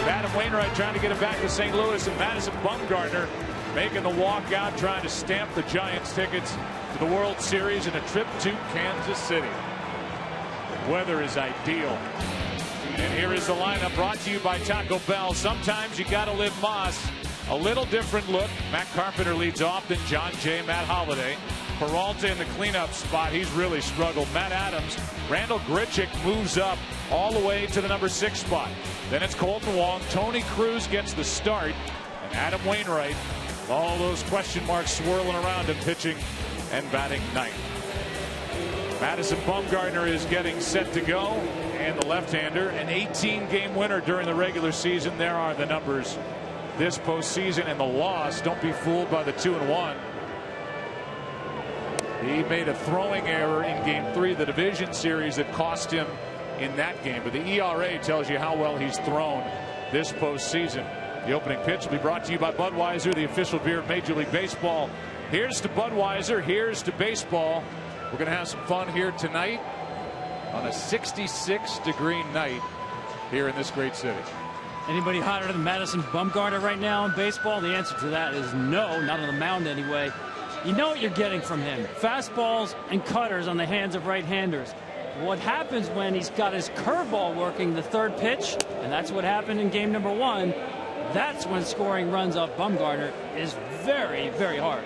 Adam Wainwright trying to get it back to St. Louis, and Madison Bumgarner making the walk out, trying to stamp the Giants tickets to the World Series and a trip to Kansas City. The weather is ideal. And here is the lineup brought to you by Taco Bell. Sometimes you gotta live Moss. A little different look. Matt Carpenter leads off, then John Jay, Matt Holliday. Peralta in the cleanup spot. He's really struggled. Matt Adams. Randall Grichuk moves up all the way to the number 6 spot. Then it's Colton Wong. Tony Cruz gets the start. And Adam Wainwright. All those question marks swirling around him, pitching and batting ninth. Madison Bumgarner is getting set to go. And the left-hander, an 18-game winner during the regular season. There are the numbers this postseason, and the loss. Don't be fooled by the 2-1. He made a throwing error in Game 3 of the division series that cost him in that game. But the ERA tells you how well he's thrown this postseason. The opening pitch will be brought to you by Budweiser, the official beer of Major League Baseball. Here's to Budweiser. Here's to baseball. We're going to have some fun here tonight on a 66-degree night here in this great city. Anybody hotter than Madison Bumgarner right now in baseball? The answer to that is no, not on the mound anyway. You know what you're getting from him. Fastballs and cutters on the hands of right-handers. What happens when he's got his curveball working the third pitch, and that's what happened in game number 1, that's when scoring runs off Bumgarner is very, very hard.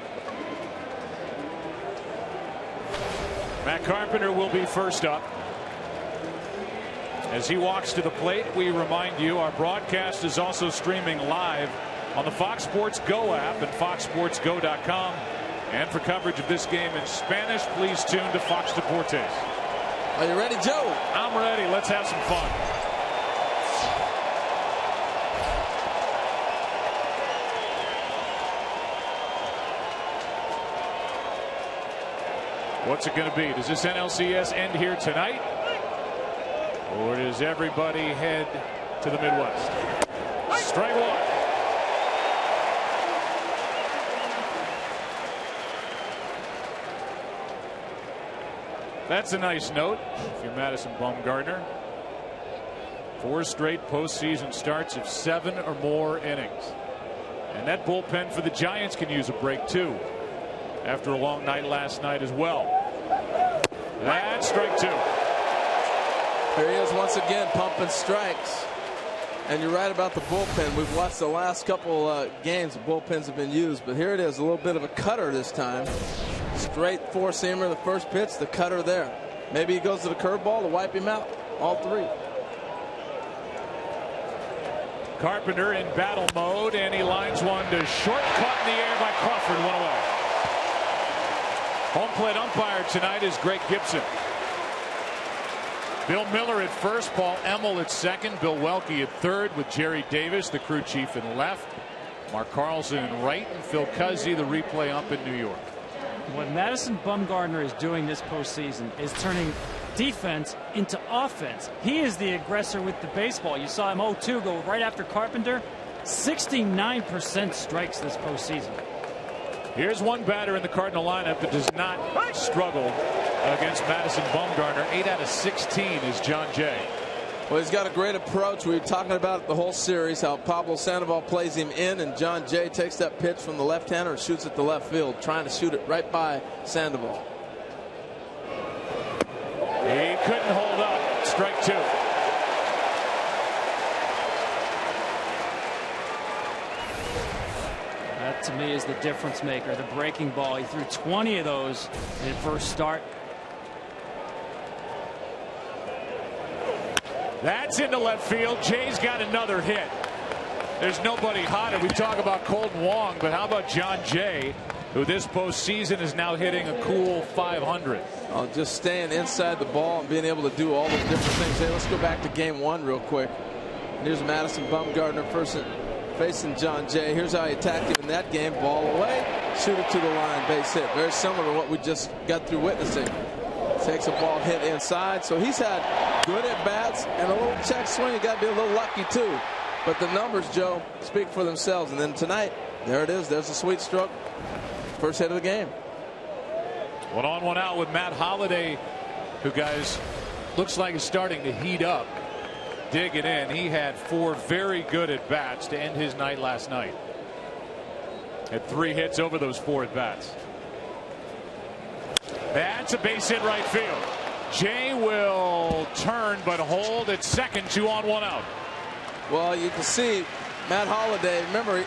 Matt Carpenter will be first up. As he walks to the plate, we remind you our broadcast is also streaming live on the Fox Sports Go app and foxsportsgo.com. And for coverage of this game in Spanish, please tune to Fox Deportes. Are you ready, Joe? I'm ready. Let's have some fun. What's it going to be? Does this NLCS end here tonight? Or does everybody head to the Midwest? Strike one. That's a nice note if you're Madison Bumgarner. 4 straight postseason starts of 7 or more innings. And that bullpen for the Giants can use a break too after a long night last night as well. That's strike 2. Here he is once again pumping strikes. And you're right about the bullpen. We've watched the last couple games. The bullpens have been used. But here it is, a little bit of a cutter this time. Straight four-seamer, the first pitch, the cutter there. Maybe he goes to the curveball to wipe him out. All 3. Carpenter in battle mode, and he lines one to short. Caught in the air by Crawford. 1 away. Home plate umpire tonight is Greg Gibson. Bill Miller at first, Paul Emmel at second, Bill Welke at third with Jerry Davis, the crew chief, in left. Mark Carlson in right, and Phil Cuzzi, the replay ump in New York. What Madison Bumgarner is doing this postseason is turning defense into offense. He is the aggressor with the baseball. You saw him 0-2 go right after Carpenter. 69% strikes this postseason. Here's one batter in the Cardinal lineup that does not struggle against Madison Bumgarner. 8 out of 16 is John Jay. Well, he's got a great approach. We were talking about the whole series, how Pablo Sandoval plays him in, and John Jay takes that pitch from the left-hander and shoots it to left field, trying to shoot it right by Sandoval. He couldn't hold up. Strike 2. That, to me, is the difference maker, the breaking ball. He threw 20 of those in his first start. That's into left field. Jay's got another hit. There's nobody hotter. We talk about Colton Wong, but how about John Jay, who this postseason is now hitting a cool 500. Just staying inside the ball and being able to do all those different things. Hey, let's go back to game 1 real quick. Here's Madison Bumgarner facing John Jay. Here's how he attacked him in that game. Ball away, shoot it to the line, base hit. Very similar to what we just got through witnessing. Takes a ball hit inside. So he's had good at bats and a little check swing. You got to be a little lucky too. But the numbers, Joe, speak for themselves. And then tonight, there it is. There's a sweet stroke. First hit of the game. 1 on 1 out with Matt Holliday, who, guys, looks like is starting to heat up. dig it in. He had 4 very good at bats to end his night last night. Had 3 hits over those 4 at bats. That's a base hit right field. Jay will turn but hold at second, 2 on 1 out. Well, you can see Matt Holliday, remember,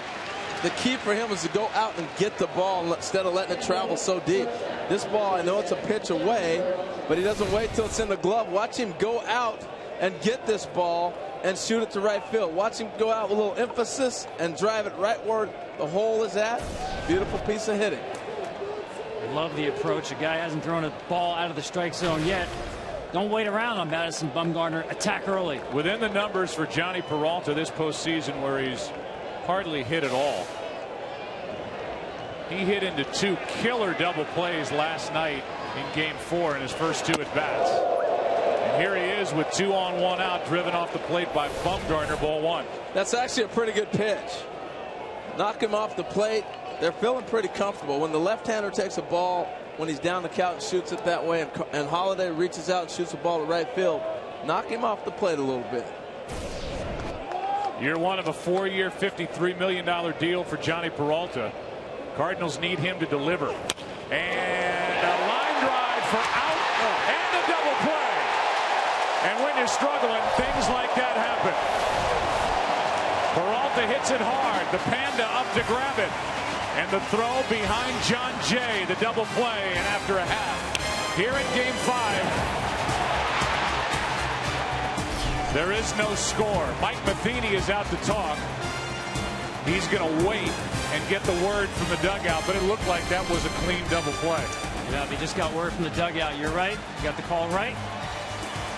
the key for him is to go out and get the ball instead of letting it travel so deep. This ball, I know it's a pitch away, but he doesn't wait till it's in the glove. Watch him go out and get this ball and shoot it to right field. Watch him go out with a little emphasis and drive it right where the hole is at. Beautiful piece of hitting. Love the approach. A guy hasn't thrown a ball out of the strike zone yet. Don't wait around on Madison Bumgarner. Attack early. Within the numbers for Johnny Peralta this postseason, where he's hardly hit at all. He hit into 2 killer double plays last night in game 4 in his first 2 at bats. And here he is with 2 on 1 out, driven off the plate by Bumgarner, ball 1. That's actually a pretty good pitch. Knock him off the plate. They're feeling pretty comfortable. When the left-hander takes a ball when he's down the count and shoots it that way, and Holliday reaches out and shoots the ball to right field, knock him off the plate a little bit. Year 1 of a 4-year, $53 million deal for Johnny Peralta. Cardinals need him to deliver. And a line drive for out and a double play. And when you're struggling, things like that happen. Peralta hits it hard. The Panda up to grab it. And the throw behind John Jay, the double play, and after a half, here in game 5, there is no score. Mike Matheny is out to talk. He's going to wait and get the word from the dugout, but it looked like that was a clean double play. Yeah, he just got word from the dugout. You're right. You got the call right.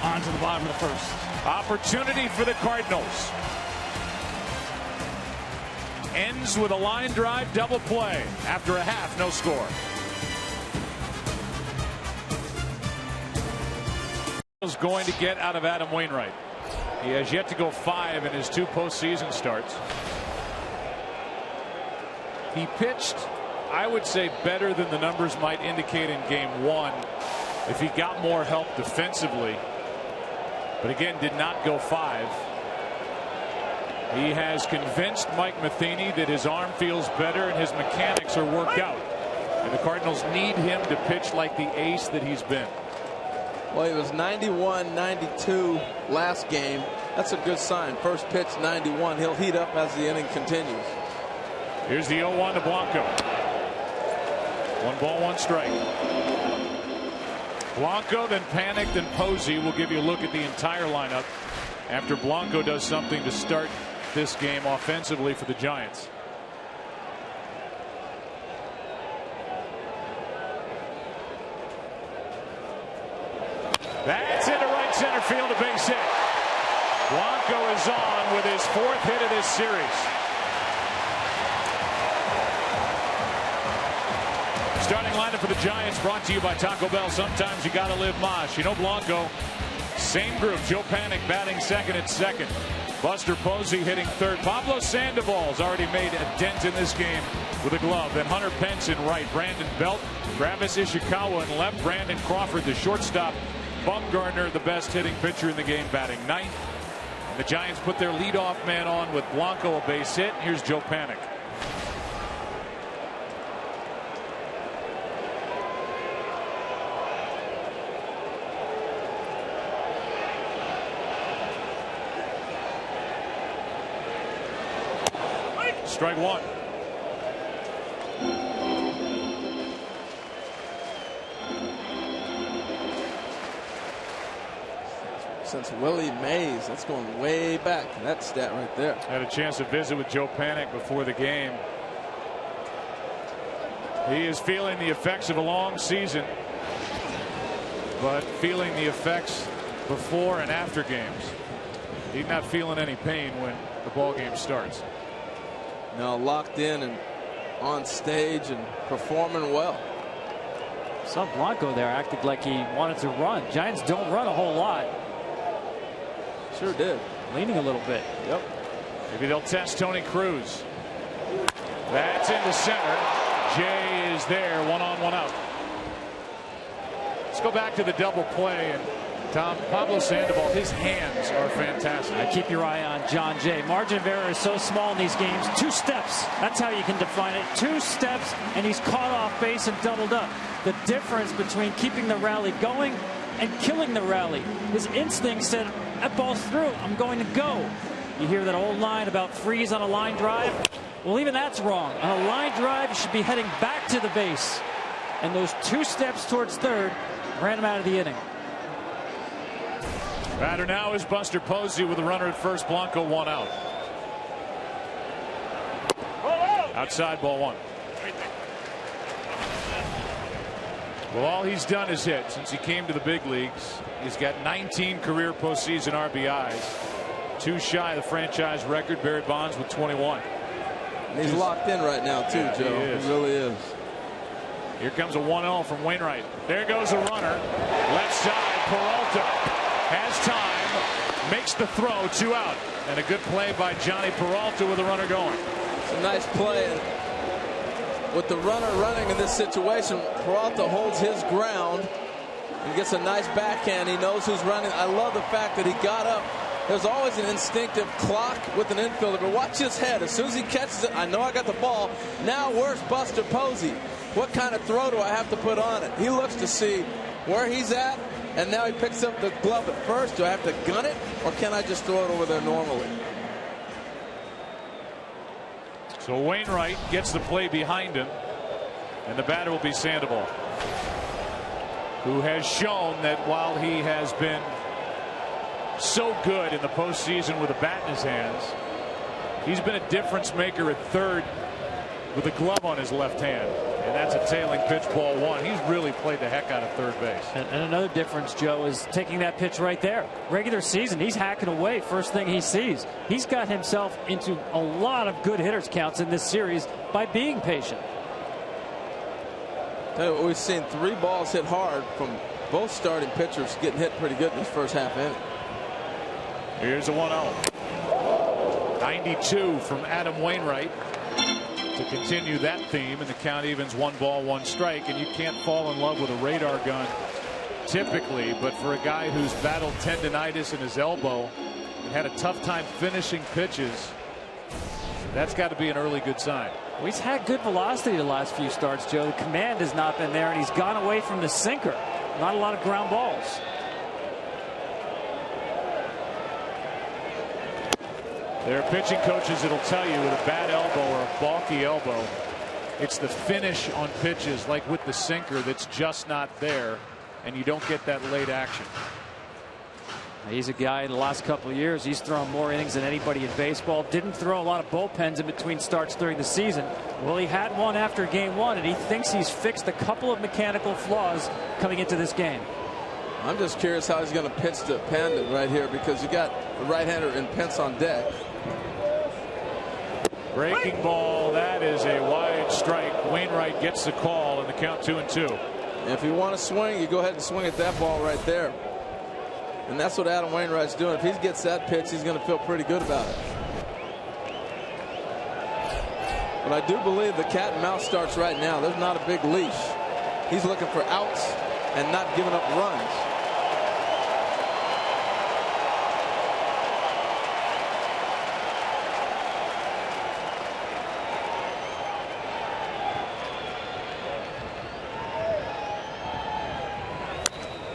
On to the bottom of the first. Opportunity for the Cardinals. Ends with a line drive double play. After a half, no score. Is going to get out of Adam Wainwright. He has yet to go 5 in his 2 postseason starts. He pitched, I would say, better than the numbers might indicate in game 1 if he got more help defensively. But again, did not go 5. He has convinced Mike Matheny that his arm feels better and his mechanics are worked out. And the Cardinals need him to pitch like the ace that he's been. Well, he was 91, 92 last game. That's a good sign. First pitch 91. He'll heat up as the inning continues. Here's the 0-1 to Blanco. 1 ball, 1 strike. Blanco, then Panic, then Posey. We'll give you a look at the entire lineup after Blanco does something to start this game offensively for the Giants. That's into right center field, a base hit. Blanco is on with his 4th hit of this series. Starting lineup for the Giants brought to you by Taco Bell. Sometimes you gotta live mosh. You know Blanco, same group. Joe Panic batting second at second. Buster Posey hitting third. Pablo Sandoval's already made a dent in this game with a glove. Then Hunter Pence in right. Brandon Belt, Travis Ishikawa in left. Brandon Crawford, the shortstop. Bumgarner, the best hitting pitcher in the game, batting 9th. The Giants put their leadoff man on with Blanco, a base hit. Here's Joe Panic. Strike 1. Since Willie Mays, that's going way back. That stat right there. Had a chance to visit with Joe Panic before the game. He is feeling the effects of a long season, but feeling the effects before and after games. He's not feeling any pain when the ball game starts. Now locked in and on stage and performing well. Saw Blanco there acted like he wanted to run. Giants don't run a whole lot. Sure did. Leaning a little bit. Yep. Maybe they'll test Tony Cruz. That's into center. Jay is there, 1 on 1 out. Let's go back to the double play, and Tom, Pablo Sandoval, his hands are fantastic. Keep your eye on John Jay. Margin of error is so small in these games. 2 steps. That's how you can define it. 2 steps, and he's caught off base and doubled up. The difference between keeping the rally going and killing the rally. His instinct said, that ball's through. I'm going to go. You hear that old line about freeze on a line drive? Well, even that's wrong. On a line drive, you should be heading back to the base. And those 2 steps towards third ran him out of the inning. Batter now is Buster Posey with a runner at first. Blanco 1 out. Outside, ball 1. Well, all he's done is hit since he came to the big leagues. He's got 19 career postseason RBIs. 2 shy of the franchise record. Barry Bonds with 21. And he's locked in right now, too, yeah, Joe. He really is. Here comes a 1-0 from Wainwright. There goes a runner. Left side, Peralta has time, makes the throw, 2 out. And a good play by Johnny Peralta with the runner going. It's a nice play. With the runner running in this situation, Peralta holds his ground and gets a nice backhand. He knows who's running. I love the fact that he got up. There's always an instinctive clock with an infielder, but watch his head. As soon as he catches it, I know I got the ball. Now where's Buster Posey? What kind of throw do I have to put on it? He looks to see where he's at, and now he picks up the glove at first. Do I have to gun it, or can I just throw it over there normally? So Wainwright gets the play behind him, and the batter will be Sandoval, who has shown that while he has been so good in the postseason with a bat in his hands, he's been a difference maker at third with a glove on his left hand. And that's a tailing pitch, ball 1. He's really played the heck out of third base. And another difference, Joe, is taking that pitch right there. Regular season, he's hacking away first thing he sees. He's got himself into a lot of good hitters counts in this series by being patient. We've seen 3 balls hit hard from both starting pitchers getting hit pretty good in this first half inning. Here's a 1-0. 92 from Adam Wainwright to continue that theme, and the count evens 1 ball, 1 strike. And you can't fall in love with a radar gun typically, but for a guy who's battled tendonitis in his elbow and had a tough time finishing pitches, that's got to be an early good sign. Well, he's had good velocity the last few starts, Joe. The command has not been there, and he's gone away from the sinker. Not a lot of ground balls. There are pitching coaches that'll tell you with a bad elbow or a bulky elbow, it's the finish on pitches like with the sinker that's just not there, and you don't get that late action. He's a guy in the last couple of years, he's thrown more innings than anybody in baseball. Didn't throw a lot of bullpens in between starts during the season. Well, he had one after game 1, and he thinks he's fixed a couple of mechanical flaws coming into this game. I'm just curious how he's going to pitch to Pandit right here, because you got the right-hander and Pence on deck. Breaking ball, that is a wide strike. Wainwright gets the call, and the count 2-2. If you want to swing, you go ahead and swing at that ball right there. And that's what Adam Wainwright's doing. If he gets that pitch, he's going to feel pretty good about it. But I do believe the cat and mouse starts right now. There's not a big leash. He's looking for outs and not giving up runs.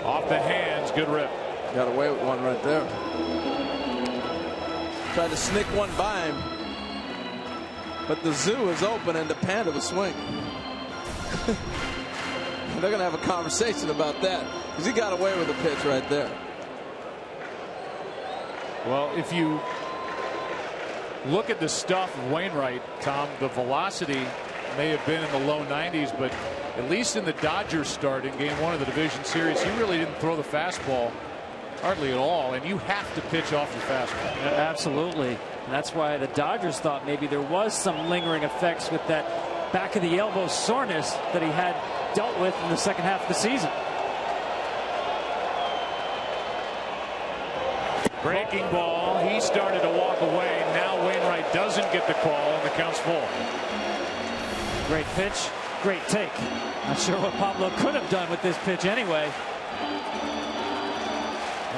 Off the hands, good rip. Got away with one right there. Tried to sneak one by him, but the zoo is open and the Panda was swing. They're going to have a conversation about that, because he got away with the pitch right there. Well, if you look at the stuff of Wainwright, Tom, the velocity may have been in the low 90s, but at least in the Dodgers start in game 1 of the division series, he really didn't throw the fastball hardly at all, and you have to pitch off your fastball. Yeah, absolutely. And that's why the Dodgers thought maybe there was some lingering effects with that back of the elbow soreness that he had dealt with in the second half of the season. Breaking ball, he started to walk away. Now Wainwright doesn't get the call, and the count's full. Great pitch, great take. Not sure what Pablo could have done with this pitch anyway.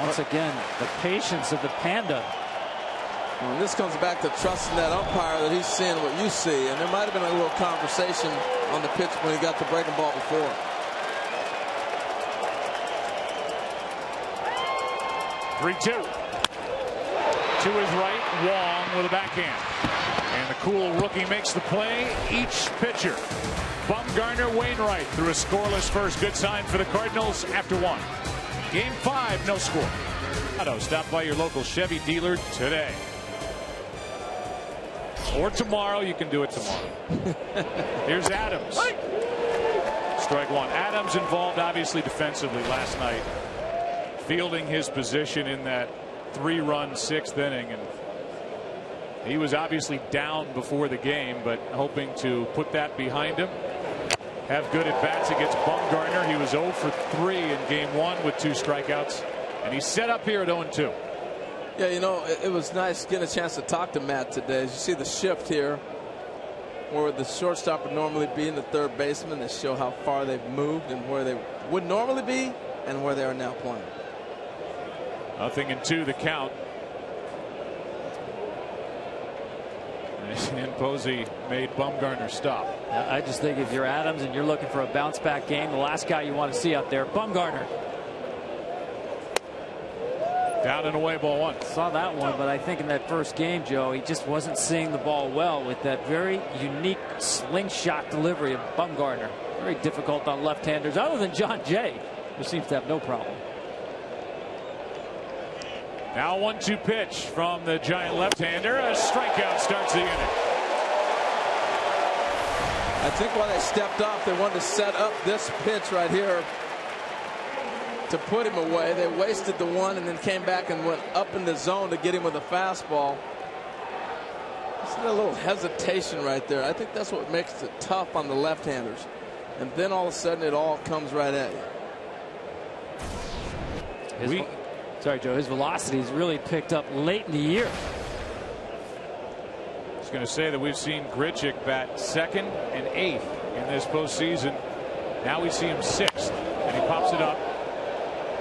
Once again, the patience of the Panda. Well, this comes back to trusting that umpire that he's seeing what you see. And there might have been a little conversation on the pitch when he got the breaking ball before. Three-two. To his right, Wong with a backhand. And the cool rookie makes the play. Each pitcher. Bumgarner, Wainwright through a scoreless first. Good sign for the Cardinals after one. Game 5, no score. Stop by your local Chevy dealer today. Or tomorrow. You can do it tomorrow. Here's Adams. Strike one. Adams involved obviously defensively last night, fielding his position in that 3-run 6th inning, and he was obviously down before the game, but hoping to put that behind him. Have good at bats against Bumgarner. He was 0 for 3 in game 1 with 2 strikeouts, and he's set up here at 0-2. Yeah, you know, it was nice getting a chance to talk to Matt today. As you see the shift here, where the shortstop would normally be in the third baseman, to show how far they've moved and where they would normally be and where they are now playing. 0-2 the count. And Posey made Bumgarner stop. I just think if you're Adams and you're looking for a bounce back game, the last guy you want to see out there, Bumgarner. Down and away, ball 1. Saw that one, but I think in that first game, Joe, he just wasn't seeing the ball well with that very unique slingshot delivery of Bumgarner. Very difficult on left-handers, other than John Jay, who seems to have no problem. Now 1-2 pitch from the Giant left-hander. A strikeout starts the inning. I think while they stepped off, they wanted to set up this pitch right here to put him away. They wasted the one and then came back and went up in the zone to get him with a fastball. Just a little hesitation right there. I think that's what makes it tough on the left-handers. And then all of a sudden it all comes right at you. Sorry, Joe, his velocity has really picked up late in the year. I was going to say that we've seen Grichuk bat 2nd and 8th in this postseason. Now we see him 6th, and he pops it up.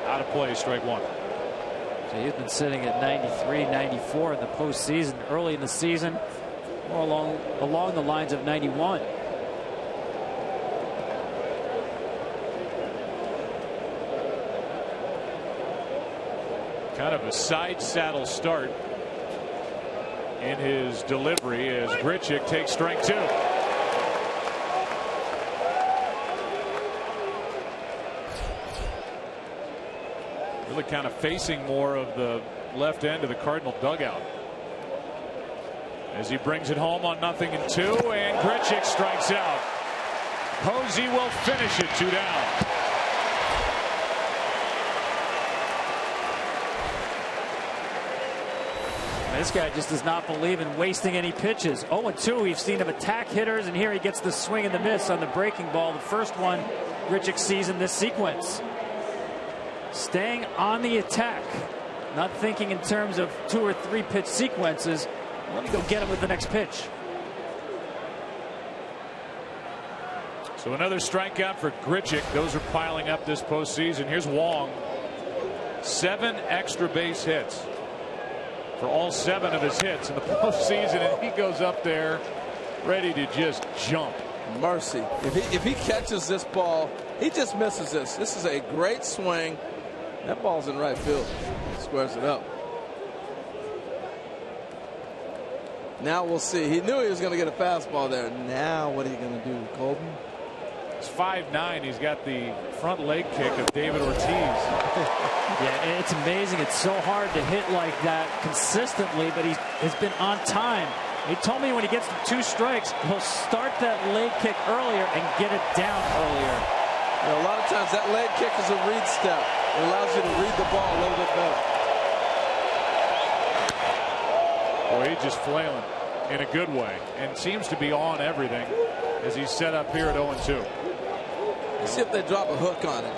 Out of play, strike 1. So he's been sitting at 93, 94 in the postseason. Early in the season, more along the lines of 91. Kind of a side saddle start in his delivery as Grichuk takes strike 2. Really kind of facing more of the left end of the Cardinal dugout as he brings it home on 0-2, and Grichuk strikes out. Posey will finish it 2 down. This guy just does not believe in wasting any pitches. 0-2, we've seen him attack hitters, and here he gets the swing and the miss on the breaking ball. The first one Grichuk sees in this sequence. Staying on the attack, not thinking in terms of 2 or 3 pitch sequences. Let me go get him with the next pitch. So another strikeout for Grichuk. Those are piling up this postseason. Here's Wong. 7 extra base hits for all 7 of his hits in the postseason, and he goes up there ready to just jump. Mercy. If he catches this ball, he just misses this. This is a great swing. That ball's in right field. Squares it up. Now we'll see. He knew he was going to get a fastball there. Now what are you going to do, Colton? He's 5'9". He's got the front leg kick of David Ortiz. Yeah, it's amazing. It's so hard to hit like that consistently, but he has been on time. He told me when he gets to 2 strikes, he'll start that leg kick earlier and get it down earlier. You know, a lot of times that leg kick is a read step. It allows you to read the ball a little bit better. Boy, he's just flailing in a good way and seems to be on everything as he's set up here at 0-2. Let's see if they drop a hook on it.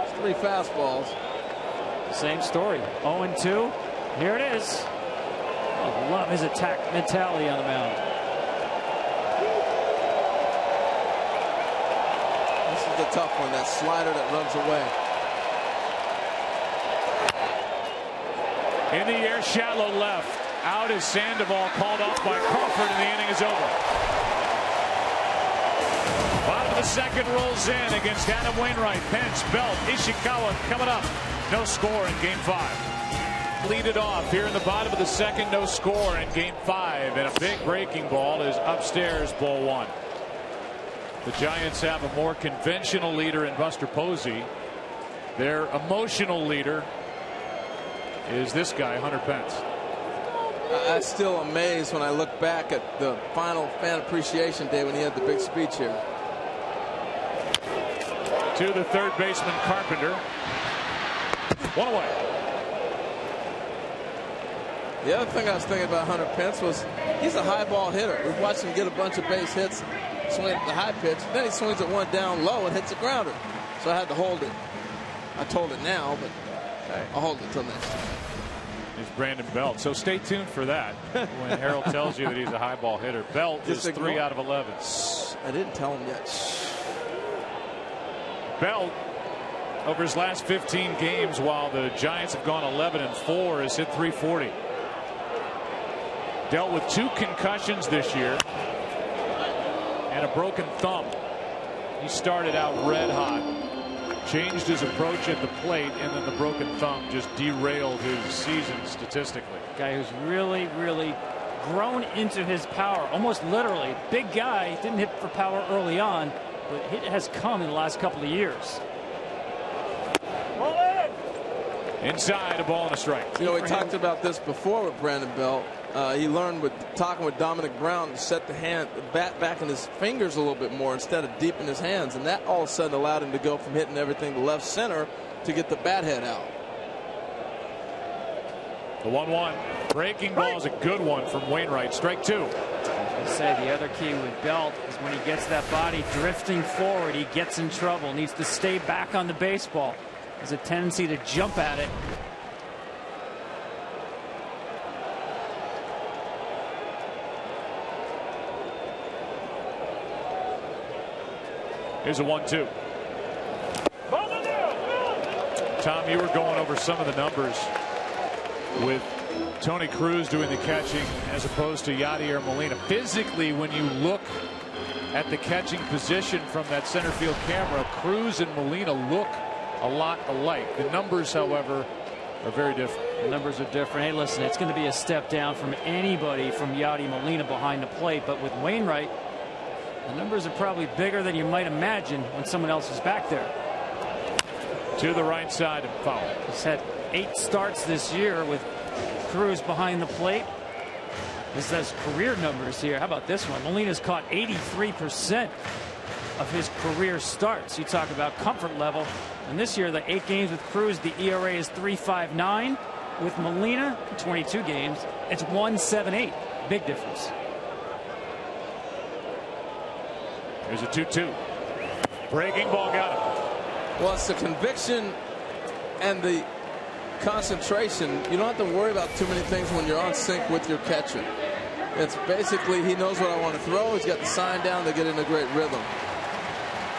It's 3 fastballs. Same story. 0-2. Here it is. I love his attack mentality on the mound. This is the tough one, that slider that runs away. In the air, shallow left. Out is Sandoval, called off by Crawford, and the inning is over. Bottom of the second rolls in against Adam Wainwright. Pence, Belt, Ishikawa coming up. No score in Game 5. Lead it off here in the bottom of the second. No score in Game 5. And a big breaking ball is upstairs, ball 1. The Giants have a more conventional leader in Buster Posey. Their emotional leader is this guy, Hunter Pence. I'm still amazed when I look back at the final fan appreciation day when he had the big speech here. To the third baseman, Carpenter. 1 away. The other thing I was thinking about Hunter Pence was he's a high ball hitter. We've watched him get a bunch of base hits, swing at the high pitch, then he swings at one down low and hits a grounder. So I had to hold it. I told it now, but I'll hold it till next time. Is Brandon Belt. So stay tuned for that when Harold tells you that he's a high ball hitter. Belt is 3 out of 11. I didn't tell him yet. Belt, over his last 15 games, while the Giants have gone 11-4, has hit .340. Dealt with 2 concussions this year and a broken thumb. He started out red hot, changed his approach at the plate, and then the broken thumb just derailed his season statistically. Guy who's really grown into his power, almost literally. Big guy, didn't hit for power early on, but it has come in the last couple of years. Inside, a ball and a strike. You know, we talked about this before with Brandon Belt. He learned with talking with Dominic Brown to set the bat back in his fingers a little bit more instead of deep in his hands, and that all of a sudden allowed him to go from hitting everything to left center to get the bat head out. The 1-1 breaking ball is a good one from Wainwright. Strike 2. I say the other key with Belt is when he gets that body drifting forward, he gets in trouble. Needs to stay back on the baseball. There's a tendency to jump at it. Here's a 1-2. Tom, you were going over some of the numbers with Tony Cruz doing the catching as opposed to Yadier Molina. Physically, when you look at the catching position from that center field camera, Cruz and Molina look a lot alike. The numbers, however, are very different. The numbers are different. Hey, listen, it's going to be a step down from anybody from Yadier Molina behind the plate, but with Wainwright, the numbers are probably bigger than you might imagine when someone else is back there. To the right side and foul. He's had 8 starts this year with Cruz behind the plate. This says career numbers here. How about this one? Molina's caught 83% of his career starts. You talk about comfort level. And this year, the 8 games with Cruz, the ERA is 3.59. With Molina, 22 games, it's 1.78. Big difference. There's a 2-2. Breaking ball got him. Well, it's the conviction and the concentration. You don't have to worry about too many things when you're on sync with your catcher. It's basically he knows what I want to throw. He's got the sign down to get in a great rhythm.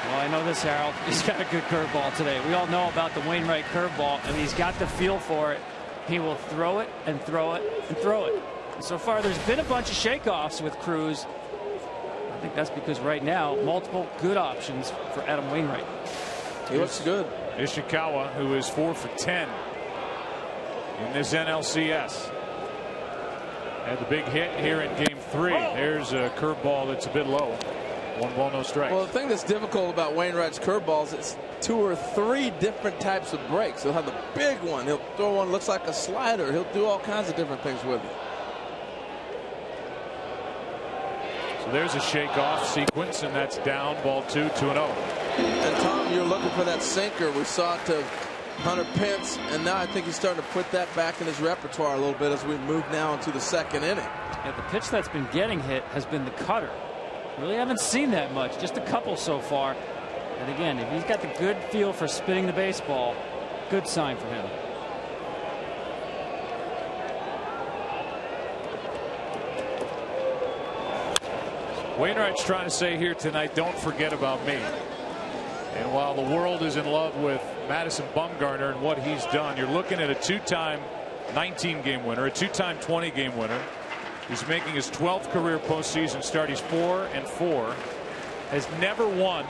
Well, I know this, Harold. He's got a good curveball today. We all know about the Wainwright curveball, and he's got the feel for it. He will throw it and throw it and throw it. And so far, there's been a bunch of shakeoffs with Cruz. I think that's because right now, multiple good options for Adam Wainwright. He looks good. Ishikawa, who is 4 for 10 in this NLCS. Had the big hit here in Game 3. There's a curveball that's a bit low. 1 ball, no strikes. Well, the thing that's difficult about Wainwright's curveballs is 2 or 3 different types of breaks. He'll have the big one. He'll throw one that looks like a slider. He'll do all kinds of different things with it. So there's a shake-off sequence, and that's down, ball 2, 2-0. And Tom, you're looking for that sinker. We saw it to Hunter Pence, and now I think he's starting to put that back in his repertoire a little bit as we move now into the second inning. Yeah, the pitch that's been getting hit has been the cutter. Really haven't seen that much, just a couple so far. And again, if he's got the good feel for spinning the baseball, good sign for him. Wainwright's trying to say here tonight, don't forget about me. And while the world is in love with Madison Bumgarner and what he's done, you're looking at a 2-time 19-game winner, a 2-time 20-game winner. He's making his 12th career postseason start. He's 4-4. Has never won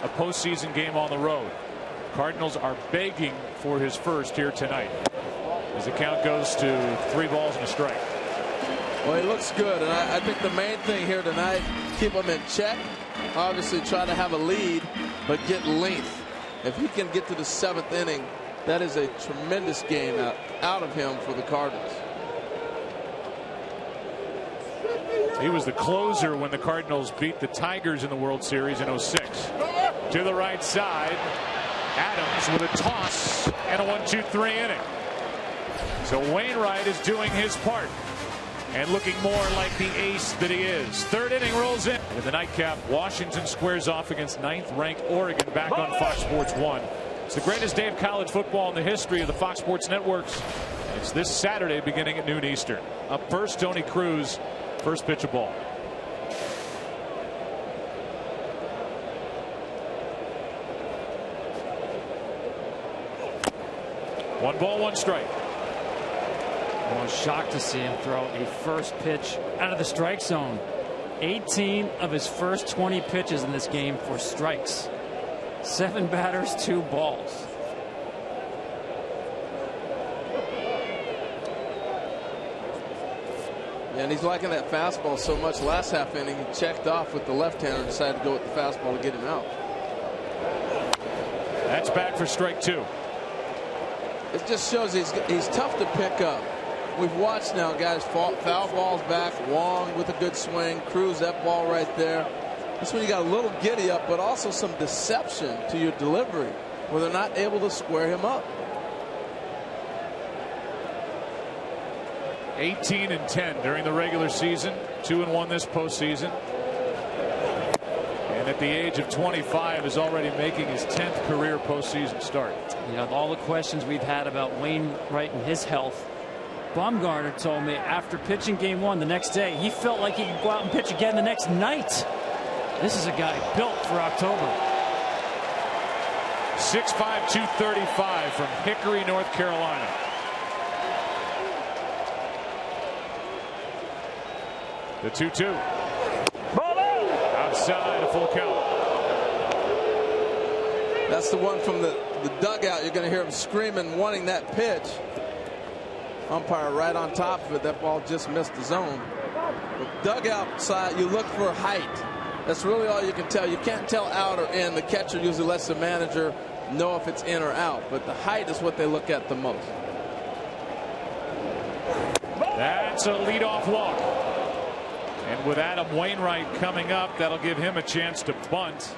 a postseason game on the road. Cardinals are begging for his first here tonight, as the count goes to 3 balls and a strike. Well, he looks good, and I think the main thing here tonight, keep him in check. Obviously try to have a lead, but get length. If he can get to the 7th inning, that is a tremendous game out of him for the Cardinals. He was the closer when the Cardinals beat the Tigers in the World Series in '06. To the right side, Adams with a toss and a 1-2-3 inning. So Wainwright is doing his part and looking more like the ace that he is. 3rd inning rolls in. In the nightcap, Washington squares off against 9th-ranked Oregon back on Fox Sports 1. It's the greatest day of college football in the history of the Fox Sports networks. It's this Saturday beginning at noon Eastern. Up first, Tony Cruz. First pitch of ball. One ball, one strike. I was shocked to see him throw a first pitch out of the strike zone. 18 of his first 20 pitches in this game for strikes. 7 batters, 2 balls. And he's liking that fastball so much. Last half inning, he checked off with the left-hander and decided to go with the fastball to get him out. That's back for strike 2. It just shows he's tough to pick up. We've watched now guys foul balls back. Wong with a good swing. Cruz, that ball right there. That's when you got a little giddy up, but also some deception to your delivery where they're not able to square him up. 18-10 during the regular season, 2-1 this postseason. And at the age of 25 is already making his 10th career postseason start. You know, all the questions we've had about Wainwright and his health. Bumgarner told me after pitching game 1 the next day, he felt like he could go out and pitch again the next night. This is a guy built for October. 6'5", 235 from Hickory, North Carolina. The 2-2. Outside, a full count. That's the one from the dugout. You're going to hear him screaming, wanting that pitch. Umpire right on top of it. That ball just missed the zone. But dugout side, you look for height. That's really all you can tell. You can't tell out or in. The catcher usually lets the manager know if it's in or out. But the height is what they look at the most. That's a leadoff walk. And with Adam Wainwright coming up, that'll give him a chance to bunt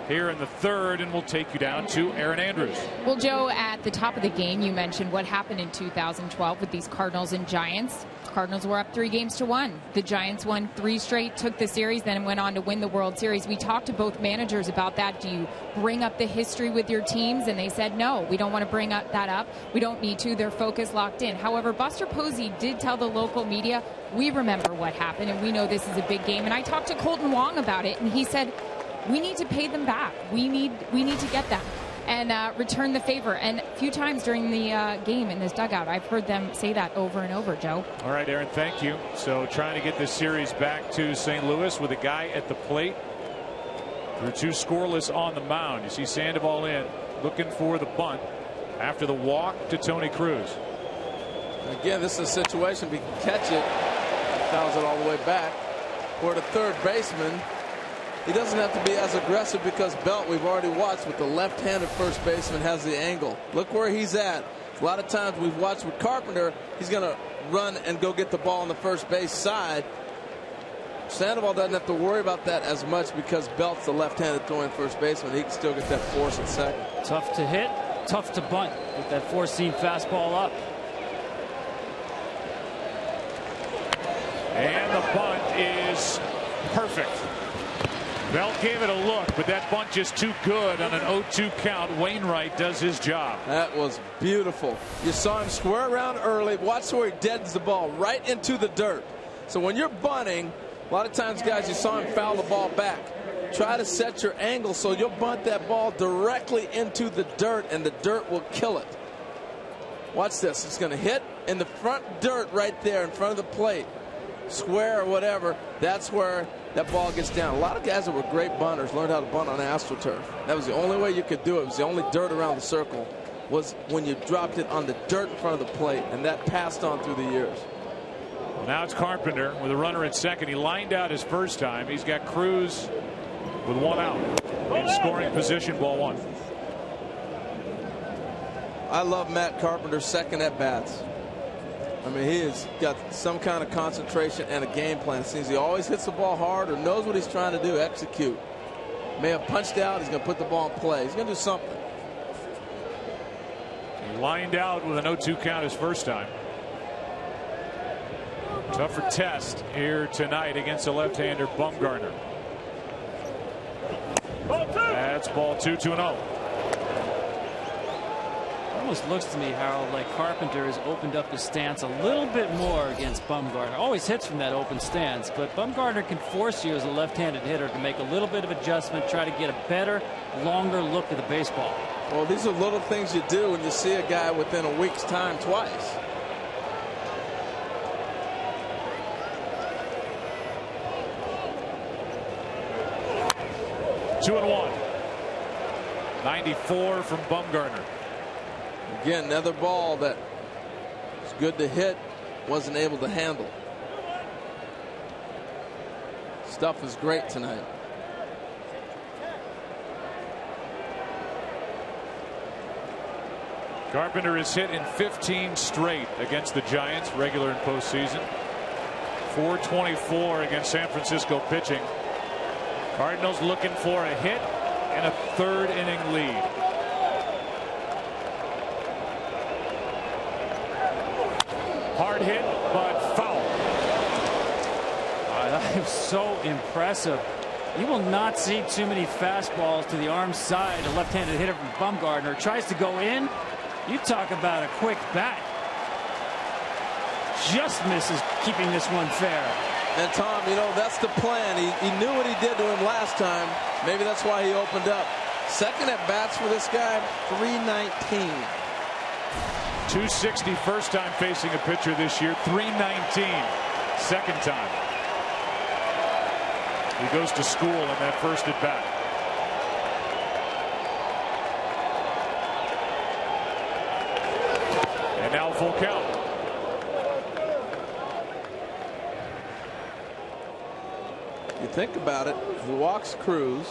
here in the 3rd, and we'll take you down to Aaron Andrews. Well, Joe, at the top of the game, you mentioned what happened in 2012 with these Cardinals and Giants. Cardinals were up 3-1. The Giants won 3 straight, took the series, then went on to win the World Series. We talked to both managers about that. Do you bring up the history with your teams? And they said, no, we don't want to bring that up. We don't need to. They're focused, locked in. However, Buster Posey did tell the local media, we remember what happened, and we know this is a big game. And I talked to Colton Wong about it, and he said, we need to pay them back. We need to get them and return the favor. And a few times during the game in this dugout, I've heard them say that over and over, Joe. All right, Aaron, thank you. So trying to get this series back to St. Louis with a guy at the plate. Through 2 scoreless on the mound. You see Sandoval in, looking for the bunt after the walk to Tony Cruz. Again, this is a situation we can catch it. Fouls it all the way back. For the 3rd baseman, he doesn't have to be as aggressive because Belt, we've already watched with the left-handed first baseman, has the angle. Look where he's at. A lot of times we've watched with Carpenter, he's going to run and go get the ball on the first base side. Sandoval doesn't have to worry about that as much because Belt's the left-handed throwing first baseman. He can still get that force at second. Tough to hit, tough to bunt with that 4-seam fastball up. And the bunt is perfect. Belt gave it a look, but that bunt just too good on an 0-2 count. Wainwright does his job. That was beautiful. You saw him square around early. Watch where he deadens the ball right into the dirt. So when you're bunting, a lot of times, guys, you saw him foul the ball back. Try to set your angle so you'll bunt that ball directly into the dirt, and the dirt will kill it. Watch this. It's going to hit in the front dirt right there in front of the plate. Square or whatever. That's where that ball gets down. A lot of guys that were great bunters learned how to bunt on AstroTurf. That was the only way you could do it. It was the only dirt around the circle was when you dropped it on the dirt in front of the plate, and that passed on through the years. Well, now it's Carpenter with a runner at second. He lined out his first time. He's got Cruz with one out in scoring position, ball one. I love Matt Carpenter's second at bats. I mean, he has got some kind of concentration and a game plan. It seems he always hits the ball hard or knows what he's trying to do, execute. May have punched out. He's going to put the ball in play. He's going to do something. He lined out with an 0-2 count his first time. Tougher test here tonight against the left-hander Bumgarner. That's ball 2, 2-0. Almost looks to me, Harold, like Carpenter has opened up his stance a little bit more against Bumgarner. Always hits from that open stance, but Bumgarner can force you as a left-handed hitter to make a little bit of adjustment, try to get a better, longer look at the baseball. Well, these are little things you do when you see a guy within a week's time twice. Two and one. 94 from Bumgarner. Again, another ball that was good to hit, wasn't able to handle. Stuff is great tonight. Carpenter is hit in 15 straight against the Giants, regular and postseason. 424 against San Francisco pitching. Cardinals looking for a hit and a third inning lead. Hard hit, but foul. That is so impressive. You will not see too many fastballs to the arm side. A left-handed hitter from Bumgarner tries to go in. You talk about a quick bat. Just misses keeping this one fair. And Tom, you know, that's the plan. He knew what he did to him last time. Maybe that's why he opened up. Second at bats for this guy, 319. 260 first time facing a pitcher this year, 319 second time. He goes to school in that first at bat. And now full count. You think about it, he walks Cruz.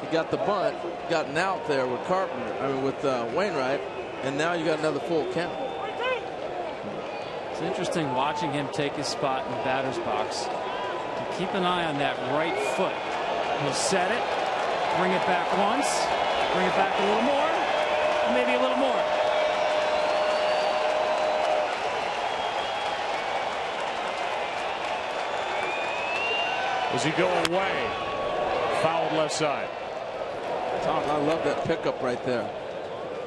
He got the bunt, got an out there with with Wainwright, and now you got another full count. It's interesting watching him take his spot in the batter's box. Keep an eye on that right foot. He'll set it, bring it back once, bring it back a little more, maybe a little more. Does he go away? Fouled left side. Tom, I love that pickup right there.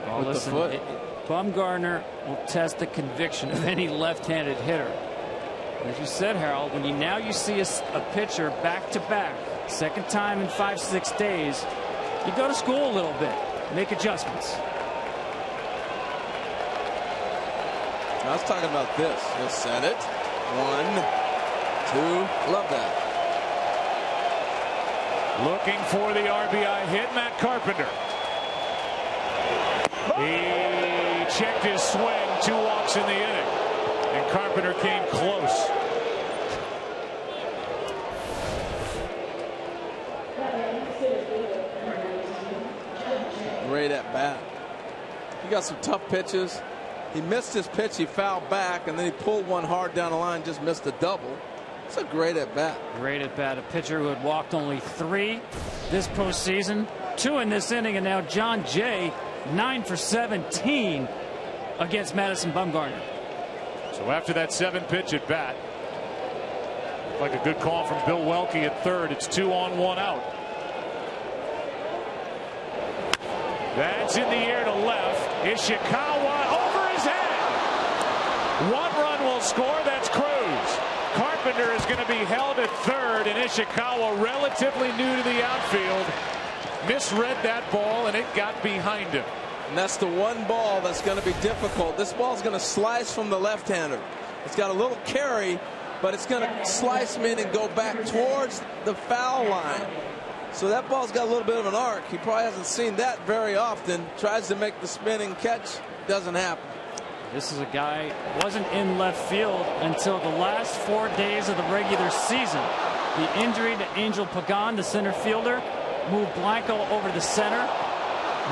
Well, with listen, the foot. Bumgarner will test the conviction of any left-handed hitter. As you said, Harold, when you see a pitcher back-to-back, second time in 5-6 days, you go to school a little bit, make adjustments. I was talking about this. He'll set it. 1, 2. Love that. Looking for the RBI hit, Matt Carpenter. He checked his swing, 2 walks in the inning, and Carpenter came close. Great at bat. He got some tough pitches. He missed his pitch. He fouled back, and then he pulled one hard down the line, just missed a double. It's a great at bat. Great at bat. A pitcher who had walked only 3 this postseason, 2 in this inning, and now John Jay, 9 for 17 against Madison Bumgarner. So after that 7-pitch at bat, like a good call from Bill Welke at third. It's 2 on, 1 out. That's in the air to left. Ishikawa over his head. 1 run will score. That's Cruz. Carpenter is going to be held at third, and Ishikawa, relatively new to the outfield, misread that ball, and it got behind him. And that's the one ball that's going to be difficult. This ball's going to slice from the left-hander. It's got a little carry, but it's going to slice in and go back towards the foul line. So that ball's got a little bit of an arc. He probably hasn't seen that very often. Tries to make the spinning catch. Doesn't happen. This is a guy who wasn't in left field until the last 4 days of the regular season. The injury to Angel Pagan, the center fielder, moved Blanco over to center.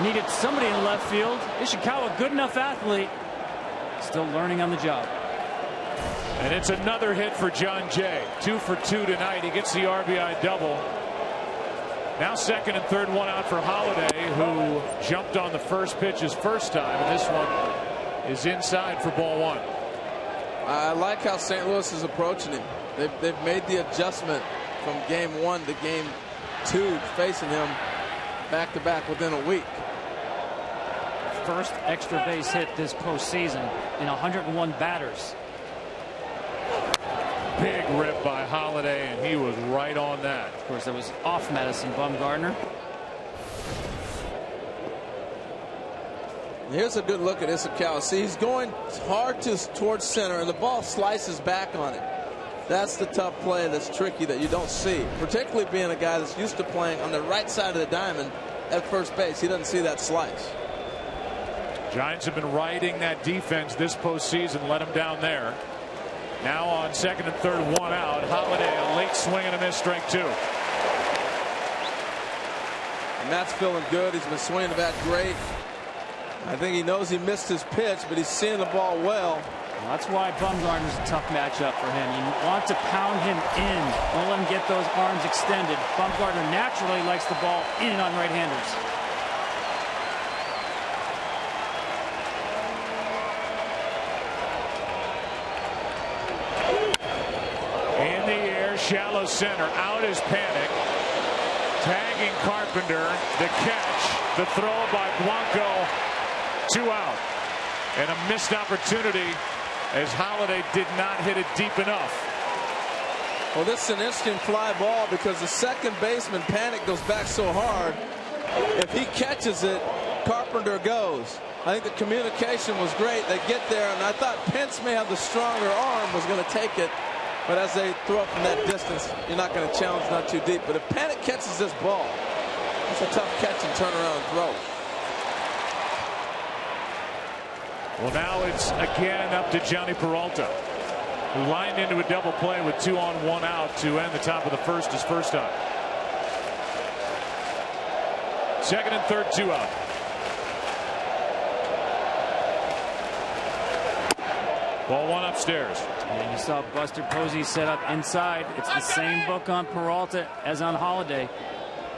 Needed somebody in left field. Ishikawa, good enough athlete, still learning on the job. And it's another hit for John Jay. 2 for 2 tonight. He gets the RBI double. Now second and third, one out for Holiday, who jumped on the first pitch his first time. And this one is inside for ball one. I like how St. Louis is approaching him. They've made the adjustment from game 1 to game 2, facing him back to back within a week. First extra base hit this postseason in 101 batters. Big rip by Holiday, and he was right on that. Of course, that was off Madison Bumgarner. Here's a good look at Ishikawa. See, he's going hard towards center, and the ball slices back on him. That's the tough play that's tricky that you don't see, particularly being a guy that's used to playing on the right side of the diamond at first base. He doesn't see that slice. Giants have been riding that defense this postseason, let him down there. Now on second and third, one out. Holiday, a late swing and a miss, strike 2. And Matt's feeling good. He's been swinging the bat great. I think he knows he missed his pitch, but he's seeing the ball well. That's why Bumgarner's a tough matchup for him. You want to pound him in. Don't let him get those arms extended. Bumgarner naturally likes the ball in on right-handers. In the air, shallow center. Out is Panic. Tagging Carpenter. The catch. The throw by Blanco. 2 out. And a missed opportunity as Holiday did not hit it deep enough. Well, this is an interesting fly ball because the second baseman, Panic, goes back so hard. If he catches it, Carpenter goes. I think the communication was great. They get there, and I thought Pence may have the stronger arm, was going to take it. But as they throw it from that distance, you're not going to challenge, not too deep. But if Panic catches this ball, it's a tough catch and turn around and throw. Well, now it's again up to Johnny Peralta, who lined into a double play with 2 on, 1 out to end the top of the first his first time. Second and third, 2 out. Ball 1 upstairs. And you saw Buster Posey set up inside. It's the same book on Peralta as on Holiday.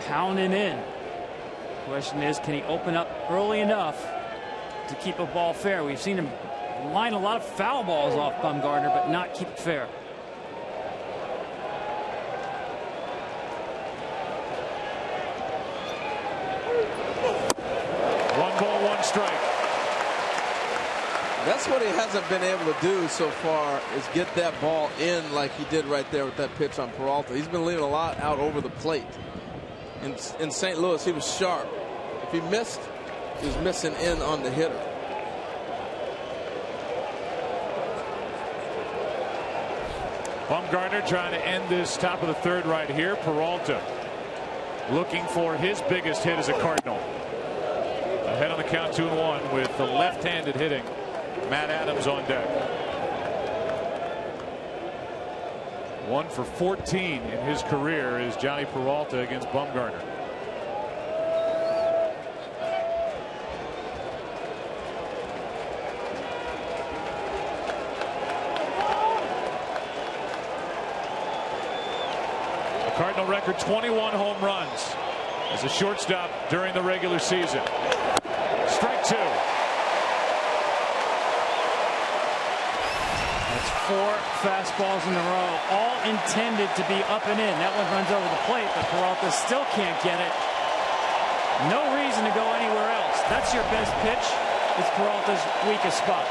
Pounding in. Question is, can he open up early enough to keep a ball fair? We've seen him line a lot of foul balls off Bumgarner, but not keep it fair. One ball, 1 strike. That's what he hasn't been able to do so far, is get that ball in like he did right there with that pitch on Peralta. He's been leaving a lot out over the plate. In St. Louis, he was sharp. If he missed, he was missing in on the hitter. Bumgarner trying to end this top of the third right here. Peralta looking for his biggest hit as a Cardinal. Ahead on the count, 2-1 with the left-handed hitting Matt Adams on deck. 1 for 14 in his career is Johnny Peralta against Bumgarner. Cardinal record 21 home runs as a shortstop during the regular season. Strike 2. That's 4 fastballs in a row, all intended to be up and in. That one runs over the plate, but Peralta still can't get it. No reason to go anywhere else. That's your best pitch. It's Peralta's weakest spot.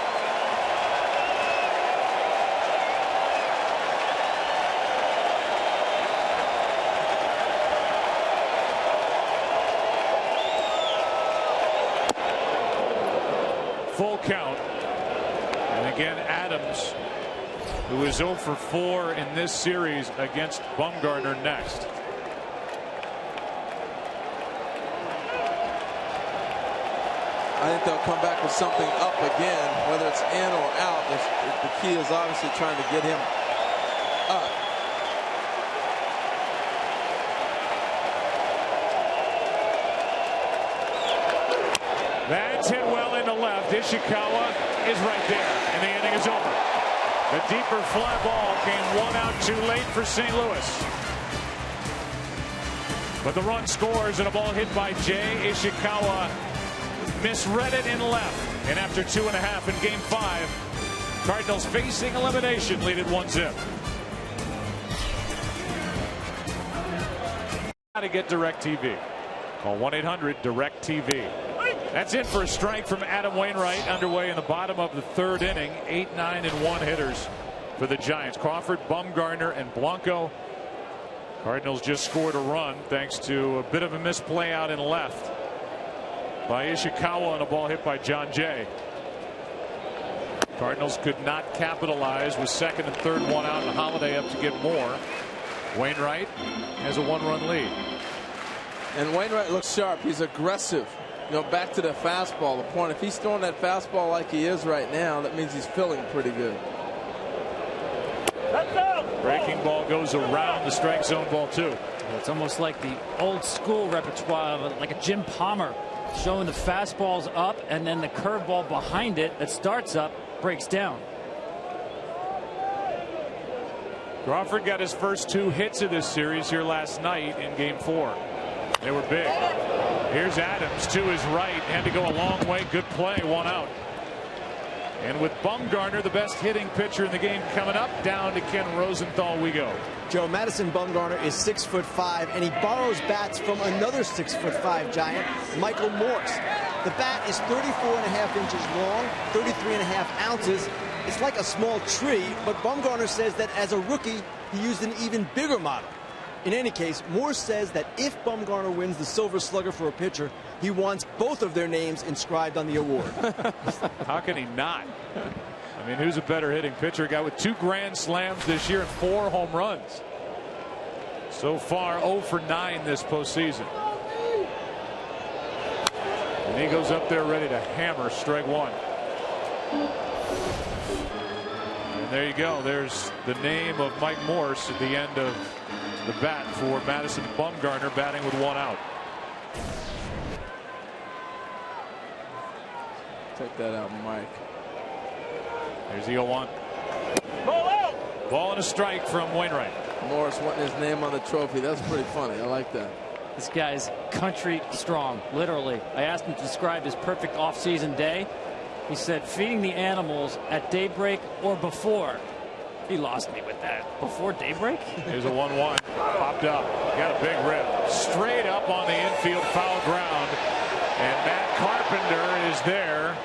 full count. And again, Adams, who is 0 for 4 in this series against Bumgarner next. I think they'll come back with something up again, whether it's in or out. The key is obviously trying to get him up. That's hit well into left. Ishikawa is right there, and the inning is over. The deeper fly ball came 1 out too late for St. Louis. But the run scores, and a ball hit by Jay Ishikawa misread it in left. And after 2.5 in game 5, Cardinals facing elimination, lead it 1-0. Got to get DirecTV. Call 1-800-DirecTV. That's in for a strike from Adam Wainwright, underway in the bottom of the 3rd inning. 8, 9, and 1 hitters for the Giants. Crawford, Bumgarner, and Blanco. Cardinals just scored a run thanks to a bit of a misplay out in left by Ishikawa on a ball hit by John Jay. Cardinals could not capitalize with 2nd and 3rd, 1 out, and Holiday up to get more. Wainwright has a 1-run lead. And Wainwright looks sharp. He's aggressive. You know, back to the fastball. The point, if he's throwing that fastball like he is right now, that means he's feeling pretty good. Breaking ball goes around the strike zone, ball 2. It's almost like the old school repertoire, like a Jim Palmer, showing the fastballs up and then the curveball behind it that starts up, breaks down. Crawford got his first 2 hits of this series here last night in game 4. They were big. Here's Adams to his right, had to go a long way. Good play, 1 out. And with Bumgarner, the best hitting pitcher in the game, coming up, down to Ken Rosenthal we go. Joe, Madison Bumgarner is 6'5", and he borrows bats from another 6'5" giant, Michael Morse. The bat is 34.5 inches long, 33.5 ounces. It's like a small tree, but Bumgarner says that as a rookie, he used an even bigger model. In any case, Morse says that if Bumgarner wins the Silver Slugger for a pitcher, he wants both of their names inscribed on the award. How can he not? I mean, who's a better hitting pitcher? A guy with 2 grand slams this year and 4 home runs. So far, 0 for 9 this postseason. And he goes up there ready to hammer strike 1. And there you go. There's the name of Mike Morse at the end of the bat for Madison Bumgarner, batting with 1 out. Take that out, Mike. There's the 0-1. Ball and a strike from Wainwright. Morris wanting his name on the trophy. That's pretty funny. I like that. This guy's country strong, literally. I asked him to describe his perfect off-season day. He said feeding the animals at daybreak or before. He lost me with that. Before daybreak? Here's a 1-1. Popped up. Got a big rip. Straight up on the infield foul ground. And Matt Carpenter is there.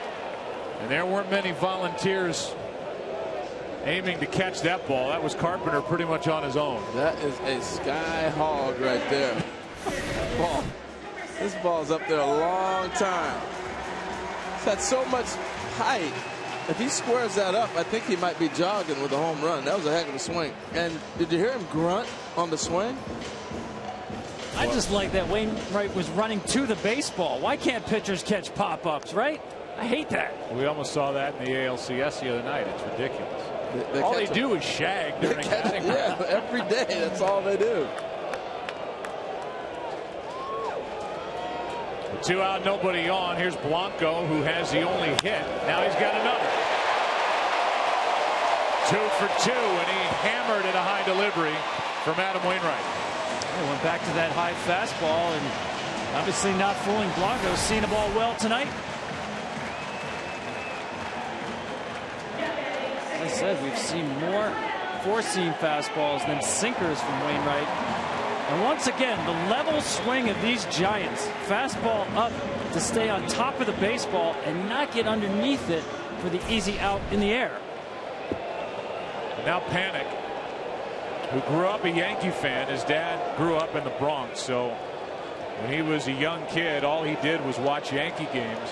And there weren't many volunteers aiming to catch that ball. That was Carpenter pretty much on his own. That is a sky hog right there. Ball. This ball's up there a long time. It's had so much height. If he squares that up, I think he might be jogging with a home run. That was a heck of a swing. And did you hear him grunt on the swing? I just like that Wainwright was running to the baseball. Why can't pitchers catch pop-ups, right? I hate that. We almost saw that in the ALCS the other night. It's ridiculous. All they do is shag during batting. Yeah, every day. That's all they do. 2 out, nobody on. Here's Blanco, who has the only hit. Now he's got another. 2 for 2, and he hammered at a high delivery from Adam Wainwright. He went back to that high fastball, and obviously not fooling Blanco. Seeing the ball well tonight. As I said, we've seen more four-seam fastballs than sinkers from Wainwright. And once again, the level swing of these Giants. Fastball up to stay on top of the baseball and not get underneath it for the easy out in the air. Now Panic, who grew up a Yankee fan. His dad grew up in the Bronx, so when he was a young kid, all he did was watch Yankee games.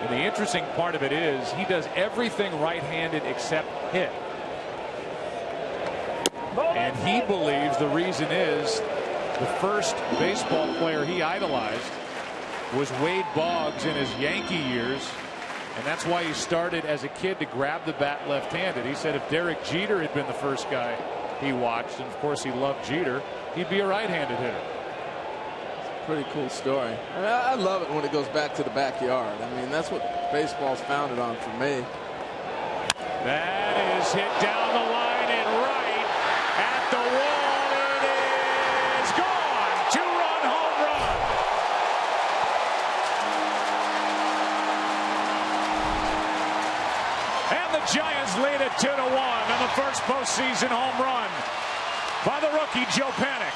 And the interesting part of it is he does everything right-handed except hit. And he believes the reason is the first baseball player he idolized was Wade Boggs in his Yankee years. And that's why he started as a kid to grab the bat left-handed. He said if Derek Jeter had been the first guy he watched, and of course he loved Jeter, he'd be a right-handed hitter. Pretty cool story. I mean, I love it when it goes back to the backyard. I mean, that's what baseball's founded on for me. That is hit down the line and right at the wall. It is gone. Two-run home run. And the Giants lead it 2-1 on the first postseason home run by the rookie Joe Panik.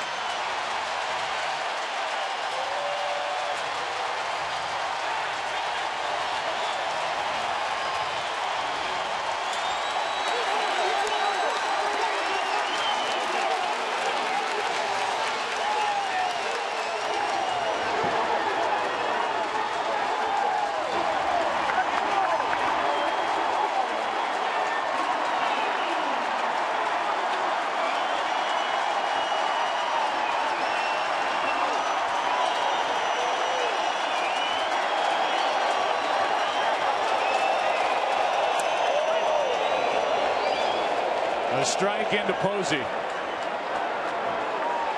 A strike into Posey.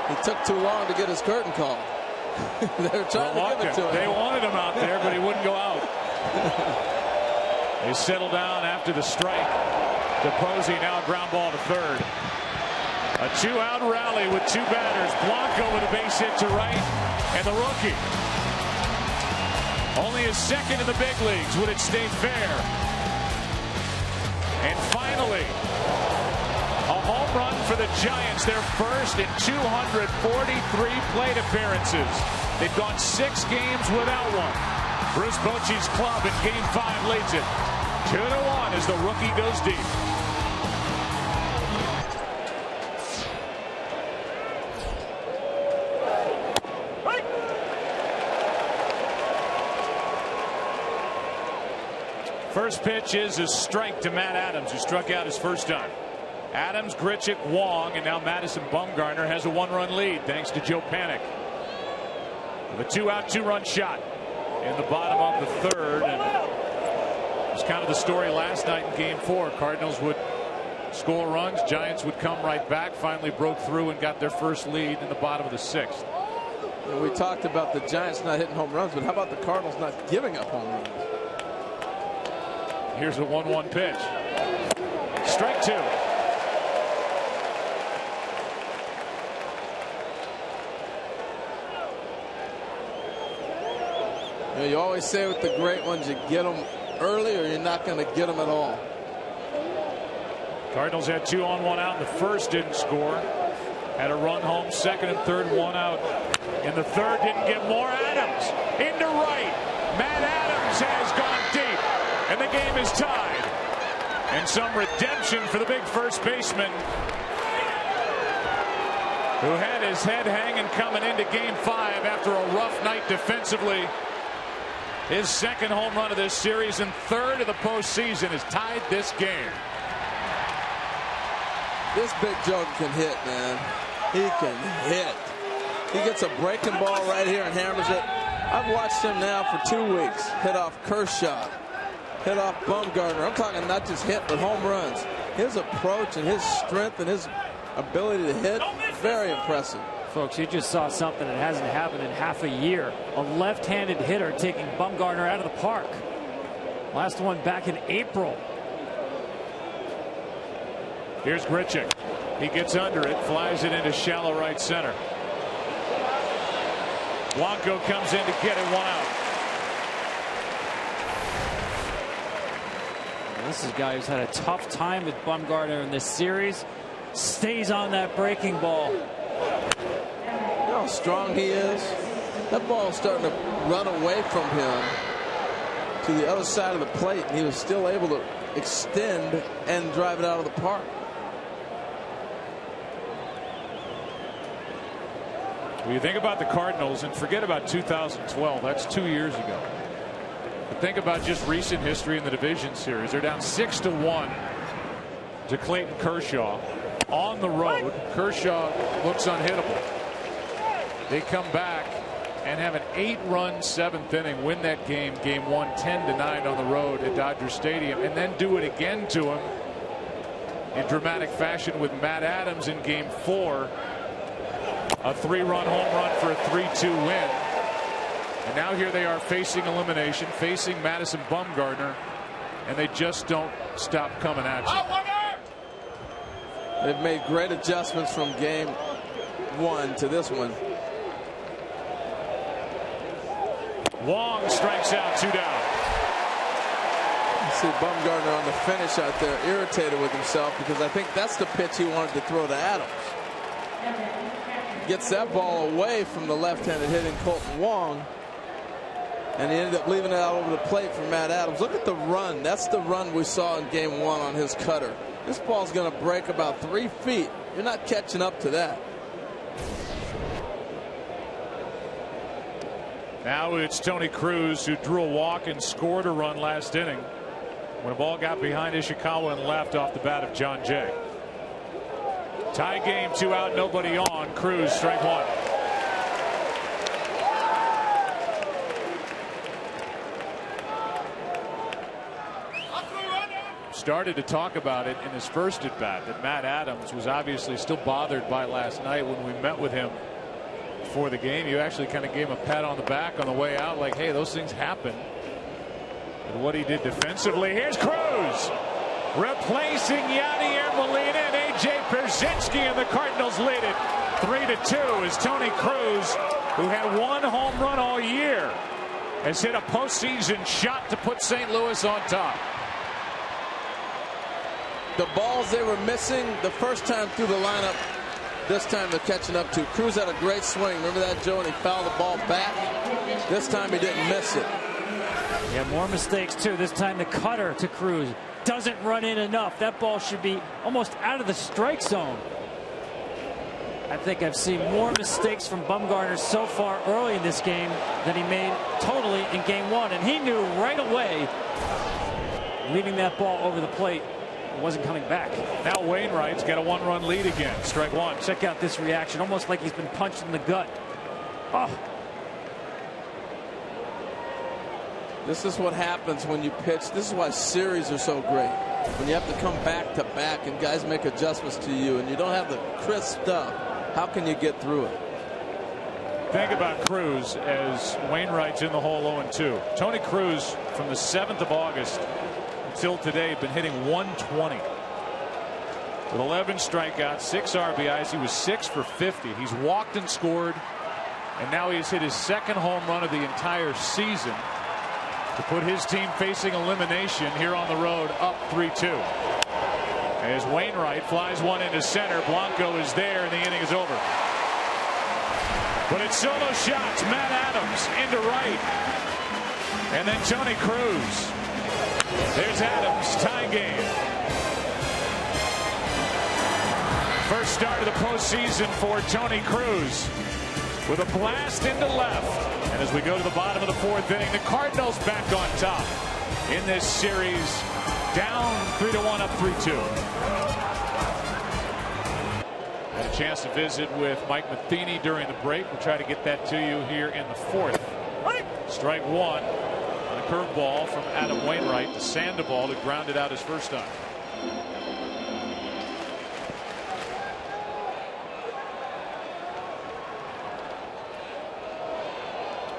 He took too long to get his curtain call. They were trying to give it to him. They wanted him out there, but he wouldn't go out. They settle down after the strike to Posey. Now a ground ball to third. A two-out rally with two batters. Blanco with a base hit to right, and the rookie. Only his second in the big leagues. Would it stay fair? And finally, a home run for the Giants, their first in 243 plate appearances. They've gone 6 games without one. Bruce Bochy's club in Game 5 leads it 2-1 as the rookie goes deep. First pitch is a strike to Matt Adams, who struck out his first time. Adams, Grichuk, Wong, and now Madison Bumgarner has a 1-run lead thanks to Joe Panik. With a 2-out, 2-run shot in the bottom of the third. And it was kind of the story last night in Game 4. Cardinals would score runs. Giants would come right back. Finally broke through and got their first lead in the bottom of the 6th. And we talked about the Giants not hitting home runs, but how about the Cardinals not giving up home runs? Here's a 1-1 pitch. Strike 2. You always say with the great ones, you get them early or you're not going to get them at all. Cardinals had 2 on 1 out in the first, didn't score. Had a run home, second and third, 1 out. In the third, didn't get more. Adams into right. Matt Adams has gone deep, and the game is tied. And some redemption for the big first baseman, who had his head hanging coming into Game 5 after a rough night defensively. His second home run of this series and third of the postseason has tied this game. This big joke can hit, man. He can hit. He gets a breaking ball right here and hammers it. I've watched him now for 2 weeks. Hit off Kershaw. Hit off Bumgarner. I'm talking not just hit, but home runs. His approach and his strength and his ability to hit, very impressive. Folks, you just saw something that hasn't happened in half a year. A left-handed hitter taking Bumgarner out of the park. Last one back in April. Here's Grichuk. He gets under it, flies it into shallow right center. Blanco comes in to get it, 1 out. This is a guy who's had a tough time with Bumgarner in this series. Stays on that breaking ball. You know how strong he is? That ball is starting to run away from him to the other side of the plate, and he was still able to extend and drive it out of the park. When you think about the Cardinals and forget about 2012, that's 2 years ago. The think about just recent history in the division series. They're down 6-1 to Clayton Kershaw on the road. Kershaw looks unhittable. They come back and have an 8-run 7th inning, win that game, game 1, 10-9 on the road at Dodger Stadium, and then do it again to him in dramatic fashion with Matt Adams in game 4. A 3-run home run for a 3-2 win. And now here they are facing elimination, facing Madison Bumgarner, and they just don't stop coming at you. They've made great adjustments from game 1 to this one. Wong strikes out, 2 down. You see Bumgarner on the finish out there, irritated with himself, because I think that's the pitch he wanted to throw to Adams. Gets that ball away from the left-handed hitting Colton Wong, and he ended up leaving it out over the plate for Matt Adams. Look at the run. That's the run we saw in game 1 on his cutter. This ball's going to break about 3 feet. You're not catching up to that. Now it's Tony Cruz, who drew a walk and scored a run last inning when a ball got behind Ishikawa and left off the bat of John Jay. Tie game, 2 out, nobody on. Cruz, strike 1. Started to talk about it in his first at bat, that Matt Adams was obviously still bothered by last night when we met with him before the game. You actually kind of gave him a pat on the back on the way out, like, hey, those things happen. And what he did defensively. Here's Cruz replacing Yadier Molina and A.J. Pierzynski, and the Cardinals lead it 3-2 as Tony Cruz, who had 1 home run all year, has hit a postseason shot to put St. Louis on top. The balls they were missing the first time through the lineup, this time they're catching up to. Cruz had a great swing. Remember that, Joe? And he fouled the ball back. This time he didn't miss it. Yeah, more mistakes too. This time the cutter to Cruz doesn't run in enough. That ball should be almost out of the strike zone. I think I've seen more mistakes from Bumgarner so far early in this game than he made totally in game 1. And he knew right away, leaving that ball over the plate, wasn't coming back. Now Wainwright's got a 1-run lead again. Strike 1. Check out this reaction, almost like he's been punched in the gut. Oh. This is what happens when you pitch. This is why series are so great. When you have to come back to back and guys make adjustments to you and you don't have the crisp stuff, how can you get through it? Think about Cruz as Wainwright's in the hole 0-2. Tony Cruz from the 7th of August until today been hitting 120 with 11 strikeouts, 6 RBIs. He was 6 for 50. He's walked and scored, and now he's hit his 2nd home run of the entire season to put his team facing elimination here on the road, up 3-2. As Wainwright flies one into center, Blanco is there, and the inning is over. But it's solo shots. Matt Adams into right, and then Tony Cruz. There's Adams, tie game. First start of the postseason for Tony Cruz with a blast into left. And as we go to the bottom of the 4th inning, the Cardinals back on top in this series, down 3-1, up 3-2. Had a chance to visit with Mike Matheny during the break. We'll try to get that to you here in the 4th. Strike 1. A curveball from Adam Wainwright to Sandoval to ground it out his first time.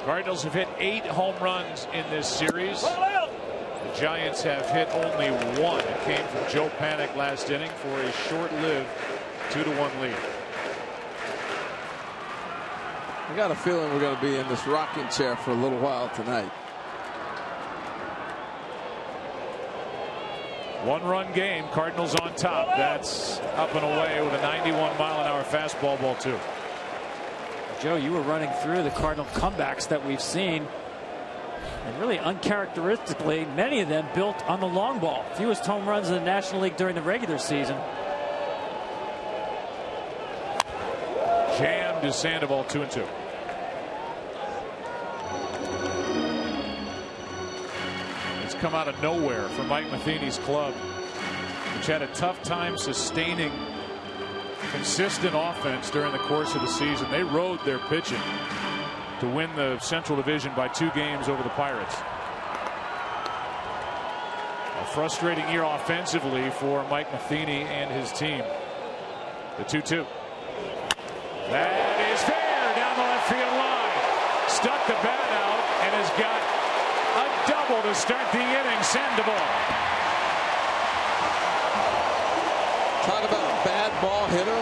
Cardinals have hit 8 home runs in this series. The Giants have hit only 1. It came from Joe Panik last inning for a short-lived 2-1 lead. I got a feeling we're going to be in this rocking chair for a little while tonight. 1-run game. Cardinals on top. That's up and away with a 91-mile-an-hour fastball, ball 2. Joe, you were running through the Cardinal comebacks that we've seen, and really uncharacteristically, many of them built on the long ball. Fewest home runs in the National League during the regular season. Jammed to Sandoval, 2-2. come out of nowhere for Mike Matheny's club, which had a tough time sustaining consistent offense during the course of the season. They rode their pitching to win the Central Division by 2 games over the Pirates. A frustrating year offensively for Mike Matheny and his team. The 2-2. That is fair down the left field line. Stuck the bat out and has got a double to start the inning. Sandoval. Talk about a bad ball hitter.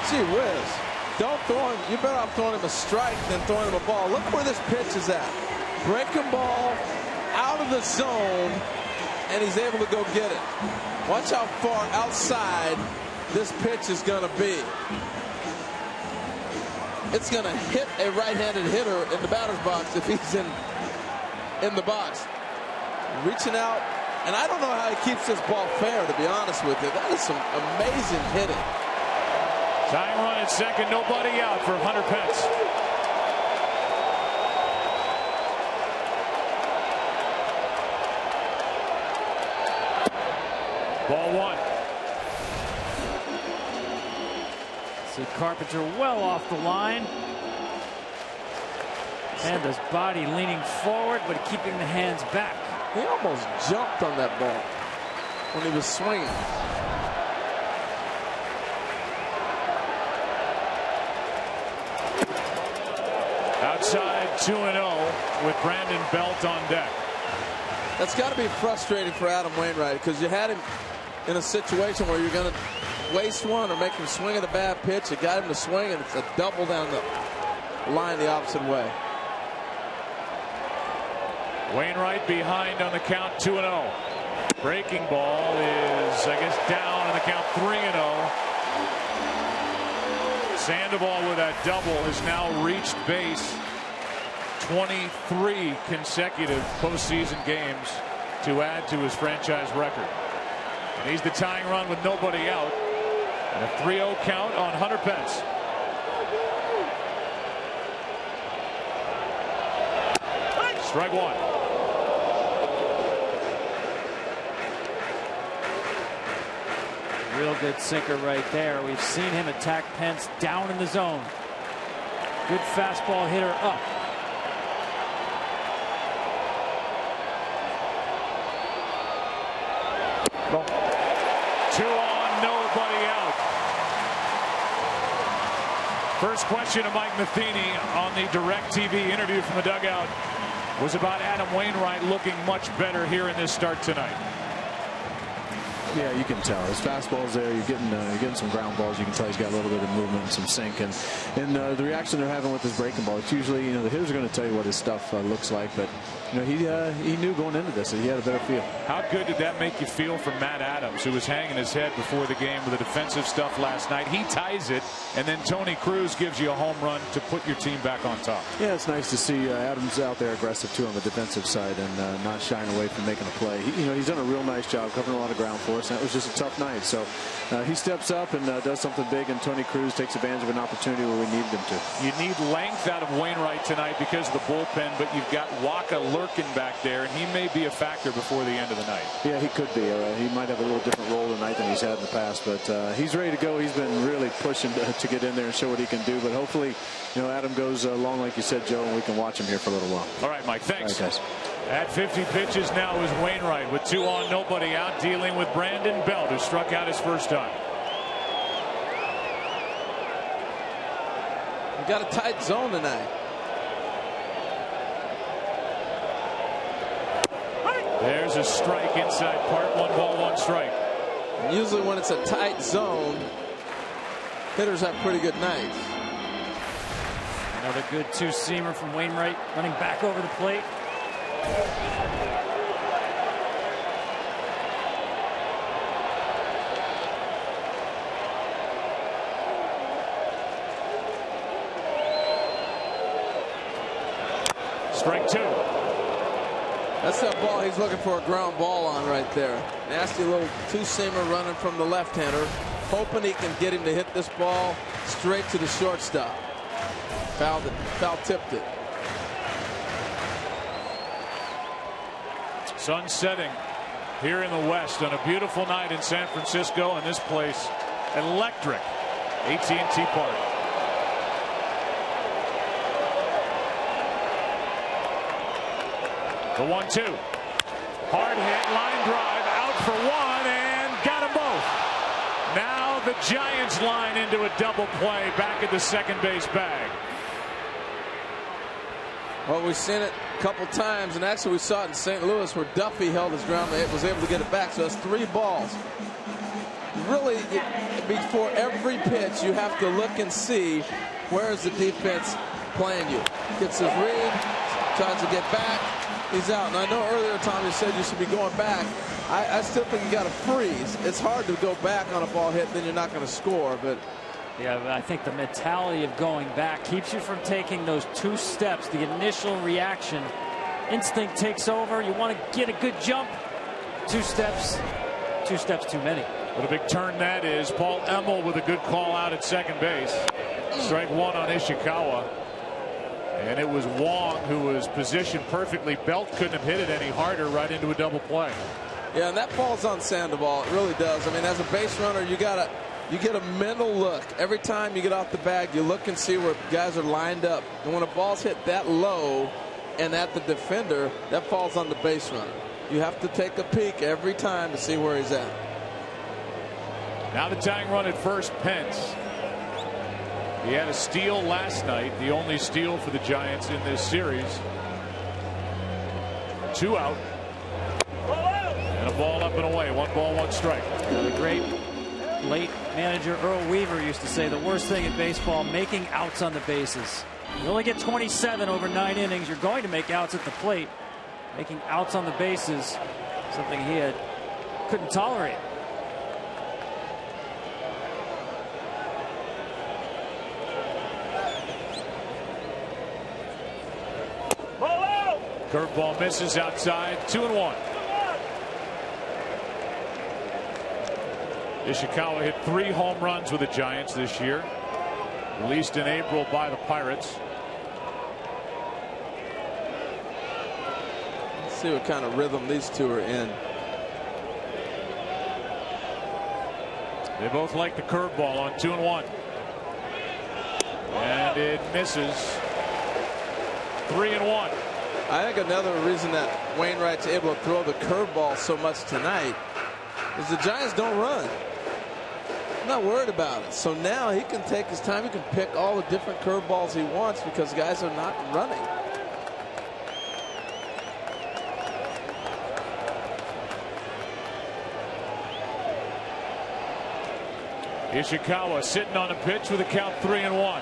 Gee whiz. Don't throw him. You're better off throwing him a strike than throwing him a ball. Look where this pitch is at. Breaking ball out of the zone, and he's able to go get it. Watch how far outside this pitch is going to be. It's going to hit a right-handed hitter in the batter's box if he's in the box. Reaching out, and I don't know how he keeps this ball fair, to be honest with you. That is some amazing hitting. Tying run at second, nobody out for Hunter Pence. Ball 1. See Carpenter well off the line. And his body leaning forward, but keeping the hands back. He almost jumped on that ball when he was swinging. Outside 2-0 with Brandon Belt on deck. That's got to be frustrating for Adam Wainwright, because you had him in a situation where you're going to waste one or make him swing at a bad pitch. You got him to swing, and it's a double down the line the opposite way. Wainwright behind on the count, 2-0. Breaking ball is, I guess, down on the count, 3-0. Sandoval with that double has now reached base 23 consecutive postseason games to add to his franchise record. And he's the tying run with nobody out. And a 3-0 count on Hunter Pence. Strike 1. Real good sinker right there. We've seen him attack Pence down in the zone. Good fastball hitter up. Well, 2 on, nobody out. First question of Mike Matheny on the DirecTV interview from the dugout was about Adam Wainwright looking much better here in this start tonight. Yeah, you can tell his fastball's there. You're getting some ground balls. You can tell he's got a little bit of movement and some sink, and the reaction they're having with his breaking ball. It's usually, the hitters are going to tell you what his stuff looks like, but he knew going into this that he had a better feel. How good did that make you feel from Matt Adams, who was hanging his head before the game with the defensive stuff last night? He ties it, and then Tony Cruz gives you a home run to put your team back on top. Yeah, it's nice to see Adams out there aggressive too on the defensive side and not shying away from making a play. He's done a real nice job covering a lot of ground for us. That was just a tough night. So he steps up and does something big, and Tony Cruz takes advantage of an opportunity where we needed him to. You need length out of Wainwright tonight because of the bullpen, but you've got Waka lurking back there, and he may be a factor before the end of the night. Yeah, he could be. He might have a little different role tonight than he's had in the past, but he's ready to go. He's been really pushing to get in there and show what he can do, but hopefully, Adam goes long, like you said, Joe, and we can watch him here for a little while. All right, Mike, thanks. All right, guys. At 50 pitches now is Wainwright with 2 on, nobody out, dealing with Brandon Belt, who struck out his first time. We got a tight zone tonight. There's a strike inside part. 1 ball, 1 strike. And usually when it's a tight zone, hitters have pretty good nights. Another good 2-seamer from Wainwright, running back over the plate. Strike 2. That's that ball he's looking for a ground ball on right there. Nasty little 2-seamer running from the left-hander, hoping he can get him to hit this ball straight to the shortstop. Foul tipped it. Sun setting here in the west on a beautiful night in San Francisco, and this place electric. AT&T Park. The 1-2. Hard hit, line drive, out for one, and got them both. Now the Giants line into a double play back at the second base bag. Well, we've seen it a couple times, and actually we saw it in St. Louis where Duffy held his ground and was able to get it back. So that's 3 balls. Really, before every pitch, you have to look and see where is the defense playing you. Gets his read, tries to get back, he's out. And I know earlier, Tom, you said you should be going back. I still think you got to freeze. It's hard to go back on a ball hit, then you're not going to score. But yeah, I think the mentality of going back keeps you from taking those 2 steps. The initial reaction, instinct takes over. You want to get a good jump. 2 steps too many. What a big turn that is. Paul Emmel with a good call out at second base. Strike 1 on Ishikawa. And it was Wong who was positioned perfectly. Belt couldn't have hit it any harder, right into a double play. Yeah, and that falls on Sandoval. It really does. I mean, as a base runner, you get a mental look. Every time you get off the bag, you look and see where guys are lined up. And when a ball's hit that low and at the defender, that falls on the base runner. You have to take a peek every time to see where he's at. Now the tying run at first, Pence. He had a steal last night, the only steal for the Giants in this series. 2 out. And a ball up and away. 1 ball, 1 strike. The great late manager Earl Weaver used to say the worst thing in baseball, making outs on the bases. You only get 27 over 9 innings. You're going to make outs at the plate. Making outs on the bases, something he couldn't tolerate. Curveball misses outside. 2-1. Ishikawa hit 3 home runs with the Giants this year, released in April by the Pirates. Let's see what kind of rhythm these two are in. They both like the curveball on 2-1. And it misses. 3-1. I think another reason that Wainwright's able to throw the curveball so much tonight is the Giants don't run. I'm not worried about it. So now he can take his time. He can pick all the different curveballs he wants because guys are not running. Ishikawa sitting on a pitch with a count 3-1.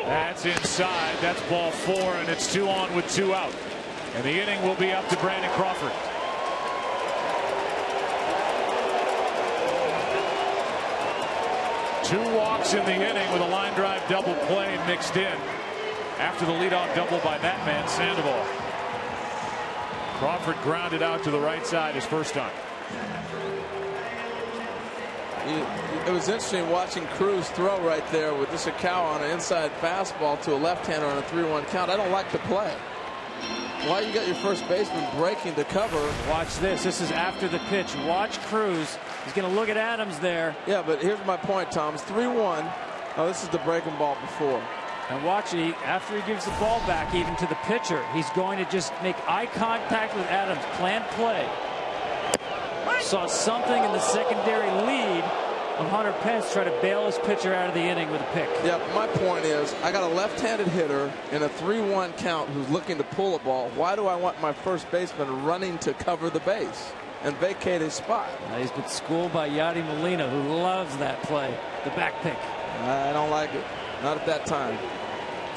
That's inside. That's ball 4, and it's 2 on with 2 out. And the inning will be up to Brandon Crawford. Two walks in the inning with a line drive double play mixed in after the leadoff double by that man Sandoval. Crawford grounded out to the right side his first time. It was interesting watching Cruz throw right there with Ishikawa on an inside fastball to a left-hander on a 3-1 count. I don't like the play. Why you got your first baseman breaking to cover? Watch this. This is after the pitch. Watch Cruz. He's going to look at Adams there. Yeah, but here's my point, Tom. It's 3-1. Oh, this is the breaking ball before. And watch it. After he gives the ball back even to the pitcher, he's going to just make eye contact with Adams. Planned play. Saw something in the secondary lead of Hunter Pence try to bail his pitcher out of the inning with a pick. Yeah, my point is I got a left-handed hitter in a 3-1 count who's looking to pull a ball. Why do I want my first baseman running to cover the base and vacate his spot? He's been schooled by Yadi Molina, who loves that play, the back pick. I don't like it. Not at that time.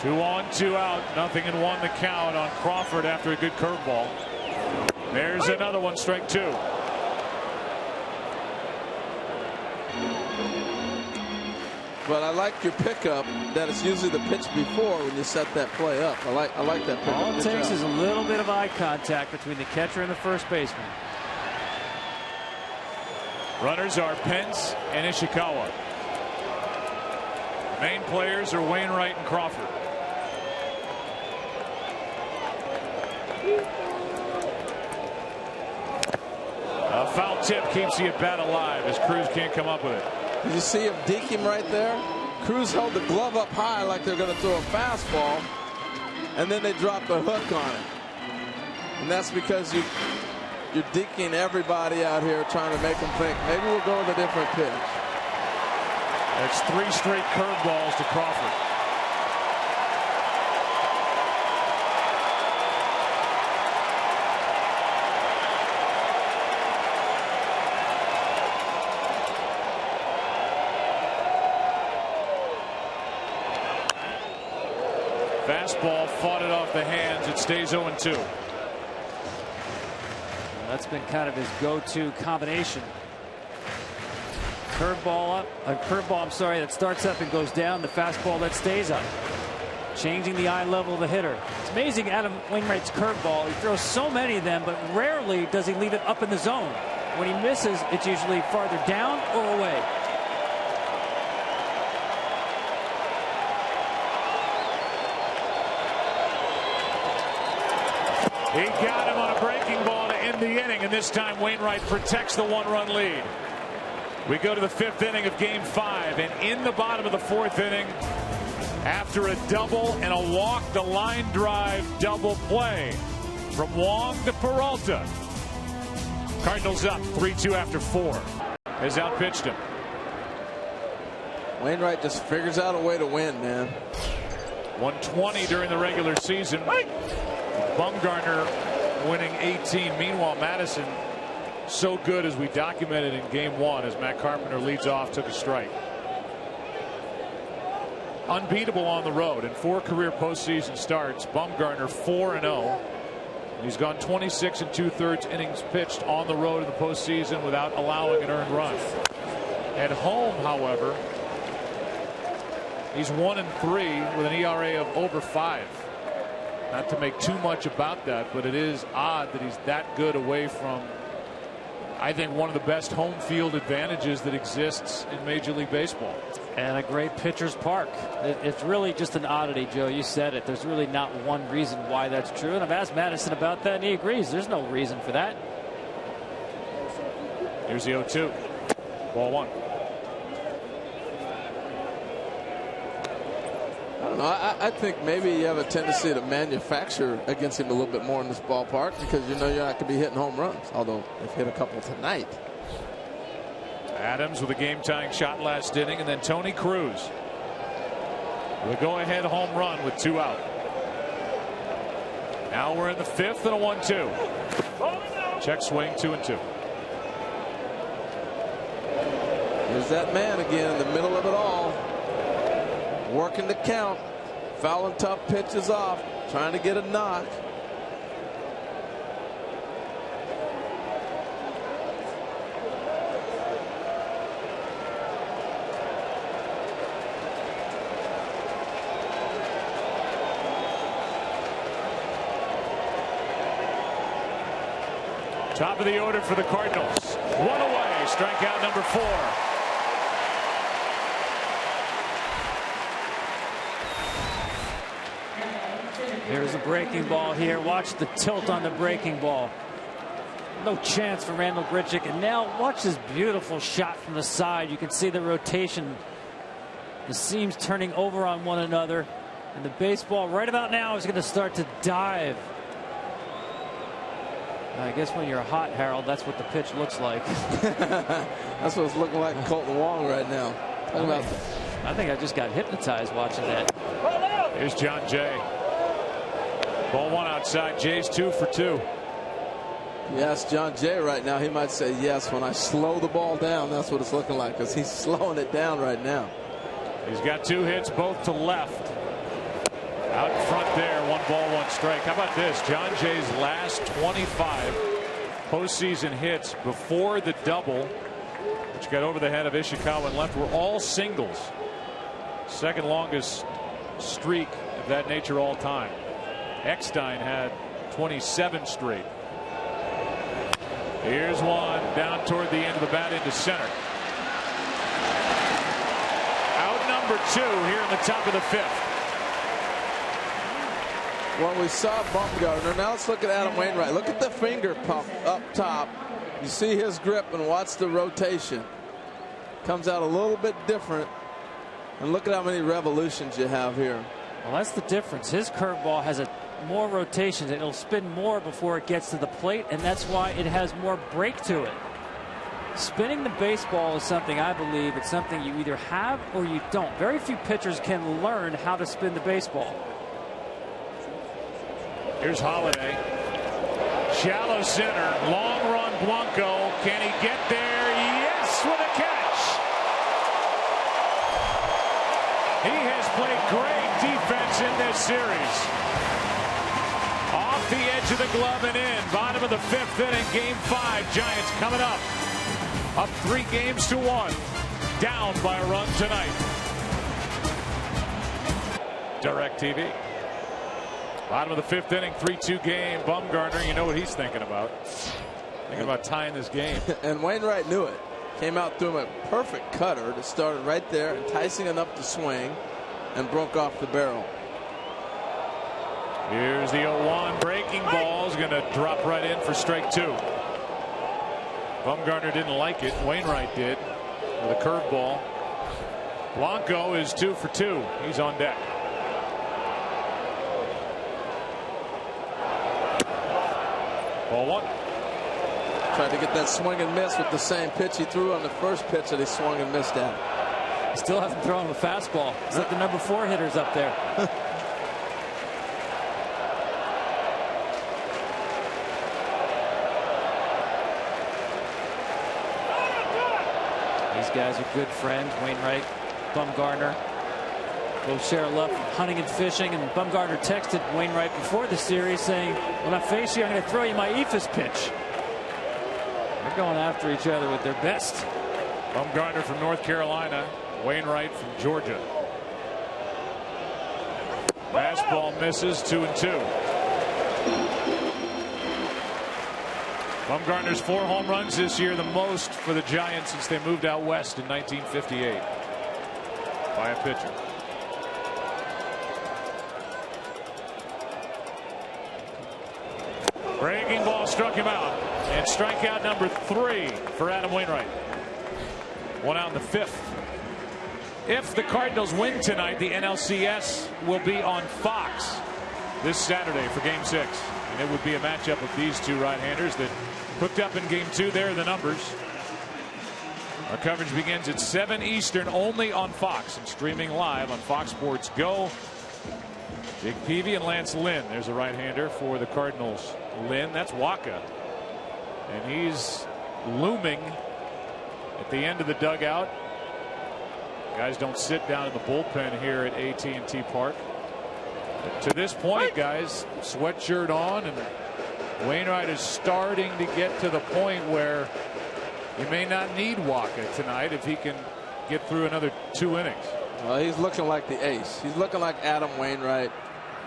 2 on, 2 out. 0-1 the count on Crawford after a good curveball. There's another one, strike 2. But I like your pickup that it's usually the pitch before when you set that play up. I like that pickup. All it takes is a little bit of eye contact between the catcher and the first baseman. Runners are Pence and Ishikawa. Main players are Wainwright and Crawford. A foul tip keeps the at bat alive as Cruz can't come up with it. Did you see him deke him right there? Cruz held the glove up high like they're going to throw a fastball, and then they dropped the hook on it. And that's because you're deking everybody out here trying to make them think maybe we'll go with a different pitch. That's 3 straight curveballs to Crawford. Fastball fought it off the hands. It stays 0-2. That's been kind of his go-to combination. Curveball I'm sorry, that starts up and goes down. The fastball that stays up. Changing the eye level of the hitter. It's amazing Adam Wainwright's curveball. He throws so many of them, but rarely does he leave it up in the zone. When he misses, it's usually farther down or away. He got him on a breaking ball to end the inning, and this time Wainwright protects the 1-run lead. We go to the 5th inning of Game 5, and in the bottom of the 4th inning, after a double and a walk, the line drive double play from Wong to Peralta. Cardinals up 3-2 after 4. Has outpitched him. Wainwright just figures out a way to win, man. 120 during the regular season. Bumgarner winning 18. Meanwhile, Madison so good, as we documented in Game 1, as Matt Carpenter leads off, took a strike. Unbeatable on the road in 4 career postseason starts. Bumgarner 4-0. He's gone 26 2/3 innings pitched on the road in the postseason without allowing an earned run. At home, however, he's 1-3 with an ERA of over 5. Not to make too much about that, but it is odd that he's that good away from, I think, one of the best home field advantages that exists in Major League Baseball. And a great pitcher's park. It's really just an oddity, Joe. You said it. There's really not one reason why that's true. And I've asked Madison about that, and he agrees. There's no reason for that. Here's the 0-2. Ball 1. I don't know. I think maybe you have a tendency to manufacture against him a little bit more in this ballpark because you know you're not going to be hitting home runs. Although they've hit a couple tonight. Adams with a game-tying shot last inning, and then Tony Cruz with a go-ahead home run with 2 out. Now we're in the 5th and a 1-2. Check swing, 2-2. Here's that man again in the middle of it all. Working the count, fouling tough pitches off, trying to get a knock. Top of the order for the Cardinals. 1 away, strikeout number 4. Here's a breaking ball here. Watch the tilt on the breaking ball. No chance for Randall Grichuk. And now watch this beautiful shot from the side. You can see the rotation. The seams turning over on one another. And the baseball right about now is going to start to dive. I guess when you're hot, Harold, that's what the pitch looks like. That's what it's looking like Colton Wong right now. I think I just got hypnotized watching that. Here's John Jay. Ball 1 outside. Jay's 2 for 2. Yes, John Jay right now, he might say yes. When I slow the ball down, that's what it's looking like, because he's slowing it down right now. He's got 2 hits, both to left. Out in front there, 1 ball, 1 strike. How about this? John Jay's last 25 postseason hits before the double, which got over the head of Ishikawa and left, were all singles. Second longest streak of that nature all time. Eckstein had 27 straight. Here's one down toward the end of the bat into center. Out number 2 here in the top of the 5th. Well, we saw Bumgarner. Now let's look at Adam Wainwright. Look at the finger pump up top. You see his grip and watch the rotation. Comes out a little bit different. And look at how many revolutions you have here. Well, that's the difference. His curveball has more rotations. It'll spin more before it gets to the plate, and that's why it has more break to it. Spinning the baseball is something, I believe, it's something you either have or you don't. Very few pitchers can learn how to spin the baseball. Here's Holiday. Shallow center. Long run Blanco. Can he get there? Yes, with a catch. He has played great defense in this series. Off the edge of the glove and in. Bottom of the 5th inning, game 5. Giants coming up. Up 3 games to 1. Down by a run tonight. DirecTV. Bottom of the 5th inning, 3-2 game. Bumgarner, you know what he's thinking about. Thinking about tying this game. And Wainwright knew it. Came out through him a perfect cutter that started right there, enticing enough to swing, and broke off the barrel. Here's the 0-1 breaking ball. Is going to drop right in for strike 2. Bumgarner didn't like it. Wainwright did with a curveball. Blanco is 2 for 2. He's on deck. Ball 1. Tried to get that swing and miss with the same pitch he threw on the first pitch that he swung and missed at. He still hasn't thrown a fastball. He's like the number 4 hitters up there. These guys are good friends. Wainwright, Bumgarner. Both share a love for hunting and fishing, and Bumgarner texted Wainwright before the series saying, when I face you, I'm going to throw you my eephus pitch. They're going after each other with their best. Bumgarner from North Carolina. Wainwright from Georgia. Fastball misses. 2-2. Bumgarner's 4 home runs this year, the most for the Giants since they moved out west in 1958 by a pitcher. Breaking ball struck him out. And strikeout number 3 for Adam Wainwright. 1 out in the 5th. If the Cardinals win tonight, the NLCS will be on Fox this Saturday for game 6. And it would be a matchup of these 2 right-handers that hooked up in game 2. There are the numbers. Our coverage begins at 7 Eastern only on Fox and streaming live on Fox Sports Go. Jake Peavy and Lance Lynn. There's a right-hander for the Cardinals. Lynn, that's Waka. And he's looming at the end of the dugout. Guys don't sit down in the bullpen here at AT&T Park. But to this point, guys, sweatshirt on, and Wainwright is starting to get to the point where you may not need Waka tonight if he can get through another 2 innings. Well, he's looking like the ace. He's looking like Adam Wainwright,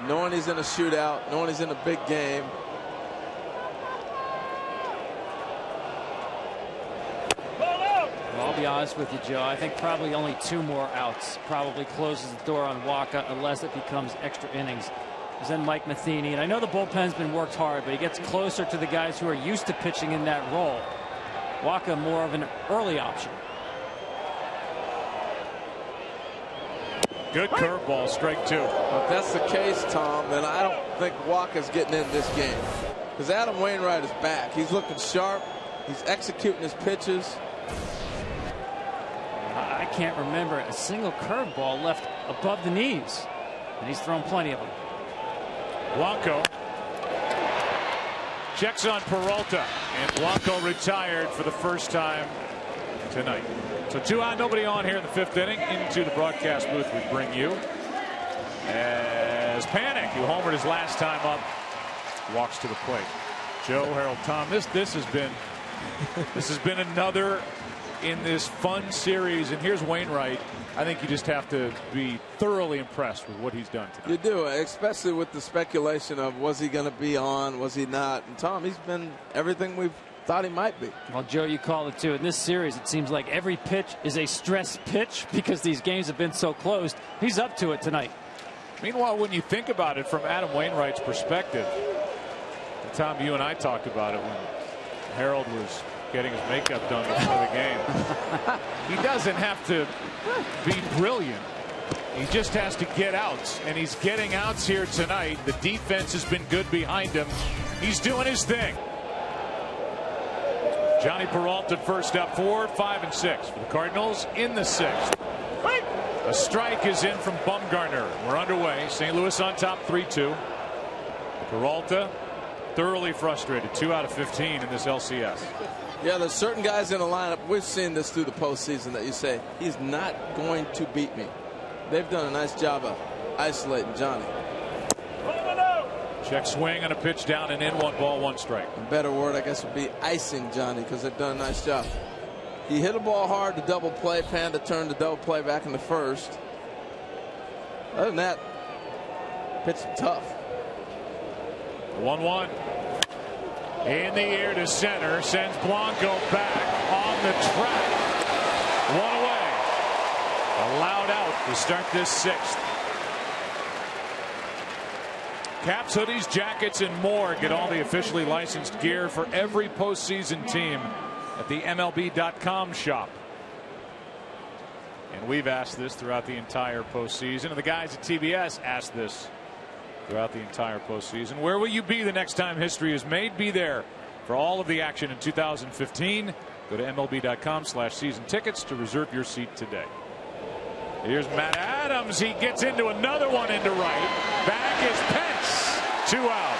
knowing he's in a shootout, knowing he's in a big game. I'll be honest with you, Joe. I think probably only 2 more outs probably closes the door on Waka unless it becomes extra innings. There's then Mike Matheny, and I know the bullpen's been worked hard, but he gets closer to the guys who are used to pitching in that role. Waka more of an early option. Good curveball, strike 2. Well, if that's the case, Tom, then I don't think Waka's getting in this game. Because Adam Wainwright is back. He's looking sharp. He's executing his pitches. I can't remember a single curveball left above the knees. And he's thrown plenty of them. Blanco checks on Peralta, and Blanco retired for the first time tonight. So 2 out, nobody on here in the 5th inning. Into the broadcast booth we bring you as Panic, who homered his last time up, walks to the plate. Joe, Harold, Tom, this has been another in this fun series, and here's Wainwright. I think you just have to be thoroughly impressed with what he's done tonight. You do, especially with the speculation of was he going to be on, was he not? And Tom, he's been everything we've thought he might be. Well, Joe, you called it too. In this series, it seems like every pitch is a stress pitch because these games have been so close. He's up to it tonight. Meanwhile, when you think about it from Adam Wainwright's perspective, Tom, you and I talked about it when Harold was getting his makeup done before the game. He doesn't have to be brilliant. He just has to get outs, and he's getting outs here tonight. The defense has been good behind him. He's doing his thing. Johnny Peralta first up, 4, 5, and 6 for the Cardinals in the 6th. A strike is in from Bumgarner. We're underway. St. Louis on top, 3-2. Peralta thoroughly frustrated, 2 out of 15 in this LCS. Yeah, there's certain guys in the lineup. We've seen this through the postseason that you say he's not going to beat me. They've done a nice job of isolating Johnny. Check swing on a pitch down and in, 1 ball, 1 strike. A better word, I guess, would be icing Johnny, because they've done a nice job. He hit a ball hard to double play. Panda turned to double play back in the first. Other than that, pitched tough. 1-1. In the air to center. Sends Blanco back on the track. 1 away. Allowed out to start this 6th. Caps, hoodies, jackets, and more. Get all the officially licensed gear for every postseason team at the MLB.com shop. And we've asked this throughout the entire postseason, and the guys at TBS asked this throughout the entire postseason. Where will you be the next time history is made? Be there for all of the action in 2015. Go to MLB.com/season tickets to reserve your seat today. Here's Matt Adams. He gets into another one into right. Back is Pence. 2 out.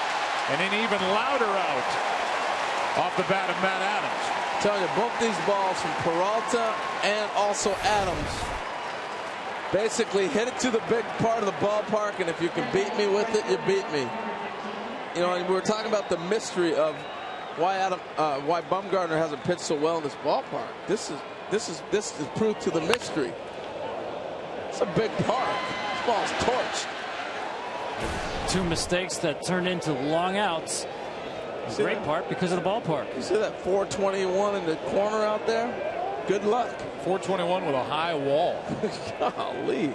And an even louder out off the bat of Matt Adams. I'm telling you, both these balls from Peralta and also Adams basically hit it to the big part of the ballpark, and if you can beat me with it, you beat me. You know, and we were talking about the mystery of why Bumgarner hasn't pitched so well in this ballpark. This is proof to the mystery. It's a big park. This ball's torched. 2 mistakes that turned into long outs. A great part because of the ballpark. You see that 421 in the corner out there? Good luck. 421 with a high wall. Golly.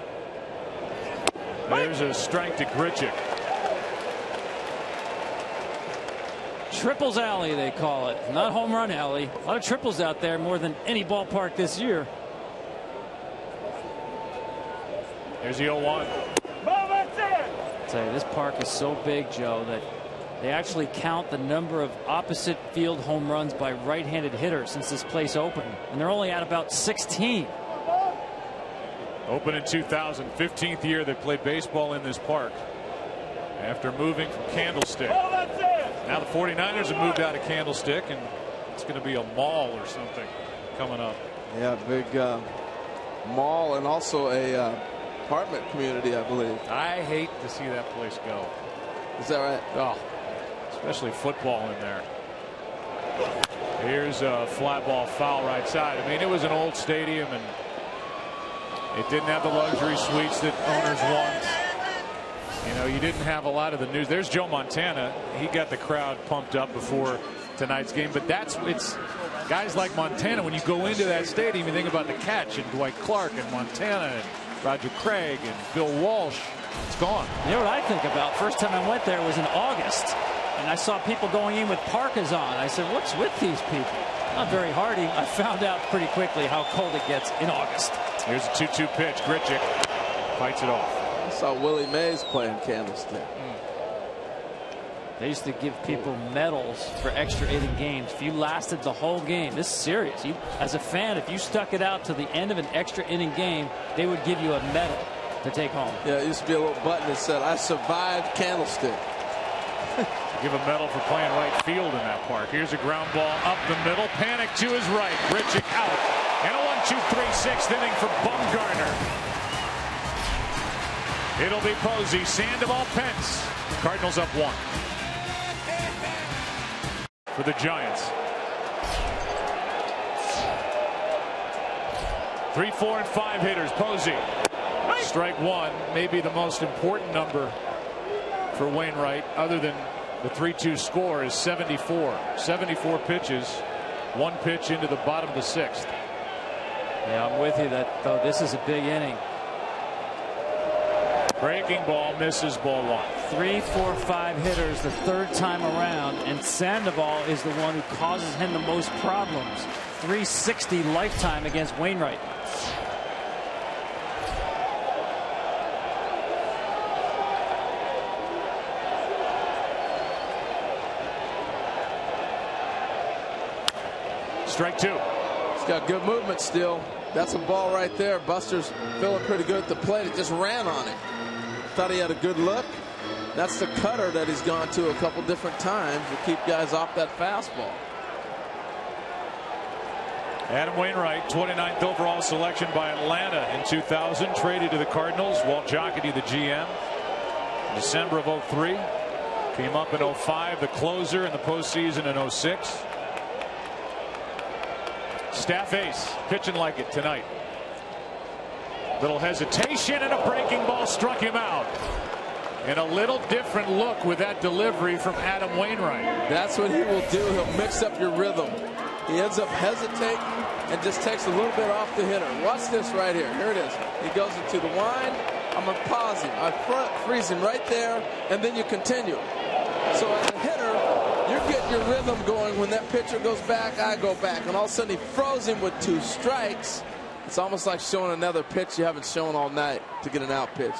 There's a strike to Grichuk. Triples alley, they call it. Not home run alley. A lot of triples out there, more than any ballpark this year. There's the 0-1. I tell you, this park is so big, Joe, that they actually count the number of opposite field home runs by right-handed hitters since this place opened, and they're only at about 16. Opened in 2000, 15th year they played baseball in this park after moving from Candlestick. Now the 49ers have moved out of Candlestick, and it's going to be a mall or something coming up. Yeah, big mall and also a apartment community, I believe. I hate to see that place go. Is that right? Oh, especially football in there. Here's a fly ball foul right side. I mean, it was an old stadium, and it didn't have the luxury suites that owners want. You know, you didn't have a lot of the news. There's Joe Montana. He got the crowd pumped up before tonight's game. But it's guys like Montana. When you go into that stadium, you think about the catch and Dwight Clark and Montana and Roger Craig and Bill Walsh. It's gone. You know what I think about? First time I went there was in August, and I saw people going in with parkas on. I said, what's with these people? Not very hardy. I found out pretty quickly how cold it gets in August. Here's a 2-2 pitch. Grichuk fights it off. I saw Willie Mays playing Candlestick. They used to give people medals for extra inning games. If you lasted the whole game, this is serious. As a fan, if you stuck it out to the end of an extra inning game, they would give you a medal to take home. Yeah, it used to be a little button that said, "I survived Candlestick." Give a medal for playing right field in that park. Here's a ground ball up the middle. Panic to his right. Grichuk out. And a 1-2-3 6th inning for Bumgarner. It'll be Posey, Sandoval, Pence. Cardinals up 1. For the Giants. 3, 4, and 5 hitters. Posey. Strike 1, maybe the most important number for Wainwright, other than the 3-2 score, is 74. 74 pitches, 1 pitch into the bottom of the 6th. Yeah, I'm with you that though this is a big inning. Breaking ball, misses, ball 1. 3, 4, 5 hitters the third time around, and Sandoval is the one who causes him the most problems. 360 lifetime against Wainwright. Strike 2. He's got good movement still. That's a ball right there. Buster's feeling pretty good at the plate. It just ran on it. Thought he had a good look. That's the cutter that he's gone to a couple different times to keep guys off that fastball. Adam Wainwright, 29th overall selection by Atlanta in 2000, traded to the Cardinals. Walt Jocketty, the GM. December of 03. Came up in 05, the closer in the postseason in 06. Staff ace, pitching like it tonight. Little hesitation and a breaking ball struck him out. And a little different look with that delivery from Adam Wainwright. That's what he will do. He'll mix up your rhythm. He ends up hesitating and just takes a little bit off the hitter. Watch this right here. Here it is. He goes into the wind. I'm going to pause him. I freeze him right there, and then you continue. So as a hitter, you're getting your rhythm going. When that pitcher goes back, I go back. And all of a sudden, he froze him with 2 strikes. It's almost like showing another pitch you haven't shown all night to get an out pitch.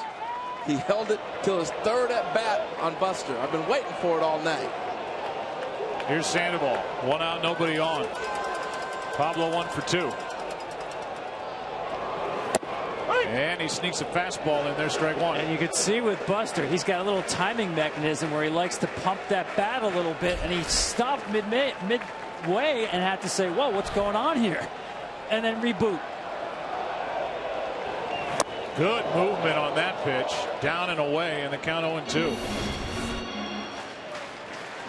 He held it till his 3rd at bat on Buster. I've been waiting for it all night. Here's Sandoval. 1 out, nobody on. Pablo 1 for 2. And he sneaks a fastball in there, strike 1. And you can see with Buster, he's got a little timing mechanism where he likes to pump that bat a little bit, and he stopped midway and had to say, whoa, what's going on here? And then reboot. Good movement on that pitch. Down and away, and the count 0-2.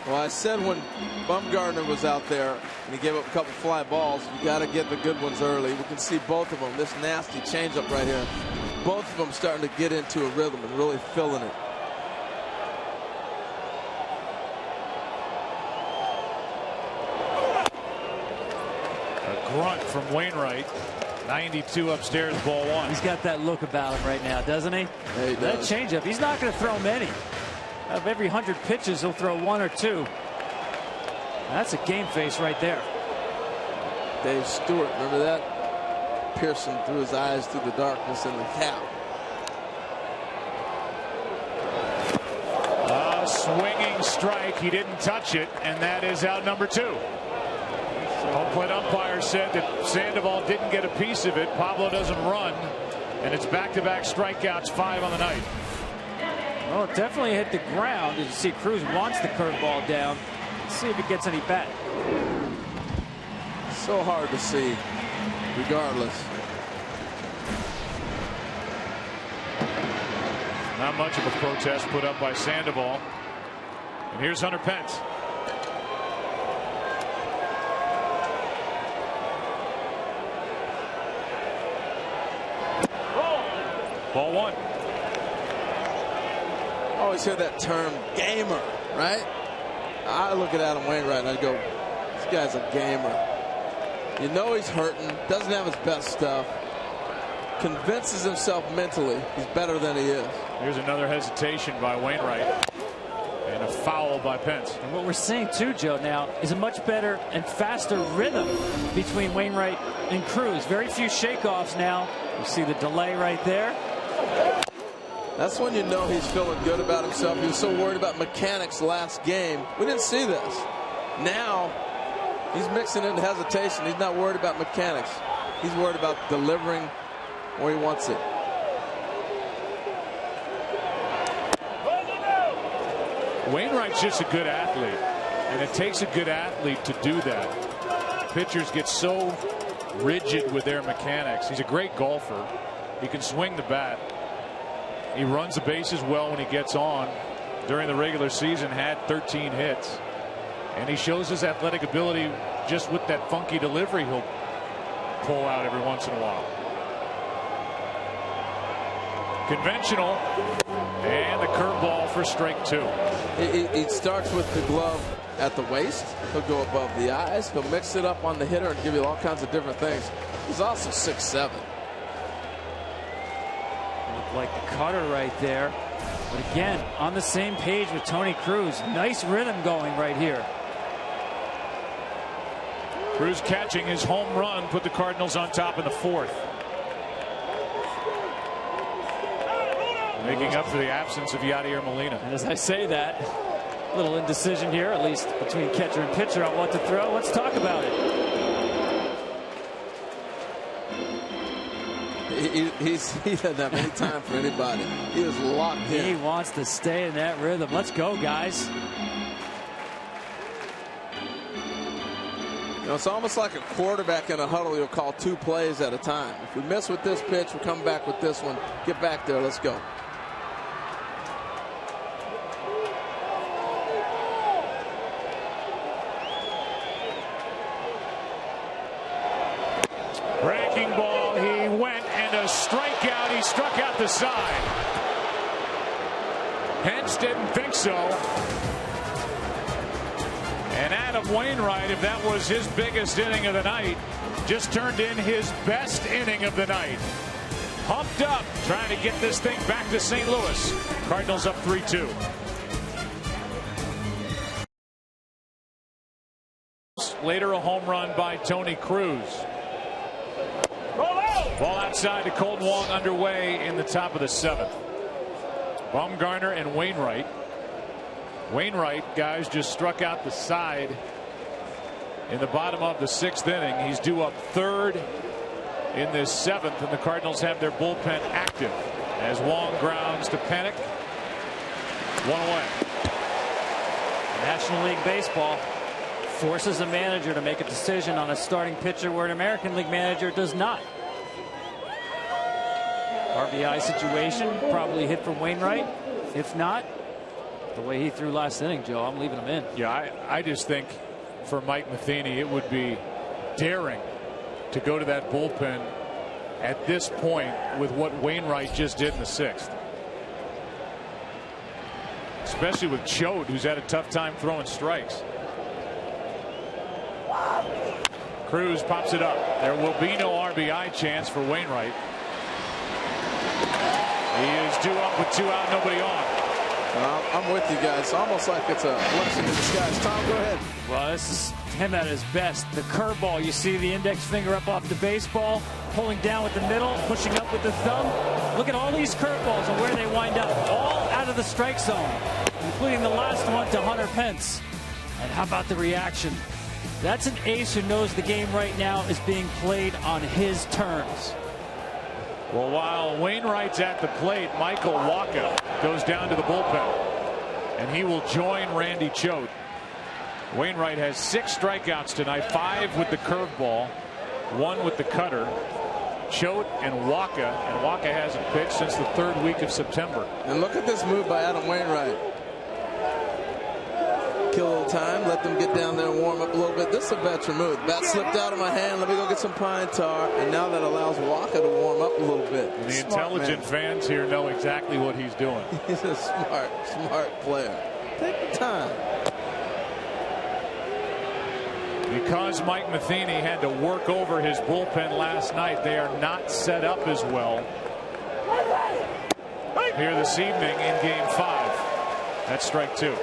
Well, I said when Bumgarner was out there and he gave up a couple fly balls, you got to get the good ones early. We can see both of them. This nasty changeup right here. Both of them starting to get into a rhythm and really feeling it. A grunt from Wainwright. 92 upstairs, ball 1. He's got that look about him right now, doesn't he? Yeah, he that does. changeup, he's not going to throw many. Out of every 100 pitches, he'll throw 1 or 2. That's a game face right there. Dave Stewart, remember that? Piercing through his eyes through the darkness in the cap. A swinging strike. He didn't touch it, and that is out number 2. Home plate umpire said that Sandoval didn't get a piece of it. Pablo doesn't run, and it's back-to-back strikeouts, 5 on the night. Well, it definitely hit the ground. As you see, Cruz wants the curveball down. Let's see if it gets any bat. So hard to see, regardless. Not much of a protest put up by Sandoval. And here's Hunter Pence. Ball 1. Always hear that term gamer, right? I look at Adam Wainwright and I go, this guy's a gamer. You know he's hurting, doesn't have his best stuff, convinces himself mentally he's better than he is. Here's another hesitation by Wainwright and a foul by Pence. And what we're seeing too, Joe, now is a much better and faster rhythm between Wainwright and Cruz. Very few shakeoffs now. You see the delay right there. That's when you know he's feeling good about himself. He was so worried about mechanics last game. We didn't see this. Now he's mixing in hesitation. He's not worried about mechanics. He's worried about delivering where he wants it. Wainwright's just a good athlete, and it takes a good athlete to do that. Pitchers get so rigid with their mechanics. He's a great golfer. He can swing the bat. He runs the bases well when he gets on. During the regular season, had 13 hits. And he shows his athletic ability just with that funky delivery he'll pull out every once in a while. Conventional. And the curveball for strike 2. He starts with the glove at the waist. He'll go above the eyes. He'll mix it up on the hitter and give you all kinds of different things. He's also 6'7". Like the cutter right there. But again, on the same page with Tony Cruz. Nice rhythm going right here. Cruz catching his home run put the Cardinals on top in the 4th. Making up for the absence of Yadier Molina. And as I say that, a little indecision here, at least between catcher and pitcher on what to throw. Let's talk about it. He doesn't have any time for anybody. He is locked in. He wants to stay in that rhythm. Let's go, guys. You know, it's almost like a quarterback in a huddle. You'll call 2 plays at a time. If we miss with this pitch, we'll come back with this one. Get back there. Let's go. Breaking ball. He went and a strikeout. He struck out the side. Hence didn't think so. And Adam Wainwright, if that was his biggest inning of the night, just turned in his best inning of the night. Pumped up, trying to get this thing back to St. Louis. Cardinals up 3-2. Later, a home run by Tony Cruz. Ball outside to Colton Wong underway in the top of the 7th. Bumgarner and Wainwright. Wainwright, guys, just struck out the side in the bottom of the 6th inning. He's due up 3rd in this 7th, and the Cardinals have their bullpen active as Wong grounds to Panic. 1 away. National League Baseball forces a manager to make a decision on a starting pitcher where an American League manager does not. RBI situation, probably hit from Wainwright. If not, the way he threw last inning, Joe, I'm leaving him in. Yeah, I just think for Mike Matheny, it would be daring to go to that bullpen at this point with what Wainwright just did in the 6th. Especially with Choate, who's had a tough time throwing strikes. Cruz pops it up. There will be no RBI chance for Wainwright. He is due up with 2 out, nobody on. I'm with you guys. It's almost like it's a blessing in disguise. Tom, go ahead. Well, this is him at his best. The curveball, you see the index finger up off the baseball, pulling down with the middle, pushing up with the thumb. Look at all these curveballs and where they wind up, all out of the strike zone, including the last one to Hunter Pence. And how about the reaction? That's an ace who knows the game right now is being played on his terms. Well, while Wainwright's at the plate, Michael Wacha goes down to the bullpen, and he will join Randy Choate. Wainwright has 6 strikeouts tonight, 5 with the curveball, 1 with the cutter. Choate and Wacha hasn't pitched since the 3rd week of September. And look at this move by Adam Wainwright. Kill a little time, let them get down there and warm up a little bit. This is a veteran move. Bat slipped out of my hand. Let me go get some pine tar. And now that allows Wacha to warm up a little bit. And the intelligent fans here know exactly what he's doing. He's a smart player. Take the time. Because Mike Matheny had to work over his bullpen last night, they are not set up as well here this evening in Game 5. That's strike 2.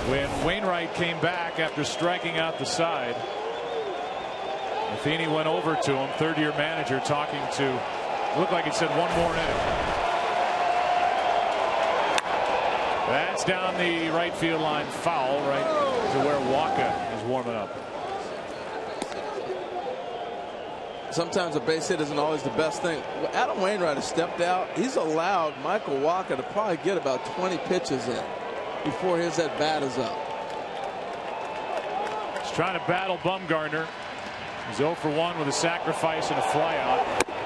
When Wainwright came back after striking out the side, Matheny went over to him, 3rd-year manager, talking to, looked like it said 1 more inning. That's down the right field line, foul, right to where Wacha is warming up. Sometimes a base hit isn't always the best thing. Adam Wainwright has stepped out. He's allowed Michael Wacha to probably get about 20 pitches in before his at bat is up. He's trying to battle Bumgarner. He's 0 for 1 with a sacrifice and a flyout.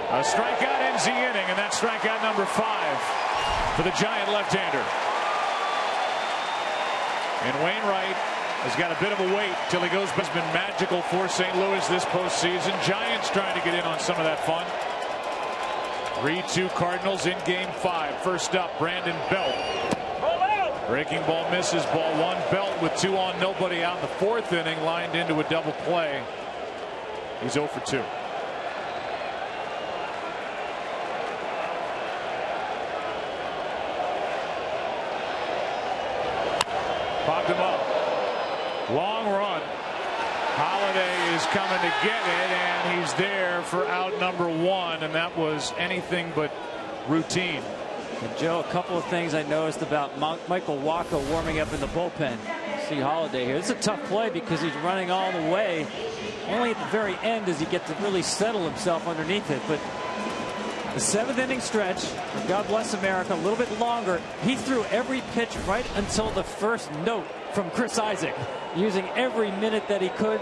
A strikeout ends the inning, and that's strikeout number 5 for the Giant left-hander. And Wainwright has got a bit of a wait till he goes. Has been magical for St. Louis this postseason. Giants trying to get in on some of that fun. 3-2 Cardinals in Game 5. First up, Brandon Belt. Breaking ball misses, ball 1. Belt with 2 on, nobody out in the 4th inning, lined into a double play. He's 0 for 2. Popped him up. Long run. Holiday is coming to get it, and he's there for out number 1, and that was anything but routine. And Joe, a couple of things I noticed about Michael Wacha warming up in the bullpen. See Holiday here. It's a tough play because he's running all the way. Only at the very end does he get to really settle himself underneath it. But the 7th inning stretch, God bless America, a little bit longer. He threw every pitch right until the first note from Chris Isaac, using every minute that he could.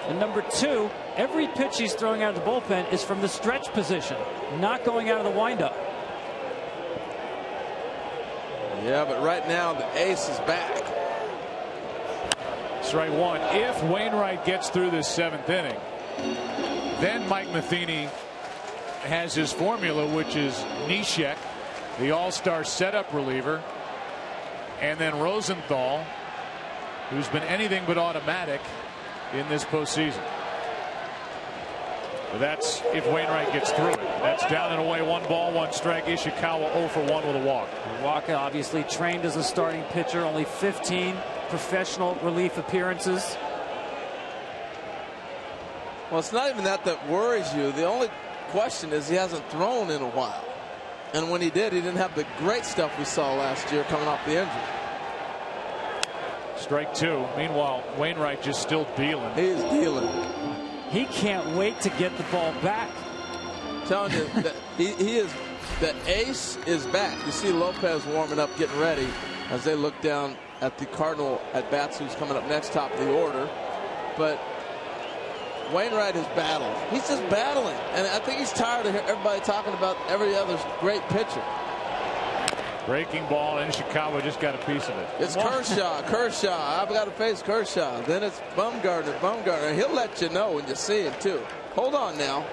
And number 2, every pitch he's throwing out of the bullpen is from the stretch position, not going out of the windup. Yeah, but right now the ace is back. Strike 1. If Wainwright gets through this 7th inning, then Mike Matheny has his formula, which is Neshek, the all-star setup reliever, and then Rosenthal, who's been anything but automatic in this postseason. But that's if Wainwright gets through it. That's down and away, 1 ball, 1 strike. Ishikawa 0 for 1 with a walk. Wacha obviously trained as a starting pitcher, only 15 professional relief appearances. Well, it's not even that worries you. The only question is he hasn't thrown in a while. And when he did, he didn't have the great stuff we saw last year coming off the injury. Strike 2. Meanwhile, Wainwright just still dealing. He is dealing. He can't wait to get the ball back. I'm telling you, that he is, the ace is back. You see Lopez warming up, getting ready as they look down at the Cardinal at bats, who's coming up next, top of the order. But Wainwright is battling. He's just battling. And I think he's tired of everybody talking about every other great pitcher. Breaking ball, and Ishikawa just got a piece of it. It's Kershaw. I've got to face Kershaw. Then it's Bumgarner. He'll let you know when you see him, too. Hold on now.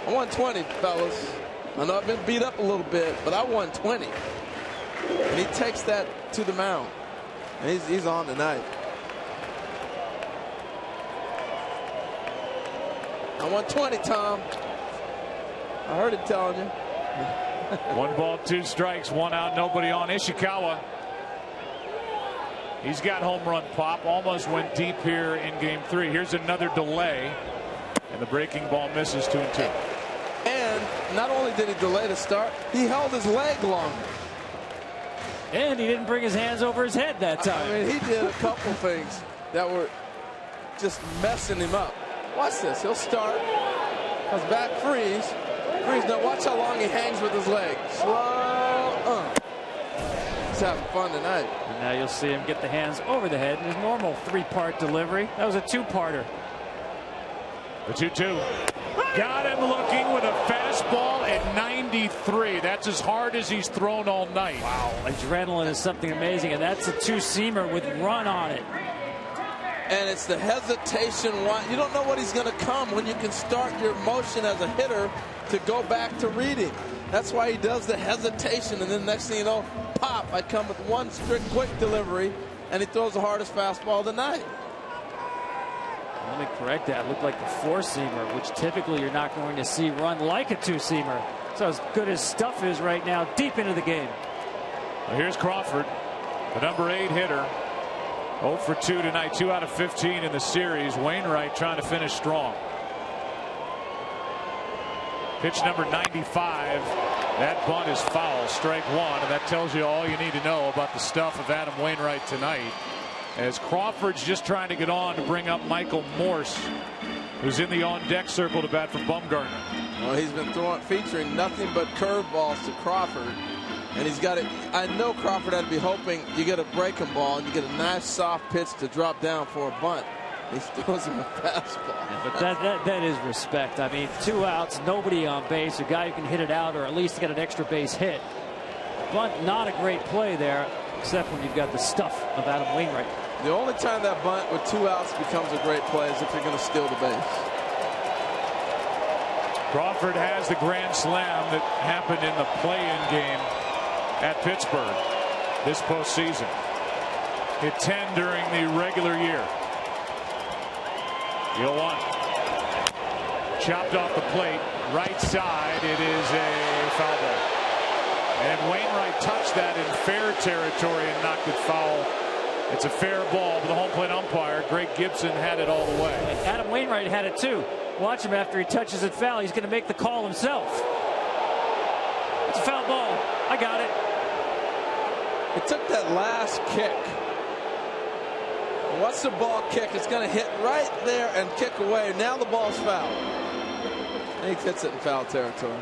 I won 20, fellas. I know I've been beat up a little bit, but I won 20. And he takes that to the mound. And he's on tonight. I won 20, Tom. I heard him telling you. 1 ball, 2 strikes, 1 out, nobody on. Ishikawa, he's got home run pop, almost went deep here in game 3. Here's another delay, and the breaking ball misses 2-2. And not only did he delay the start, he held his leg longer. And he didn't bring his hands over his head that time. I mean, he did a couple things that were just messing him up. Watch this. He'll start, comes back, freeze. Now watch how long he hangs with his leg. Slow. He's having fun tonight. And now you'll see him get the hands over the head in his normal 3-part delivery. That was a 2-parter. The 2-2. Got him looking with a fastball at 93. That's as hard as he's thrown all night. Wow. Adrenaline is something amazing, and that's a 2-seamer with run on it. And it's the hesitation. You don't know what he's going to come when you can start your motion as a hitter to go back to reading. That's why he does the hesitation, and then next thing you know, pop, I come with 1 strict quick delivery, and he throws the hardest fastball of the night. Let me correct that. It looked like the 4-seamer, which typically you're not going to see run like a 2-seamer. So as good as stuff is right now, deep into the game. Well, here's Crawford, the number 8 hitter. 0 for 2 tonight, 2 out of 15 in the series. Wainwright trying to finish strong. Pitch number 95. That bunt is foul. Strike 1, and that tells you all you need to know about the stuff of Adam Wainwright tonight. As Crawford's just trying to get on to bring up Michael Morse, who's in the on-deck circle to bat for Bumgarner. Well, he's been featuring nothing but curveballs to Crawford. And he's got it. I know Crawford had to be hoping you get a breaking ball and you get a nice soft pitch to drop down for a bunt. He throws him a fastball. Yeah, but that is respect. I mean, 2 outs, nobody on base, a guy who can hit it out or at least get an extra base hit. Bunt, not a great play there, except when you've got the stuff of Adam Wainwright. The only time that bunt with 2 outs becomes a great play is if you're going to steal the base. Crawford has the grand slam that happened in the play-in game at Pittsburgh this postseason. Hit 10 during the regular year. 0-1. Chopped off the plate, right side. It is a foul ball. And Wainwright touched that in fair territory and knocked it foul It's a fair ball, but the home plate umpire, Greg Gibson, had it all the way. And Adam Wainwright had it too. Watch him after he touches it foul. He's going to make the call himself. It's a foul ball. I got it. It took that last kick. Once the ball kick, it's going to hit right there and kick away. Now the ball's foul. And he hits it in foul territory.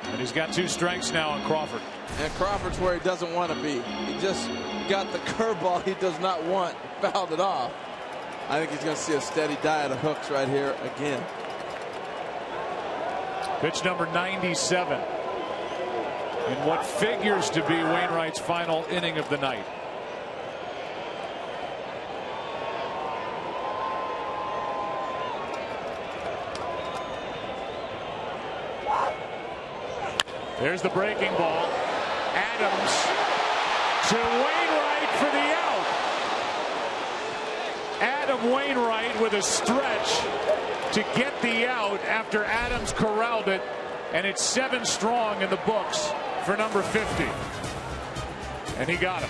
And he's got 2 strikes now on Crawford. And Crawford's where he doesn't want to be. He just got the curveball he does not want, fouled it off. I think he's going to see a steady diet of hooks right here again. Pitch number 97 in what figures to be Wainwright's final inning of the night. There's the breaking ball. Adams to Wainwright for the out. Adam Wainwright with a stretch to get the out after Adams corralled it, and it's 7 strong in the books for number 50. And he got him.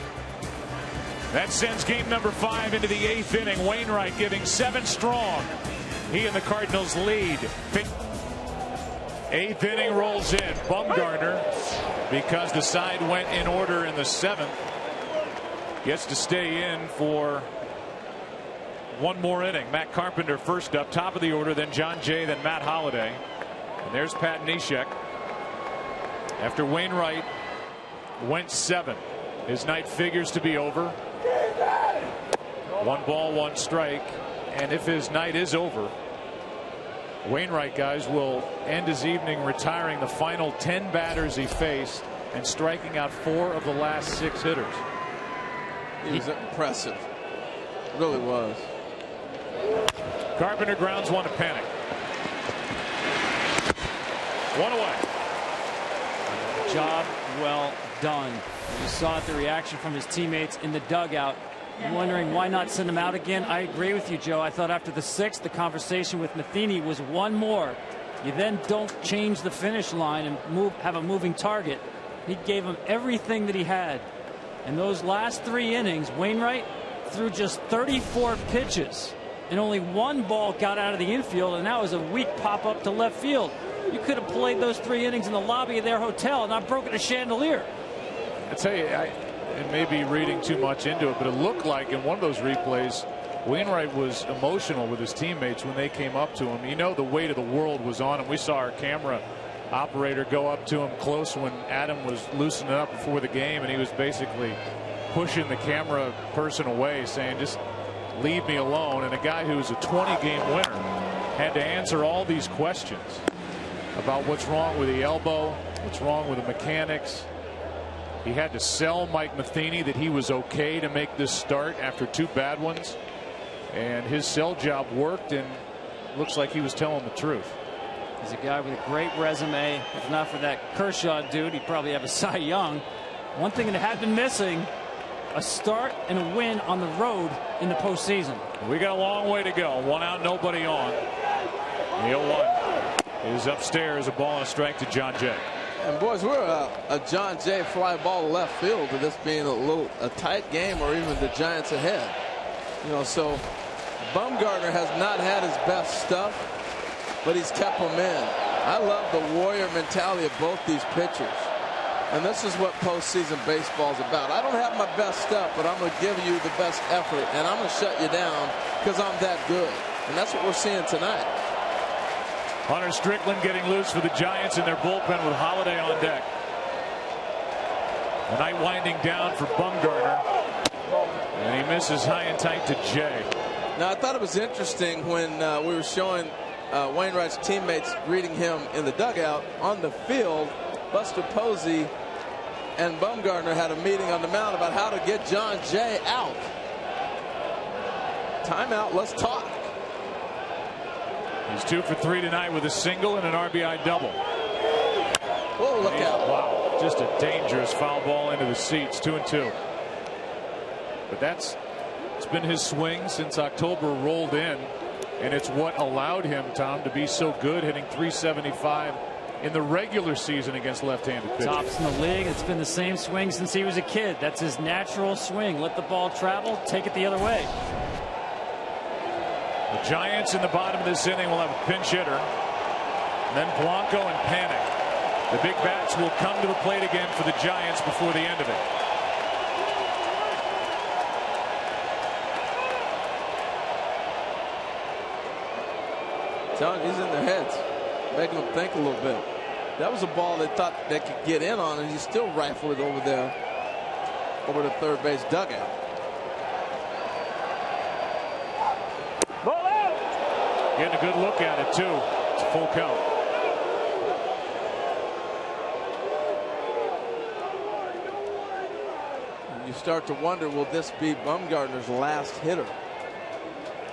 That sends game number 5 into the 8th inning. Wainwright giving 7 strong. He and the Cardinals lead. 8th inning rolls in. Bumgarner, because the side went in order in the 7th, gets to stay in for one more inning. Matt Carpenter first up, top of the order, then John Jay, then Matt Holliday. And there's Pat Neshek. After Wainwright went 7, his night figures to be over. 1 ball, 1 strike. And if his night is over, Wainwright, guys, will end his evening retiring the final 10 batters he faced and striking out 4 of the last 6 hitters. He was impressive. Really was. Carpenter grounds 1 to Panic. 1 away. Job well done. You saw the reaction from his teammates in the dugout. I'm wondering why not send him out again. I agree with you, Joe. I thought after the 6th, the conversation with Matheny was 1 more. You then don't change the finish line and have a moving target. He gave him everything that he had. And those last 3 innings, Wainwright threw just 34 pitches, and only 1 ball got out of the infield, and that was a weak pop up to left field. You could have played those 3 innings in the lobby of their hotel and not broken a chandelier. I tell you, it may be reading too much into it, but it looked like in one of those replays, Wainwright was emotional with his teammates when they came up to him. You know, the weight of the world was on him. We saw our camera operator go up to him close when Adam was loosening up before the game, and he was basically pushing the camera person away, saying, just leave me alone. And a guy who was a 20-game winner had to answer all these questions about what's wrong with the elbow, what's wrong with the mechanics. He had to sell Mike Matheny that he was okay to make this start after 2 bad ones, and his sell job worked, and looks like he was telling the truth. He's a guy with a great resume. If not for that Kershaw dude, he'd probably have a Cy Young. One thing that had been missing, a start and a win on the road in the postseason. We got a long way to go. 1 out, nobody on. The 0-1 is upstairs, a ball and a strike to John Jay. And boys, we're a John Jay fly ball to left field to this being a tight game, or even the Giants ahead. You know, so Bumgarner has not had his best stuff, but he's kept them in. I love the warrior mentality of both these pitchers. And this is what postseason baseball is about. I don't have my best stuff, but I'm going to give you the best effort, and I'm going to shut you down because I'm that good. And that's what we're seeing tonight. Hunter Strickland getting loose for the Giants in their bullpen with Holliday on deck. The night winding down for Bumgarner, and he misses high and tight to Jay. Now, I thought it was interesting when we were showing Wainwright's teammates greeting him in the dugout. On the field, Buster Posey and Bumgarner had a meeting on the mound about how to get John Jay out. Timeout, let's talk. He's 2 for 3 tonight with a single and an RBI double. Whoa, look out. Wow, just a dangerous foul ball into the seats. 2-2. But it's been his swing since October rolled in, and it's what allowed him, Tom, to be so good, hitting .375 in the regular season against left-handed pitchers. Tops in the league. It's been the same swing since he was a kid. That's his natural swing. Let the ball travel, take it the other way. The Giants in the bottom of this inning will have a pinch hitter. Then Blanco and Panic. The big bats will come to the plate again for the Giants before the end of it. Telling you, he's in their heads, making them think a little bit. That was a ball they thought they could get in on, and he still rifled it over there, over the third base dugout. Getting a good look at it, too. It's a full count. You start to wonder, will this be Bumgarner's last hitter?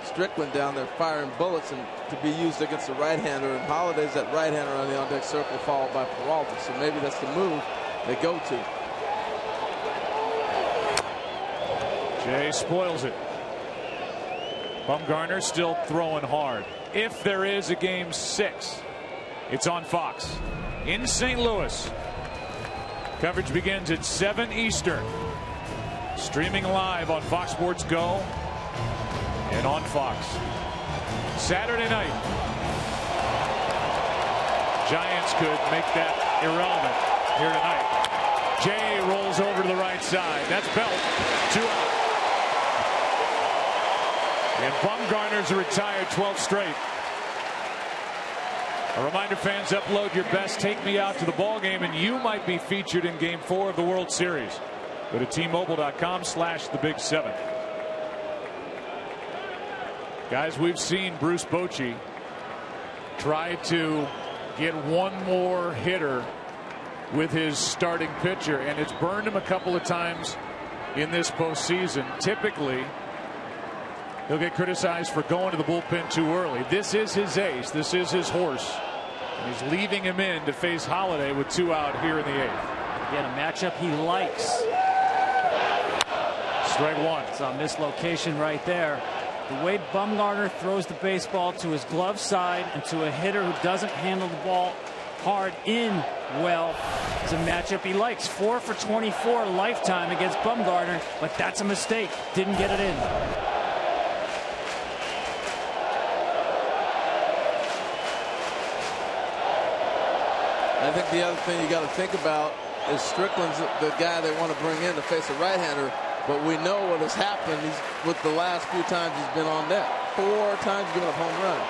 Strickland down there firing bullets and to be used against the right-hander, and Holiday's that right-hander on the on-deck circle, followed by Peralta. So maybe that's the move they go to. Jay spoils it. Bumgarner still throwing hard. If there is a game 6, it's on Fox in St. Louis. Coverage begins at 7 Eastern. Streaming live on Fox Sports Go and on Fox. Saturday night. Giants could make that irrelevant here tonight. Jay rolls over to the right side. That's Belt. 2 out. And Bumgarner's a retired 12 straight. A reminder, fans, upload your best Take Me Out to the ball game, and you might be featured in Game 4 of the World Series. Go to T-Mobile.com/the-big-7. Guys, we've seen Bruce Bochy try to get one more hitter with his starting pitcher, and it's burned him a couple of times in this postseason. Typically, he'll get criticized for going to the bullpen too early. This is his ace. This is his horse. And he's leaving him in to face Holiday with 2 out here in the 8th. Again, a matchup he likes. Strike 1. It's a mislocation right there. The way Bumgarner throws the baseball to his glove side and to a hitter who doesn't handle the ball hard in well is a matchup he likes. 4 for 24 lifetime against Bumgarner, but that's a mistake. Didn't get it in. I think the other thing you got to think about is Strickland's the guy they want to bring in to face a right-hander, but we know what has happened with the last few times he's been on net. 4 times giving up home runs.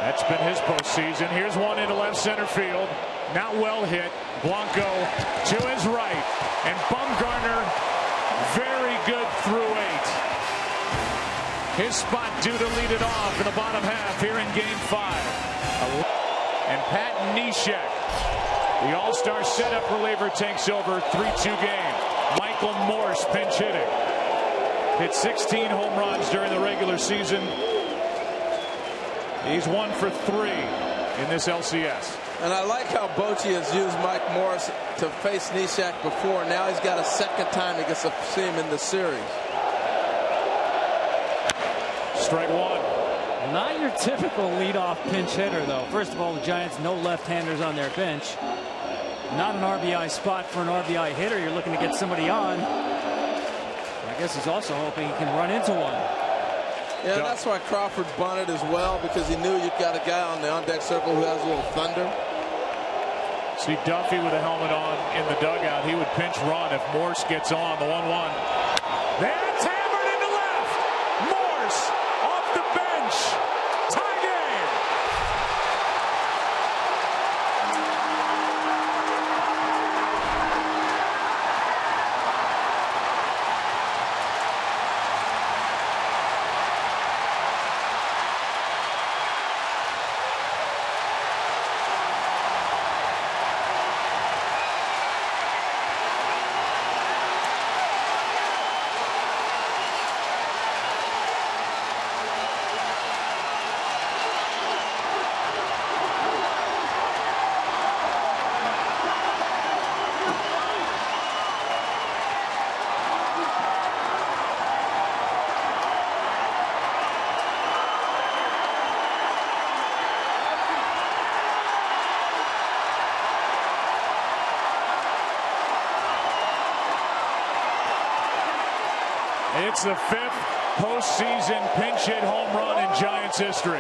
That's been his postseason. Here's one into left center field. Not well hit. Blanco to his right. And Bumgarner very good through 8. His spot due to lead it off in the bottom half here in Game 5. And Pat Neshek, the all-star setup reliever, takes over 3-2 game. Michael Morse pinch hitting. Hit 16 home runs during the regular season. He's 1 for 3 in this LCS. And I like how Bochy has used Mike Morse to face Neshek before. Now he's got a second time he gets to see him in the series. Strike 1. Not your typical leadoff pinch hitter, though. First of all, the Giants, no left-handers on their bench. Not an RBI spot for an RBI hitter. You're looking to get somebody on. I guess he's also hoping he can run into one. Yeah, that's why Crawford bunted as well, because he knew you've got a guy on the on-deck circle who has a little thunder. See Duffy with a helmet on in the dugout. He would pinch run if Morse gets on the 1-1. That's hammered into left. Morse off the bench. Tie game. It's the 5th postseason pinch hit home run in Giants history.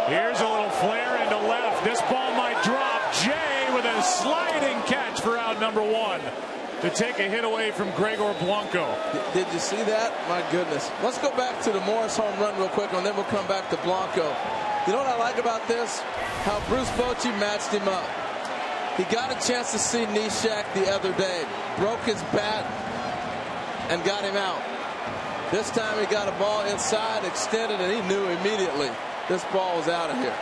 Here's a little flare into left. This ball might drop. Jay with a sliding catch for out number 1 to take a hit away from Gregor Blanco. Did you see that? My goodness. Let's go back to the Morris home run real quick, and then we'll come back to Blanco. You know what I like about this? How Bruce Bochy matched him up. He got a chance to see Neshek the other day. Broke his bat and got him out. This time he got a ball inside, extended, and he knew immediately this ball was out of here.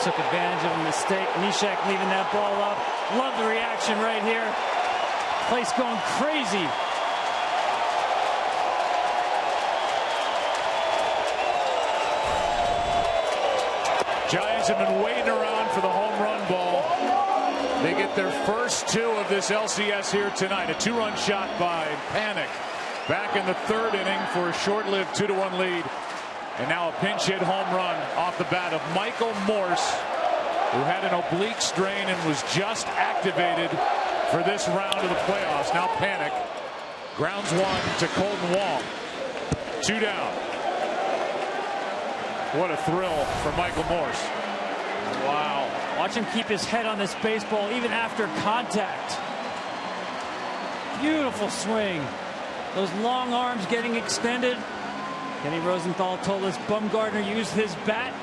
Took advantage of a mistake. Neshek leaving that ball up. Love the reaction right here. Place going crazy. Giants have been waiting around for the home run ball. They get their first 2 of this LCS here tonight. A 2-run shot by Panic back in the 3rd inning for a short-lived 2-1 lead. And now a pinch hit home run off the bat of Michael Morse, who had an oblique strain and was just activated for this round of the playoffs. Now Panic grounds 1 to Colton Wong. 2 down. What a thrill for Michael Morse. Wow. Watch him keep his head on this baseball even after contact. Beautiful swing. Those long arms getting extended. Kenny Rosenthal told us Bumgarner used his bat.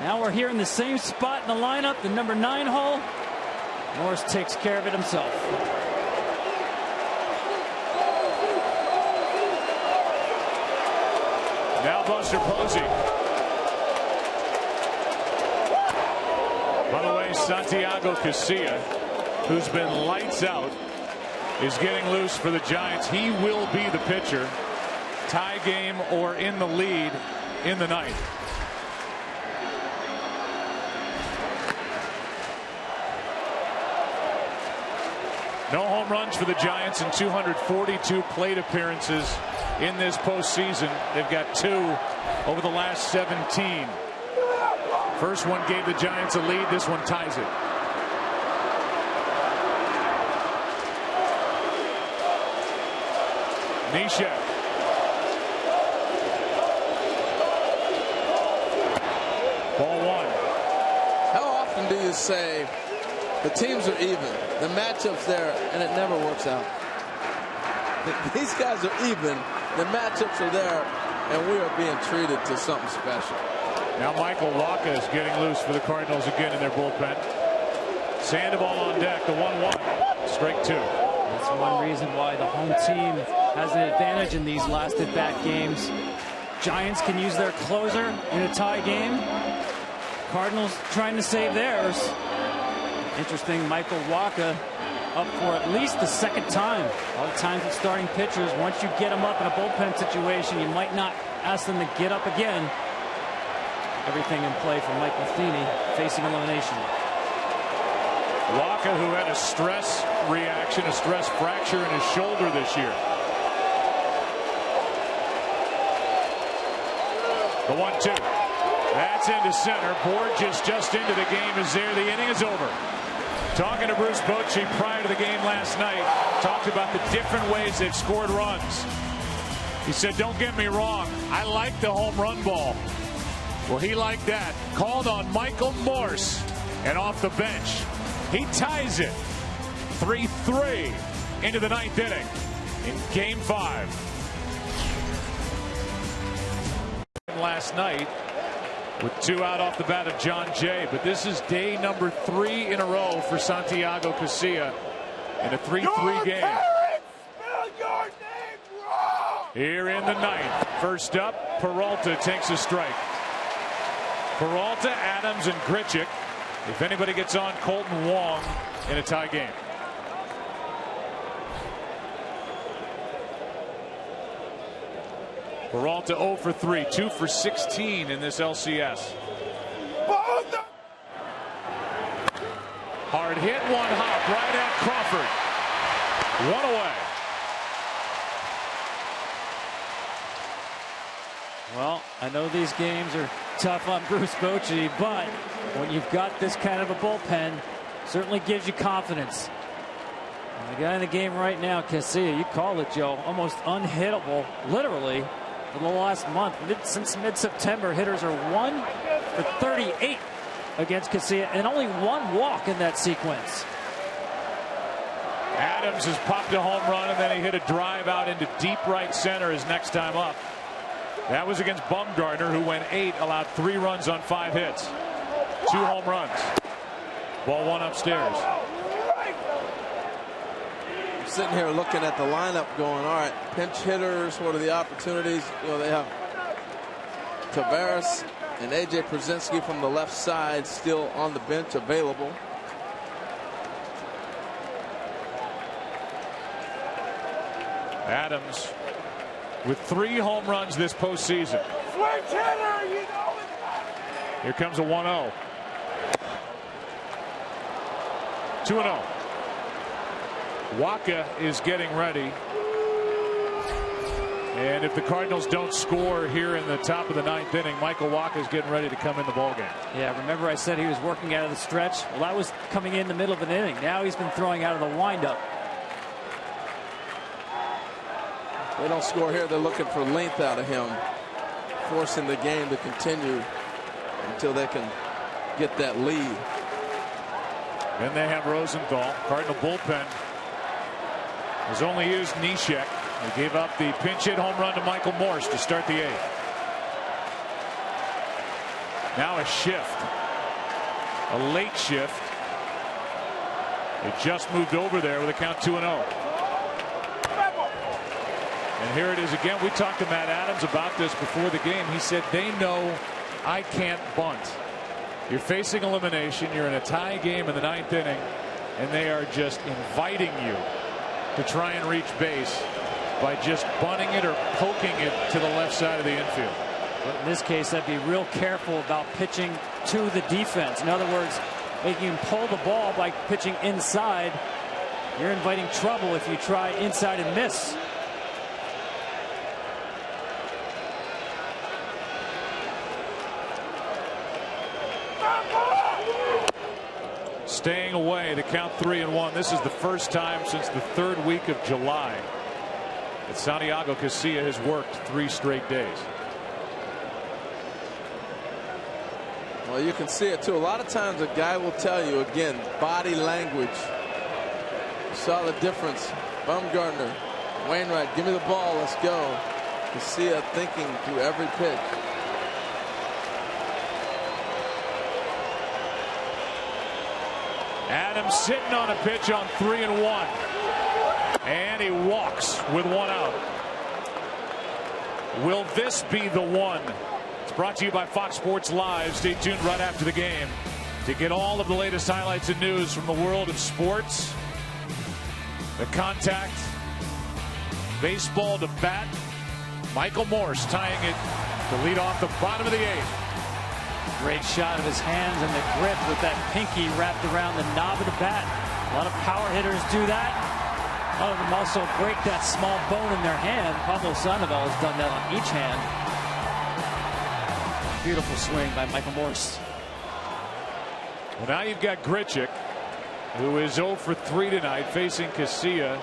Now we're here in the same spot in the lineup, the number 9 hole. Morse takes care of it himself. Now Buster Posey. By the way, Santiago Casilla, who's been lights out, is getting loose for the Giants. He will be the pitcher. Tie game or in the lead in the 9th. No home runs for the Giants in 242 plate appearances in this postseason. They've got 2 over the last 17. First one gave the Giants a lead. This one ties it. Neshek. Ball 1. How often do you say the teams are even, the matchup's there, and it never works out? These guys are even, the matchups are there, and we are being treated to something special. Now Michael Wacha is getting loose for the Cardinals again in their bullpen. Sandoval on deck, the 1-1. Strike 2. That's one reason why the home team has an advantage in these last at-bat games. Giants can use their closer in a tie game. Cardinals trying to save theirs. Interesting, Michael Wacha up for at least the 2nd time. A lot of times with starting pitchers, once you get them up in a bullpen situation, you might not ask them to get up again. Everything in play for Mike Matheny facing elimination. Wacha, who had a stress reaction, a stress fracture in his shoulder this year. The 1-2. That's into center. Borges just into the game is there. The inning is over. Talking to Bruce Bochy prior to the game last night, talked about the different ways they've scored runs. He said, don't get me wrong, I like the home run ball. Well, he liked that. Called on Michael Morse, and off the bench, he ties it 3-3 into the 9th inning in Game 5. Last night with 2 out off the bat of John Jay, but this is day number 3 in a row for Santiago Casilla in a 3-3 game. Here in the 9th. First up, Peralta takes a strike. Peralta, Adams, and Grichuk. If anybody gets on Colton Wong in a tie game. Peralta 0 for 3, 2 for 16 in this LCS. Hard hit, 1 hop right at Crawford. 1 away. Well, I know these games are tough on Bruce Bochy, but when you've got this kind of a bullpen, certainly gives you confidence. The guy in the game right now, Casilla, you call it, Joe, almost unhittable, literally, for the last month. Since mid-September, hitters are 1 for 38 against Casilla, and only 1 walk in that sequence. Adams has popped a home run, and then he hit a drive out into deep right center his next time up. That was against Bumgarner, who went 8, allowed 3 runs on 5 hits. 2 home runs. Ball 1 upstairs. I'm sitting here looking at the lineup going, all right, pinch hitters, what are the opportunities? You know, they have Tavares and A.J. Przinsky from the left side still on the bench available. Adams with 3 home runs this postseason. Here comes a 1-0. 2-0. Waka is getting ready. And if the Cardinals don't score here in the top of the 9th inning, Michael Waka is getting ready to come in the ballgame. Yeah, remember I said he was working out of the stretch? Well, that was coming in the middle of an inning. Now he's been throwing out of the windup. They don't score here, they're looking for length out of him, forcing the game to continue until they can get that lead. Then they have Rosenthal. Cardinal bullpen has only used Neshek. They gave up the pinch hit home run to Michael Morse to start the 8th. Now a shift, a late shift. They just moved over there with a count 2-0. And here it is again. We talked to Matt Adams about this before the game. He said they know I can't bunt. You're facing elimination. You're in a tie game in the 9th inning, and they are just inviting you to try and reach base by just bunting it or poking it to the left side of the infield. But in this case, I'd be real careful about pitching to the defense. In other words, making him pull the ball by pitching inside. You're inviting trouble if you try inside and miss. Staying away, the count 3-1. This is the first time since the 3rd week of July that Santiago Casilla has worked 3 straight days. Well, you can see it too. A lot of times a guy will tell you, again, body language. You saw the difference. Bumgarner, Wainwright, give me the ball, let's go. Casilla thinking through every pitch. Adams sitting on a pitch on 3-1. And he walks with 1 out. Will this be the one? It's brought to you by Fox Sports Live. Stay tuned right after the game to get all of the latest highlights and news from the world of sports. The contact, baseball to bat. Michael Morse tying it to lead off the bottom of the 8th. Great shot of his hands and the grip with that pinky wrapped around the knob of the bat. A lot of power hitters do that. A lot of them also break that small bone in their hand. Pablo Sandoval has done that on each hand. Beautiful swing by Michael Morse. Well, now you've got Grichuk, who is 0 for 3 tonight, facing Casilla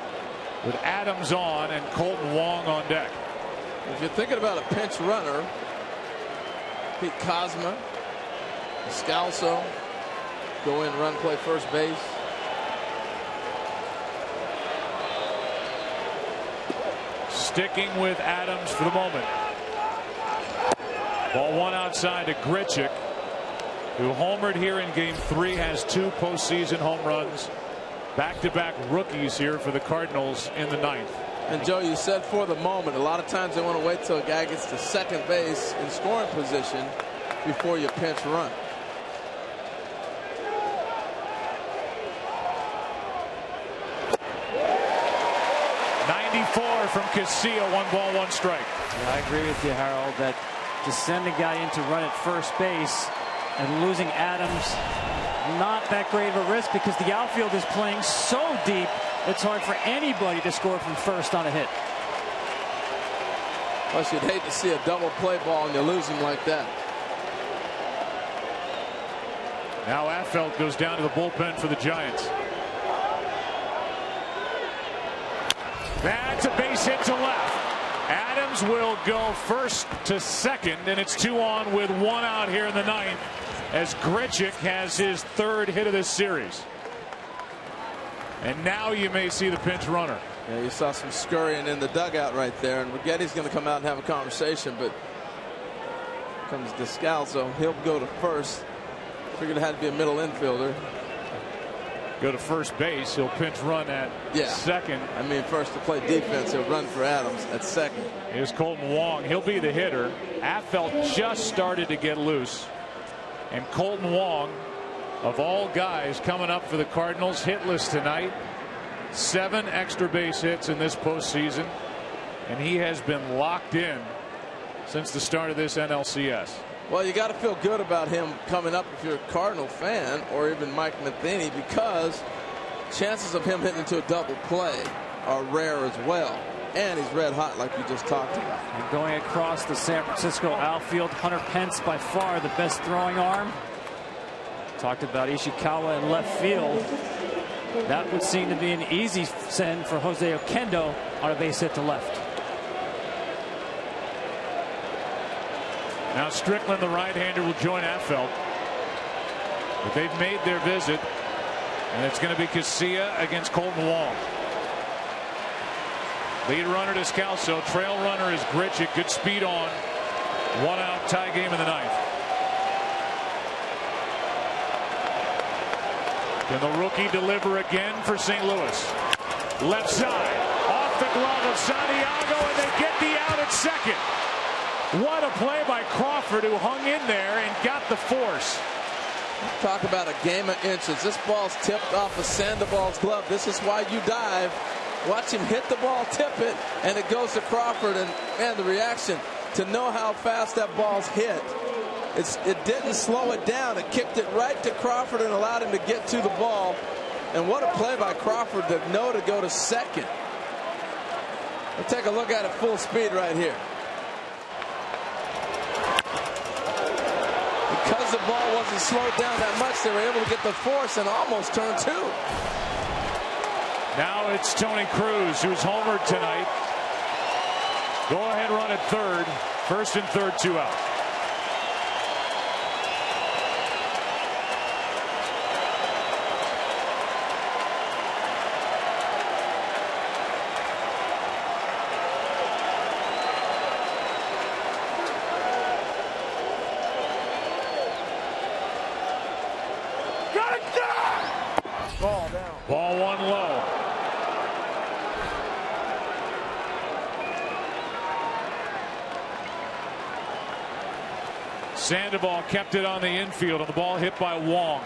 with Adams on and Colton Wong on deck. If you're thinking about a pinch runner, Pete Cosma, Scalzo, go in, run, play first base. Sticking with Adams for the moment. Ball 1 outside to Grichuk, who homered here in game 3, has 2 postseason home runs. Back-to-back rookies here for the Cardinals in the 9th. And Joe, you said for the moment, a lot of times they want to wait till a guy gets to second base in scoring position before you pinch run. From Casilla, 1 ball, 1 strike. Yeah, I agree with you, Harold, that to send a guy in to run at first base and losing Adams, not that great of a risk because the outfield is playing so deep, it's hard for anybody to score from first on a hit. Plus, you'd hate to see a double play ball and you lose him like that. Now Affeldt goes down to the bullpen for the Giants. That's a base hit to left. Adams will go first to second, and it's 2 on with 1 out here in the 9th as Grichuk has his 3rd hit of this series. And now you may see the pinch runner. Yeah, you saw some scurrying in the dugout right there, and Righetti's going to come out and have a conversation, but comes Descalzo. He'll go to first. Figured it had to be a middle infielder. Go to first base. He'll pinch run at second. I mean, first to play defense, he'll run for Adams at second. Here's Colton Wong. He'll be the hitter. Affeldt just started to get loose. And Colton Wong, of all guys coming up for the Cardinals, hitless tonight. 7 extra base hits in this postseason. And he has been locked in since the start of this NLCS. Well, you got to feel good about him coming up if you're a Cardinal fan, or even Mike Matheny, because chances of him hitting into a double play are rare as well. And he's red hot like you just talked about. And going across the San Francisco outfield, Hunter Pence by far the best throwing arm. Talked about Ishikawa in left field. That would seem to be an easy send for Jose Oquendo on a base hit to left. Now Strickland, the right-hander, will join Affeldt. But they've made their visit, and it's going to be Casilla against Colton Wong. Lead runner Descalso, trail runner is Grichuk. Good speed on. 1 out, tie game in the 9th. Can the rookie deliver again for St. Louis? Left side, off the glove of Santiago, and they get the out at second. What a play by Crawford, who hung in there and got the force. Talk about a game of inches. This ball's tipped off of Sandoval's glove. This is why you dive. Watch him hit the ball, tip it, and it goes to Crawford. And man, the reaction to know how fast that ball's hit. It didn't slow it down. It kicked it right to Crawford and allowed him to get to the ball. And what a play by Crawford to know to go to second. Let's take a look at it full speed right here. Because the ball wasn't slowed down that much, they were able to get the force and almost turn 2. Now it's Tony Cruz, who's homered tonight. Go ahead run at third. First and third, 2 out. Ball 1 low. Sandoval kept it on the infield, and the ball hit by Wong.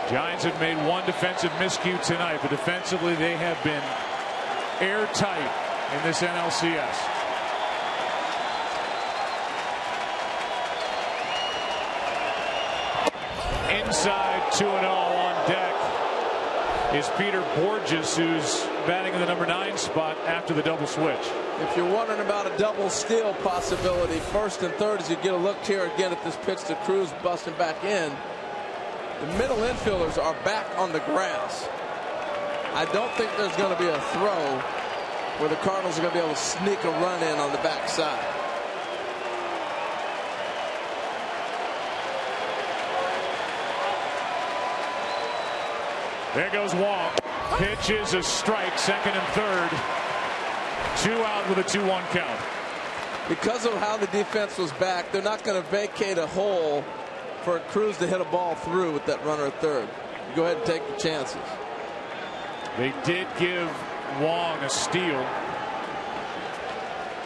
Giants have made 1 defensive miscue tonight, but defensively they have been airtight in this NLCS. Inside, 2-0 on deck is Peter Borges, who's batting in the number 9 spot after the double switch. If you're wondering about a double steal possibility, first and third, as you get a look here again at this pitch to Cruz busting back in, the middle infielders are back on the grass. I don't think there's going to be a throw where the Cardinals are going to be able to sneak a run in on the backside. There goes Wong. Pitch is a strike, second and third. 2 out with a 2-1 count. Because of how the defense was back, they're not going to vacate a hole for Cruz to hit a ball through with that runner at third. You go ahead and take the chances. They did give Wong a steal.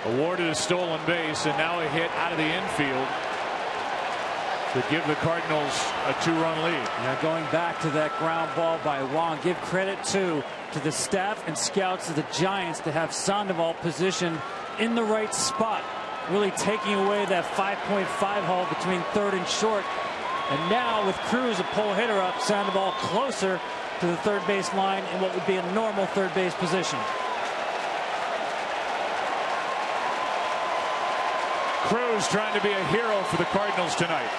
Awarded a stolen base, and now a hit out of the infield to give the Cardinals a 2-run lead. Now going back to that ground ball by Wong, give credit to the staff and scouts of the Giants to have Sandoval positioned in the right spot, really taking away that 5.5 hole between third and short. And now with Cruz, a pull hitter up, Sandoval closer to the third base line in what would be a normal third base position. Cruz trying to be a hero for the Cardinals tonight.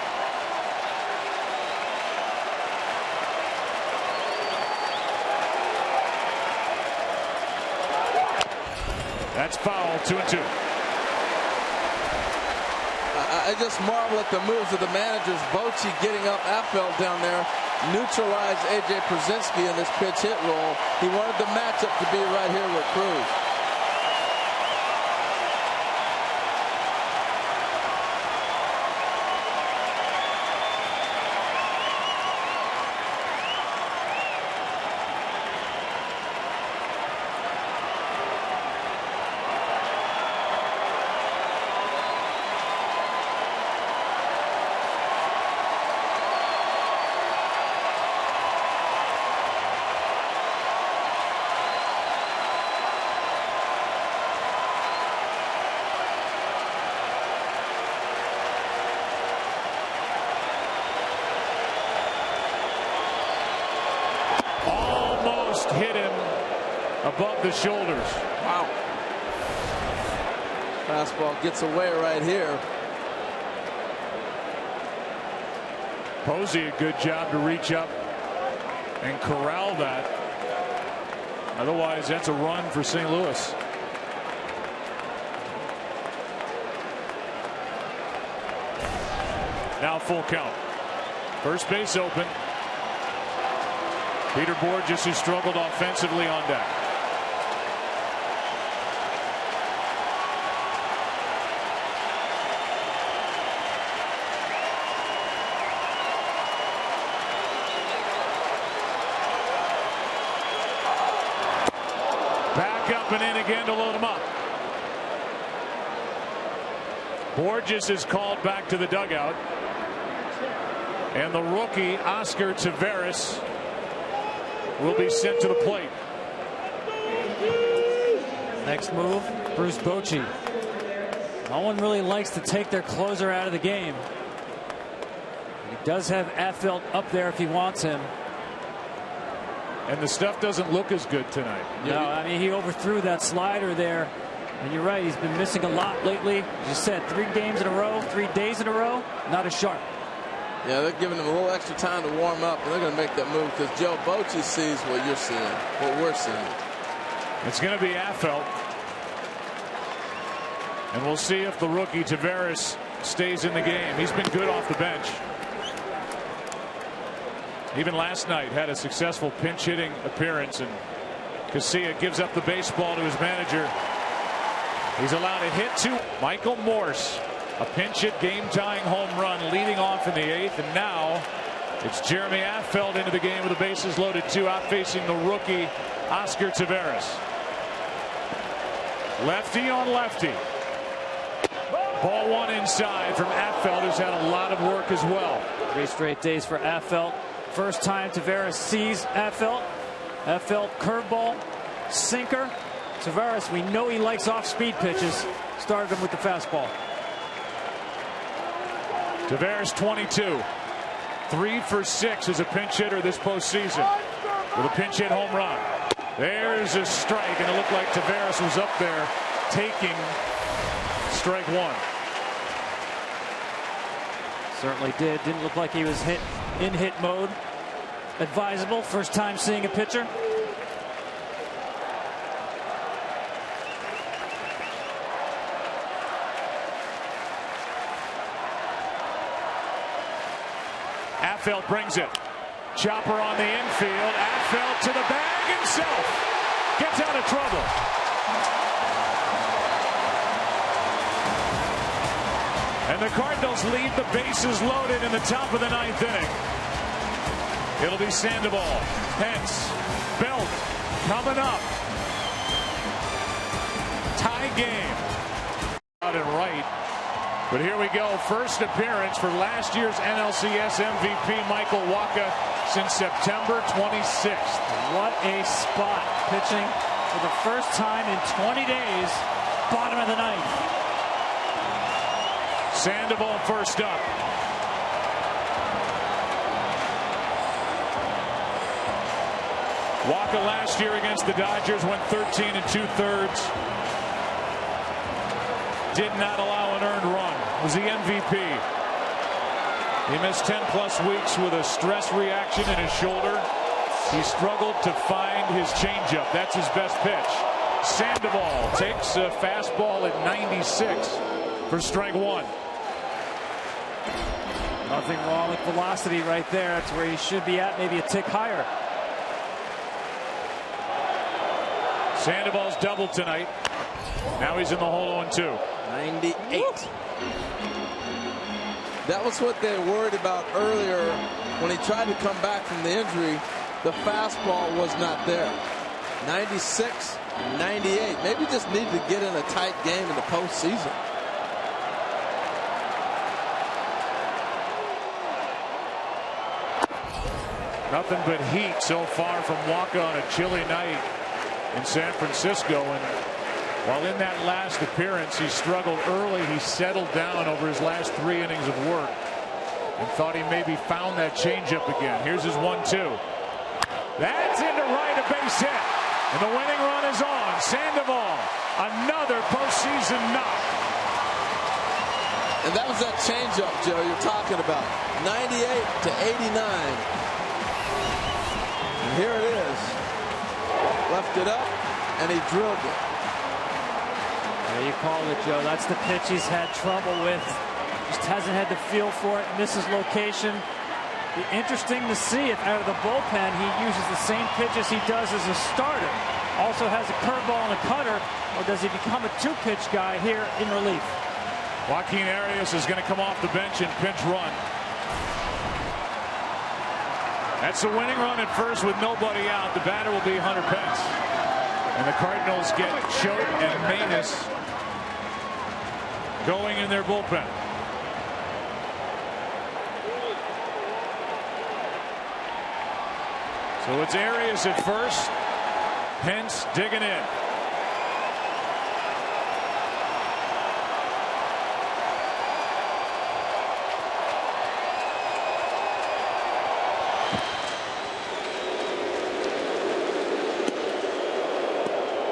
That's foul. 2-2. I just marvel at the moves of the managers. Bochy getting up Affeld down there, neutralized A.J. Przinsky in this pitch hit role. He wanted the matchup to be right here with Cruz. Hit him above the shoulders. Wow. Fastball gets away right here. Posey, a good job to reach up and corral that. Otherwise, that's a run for St. Louis. Now full count. First base open. Peter Borges, who struggled offensively, on deck. Back up and in again to load him up. Borges is called back to the dugout. And the rookie, Oscar Taveras, will be sent to the plate. Next move, Bruce Bochy. No one really likes to take their closer out of the game. He does have Affeld up there if he wants him. And the stuff doesn't look as good tonight. No, I mean, he overthrew that slider there. And you're right, he's been missing a lot lately. As you said, 3 games in a row, 3 days in a row, not as sharp. Yeah, they're giving him a little extra time to warm up, and they're going to make that move because Joe Bochy sees what you're seeing, what we're seeing. It's going to be Affeld. And we'll see if the rookie Taveras stays in the game. He's been good off the bench. Even last night had a successful pinch hitting appearance, and Casilla gives up the baseball to his manager. He's allowed to hit 2. Michael Morse, a pinch hit game-tying home run leading off in the 8th, and now it's Jeremy Affeld into the game with the bases loaded 2, out facing the rookie Oscar Taveras. Lefty on lefty. Ball 1 inside from Affeld, who's had a lot of work as well. 3 straight days for Affeld. First time Taveras sees Affeld. Affeld curveball, sinker. Taveras, we know he likes off-speed pitches. Started him with the fastball. Taveras 22. 3 for 6 as a pinch hitter this postseason with a pinch hit home run. There's a strike, and it looked like Taveras was up there taking strike 1. Certainly did. Didn't look like he was in hit mode. Advisable. First time seeing a pitcher. Affeld brings it. Chopper on the infield. Affeld to the bag himself. Gets out of trouble. And the Cardinals leave the bases loaded in the top of the 9th inning. It'll be Sandoval, Pence, Belt coming up. Tie game. Out and right. But here we go. First appearance for last year's NLCS MVP Michael Wacha since September 26th. What a spot. Pitching for the first time in 20 days. Bottom of the 9th. Sandoval first up. Wacha last year against the Dodgers went 13 2/3. Did not allow an earned run. Was the MVP. He missed 10+ weeks with a stress reaction in his shoulder. He struggled to find his changeup. That's his best pitch. Sandoval takes a fastball at 96 for strike one. Nothing wrong with velocity right there. That's where he should be at, maybe a tick higher. Sandoval's doubled tonight. Now he's in the hole 0-2. 98. That was what they worried about earlier when he tried to come back from the injury. The fastball was not there. 96, 98. Maybe just needed to get in a tight game in the postseason. Nothing but heat so far from Wacha on a chilly night in San Francisco. And while in that last appearance he struggled early, he settled down over his last 3 innings of work and thought he maybe found that changeup again. Here's his 1-2. That's into right, a base hit. And the winning run is on. Sandoval, another postseason knock. And that was that changeup, Joe, you're talking about. 98 to 89. And here it is. Left it up, and he drilled it. There you call it, Joe. That's the pitch he's had trouble with. Just hasn't had the feel for it. Misses location. Be interesting to see if out of the bullpen he uses the same pitches he does as a starter. Also has a curveball and a cutter, or does he become a 2-pitch guy here in relief? Joaquin Arias is going to come off the bench and pinch run. That's the winning run at first with nobody out. The batter will be Hunter Pence. And the Cardinals get Choate and Manus going in their bullpen. So it's Arias at first. Pence digging in.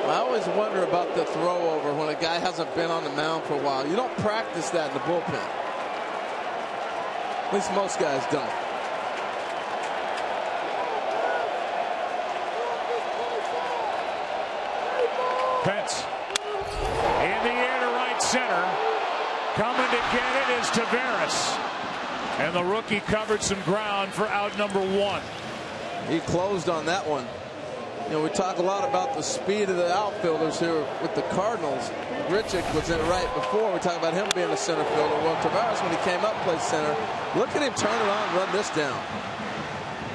I always wonder about the throw over when a guy hasn't been on the mound for a while. You don't practice that in the bullpen. At least most guys don't. Pence in the air to right center. Coming to get it is Taveras. And the rookie covered some ground for out number 1. He closed on that one. You know, we talk a lot about the speed of the outfielders here with the Cardinals. Grichuk was in right before. We talk about him being a center fielder. Well, Taveras, when he came up, played center. Look at him turn it on, run this down.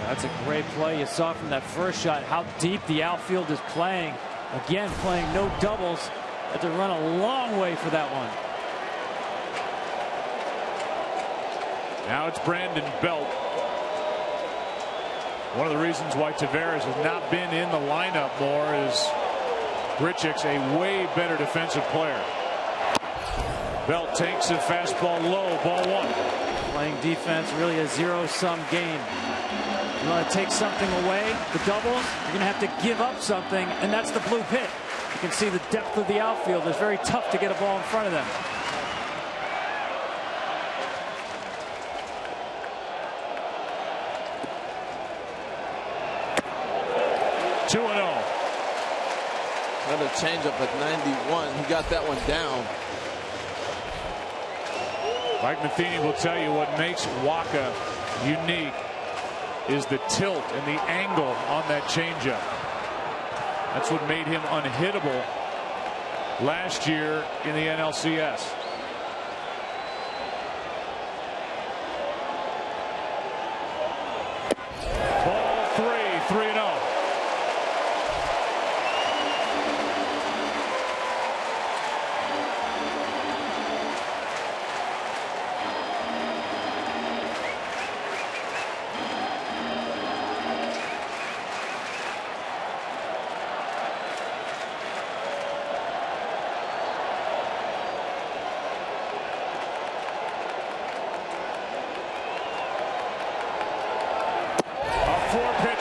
That's a great play. You saw from that first shot how deep the outfield is playing. Again, playing no doubles. Had to run a long way for that one. Now it's Brandon Belt. One of the reasons why Taveras has not been in the lineup more is Grichuk's a way better defensive player. Belt takes a fastball low, ball 1. Playing defense, really a zero-sum game. You want to take something away, the doubles, you're going to have to give up something, and that's the blue pit. You can see the depth of the outfield. It's very tough to get a ball in front of them. Another changeup at 91. He got that one down. Mike Matheny will tell you what makes Wacha unique is the tilt and the angle on that changeup. That's what made him unhittable last year in the NLCS. Ball 3-0.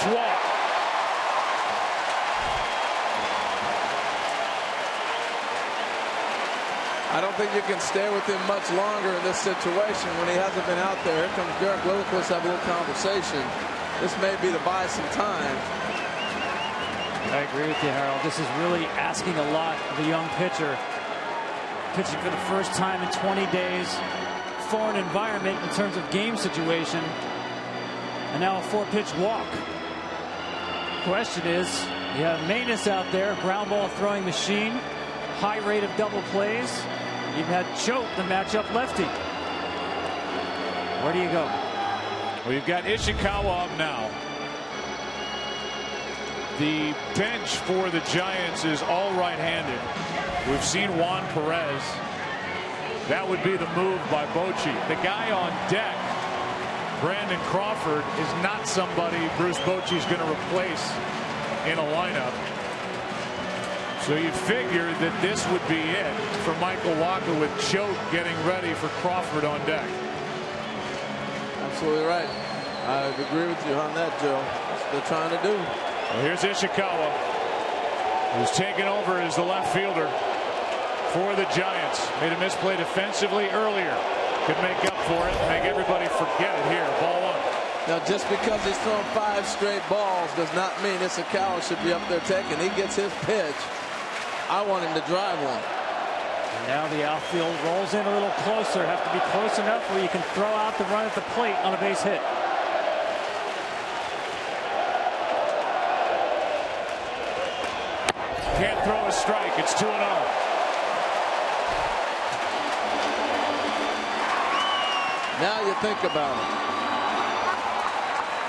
Walk. I don't think you can stay with him much longer in this situation when he hasn't been out there. Here comes Derek Lilliquist, have a little conversation. This may be to buy some time. I agree with you, Harold. This is really asking a lot of a young pitcher. Pitching for the first time in 20 days. Foreign environment in terms of game situation. And now a 4-pitch walk. Question is, you have Manus out there, ground ball throwing machine. High rate of double plays. You've had Choate, the matchup lefty. Where do you go? Well, you've got Ishikawa up now. The bench for the Giants is all right-handed. We've seen Juan Perez. That would be the move by Bochy. The guy on deck, Brandon Crawford, is not somebody Bruce Bochy's going to replace in a lineup. So you figure that this would be it for Michael Wacha, with Choate getting ready for Crawford on deck. Absolutely right. I agree with you on that, Joe. That's what they're trying to do. Well, here's Ishikawa, who's taken over as the left fielder for the Giants. Made a misplay defensively earlier. Could make up for it and make everybody forget it here. Ball 1. Now, just because he's thrown 5 straight balls does not mean Ishikawa should be up there taking. He gets his pitch. I want him to drive one. And now the outfield rolls in a little closer. Have to be close enough where you can throw out the run at the plate on a base hit. Can't throw a strike. It's 2-0. Now you think about it.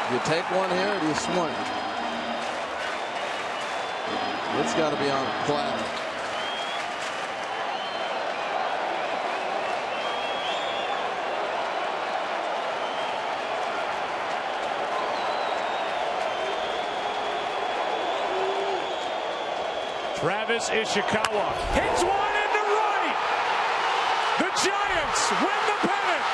Do you take one here or do you swing? It's got to be on a platter. Travis Ishikawa hits one into right. The Giants win the pennant.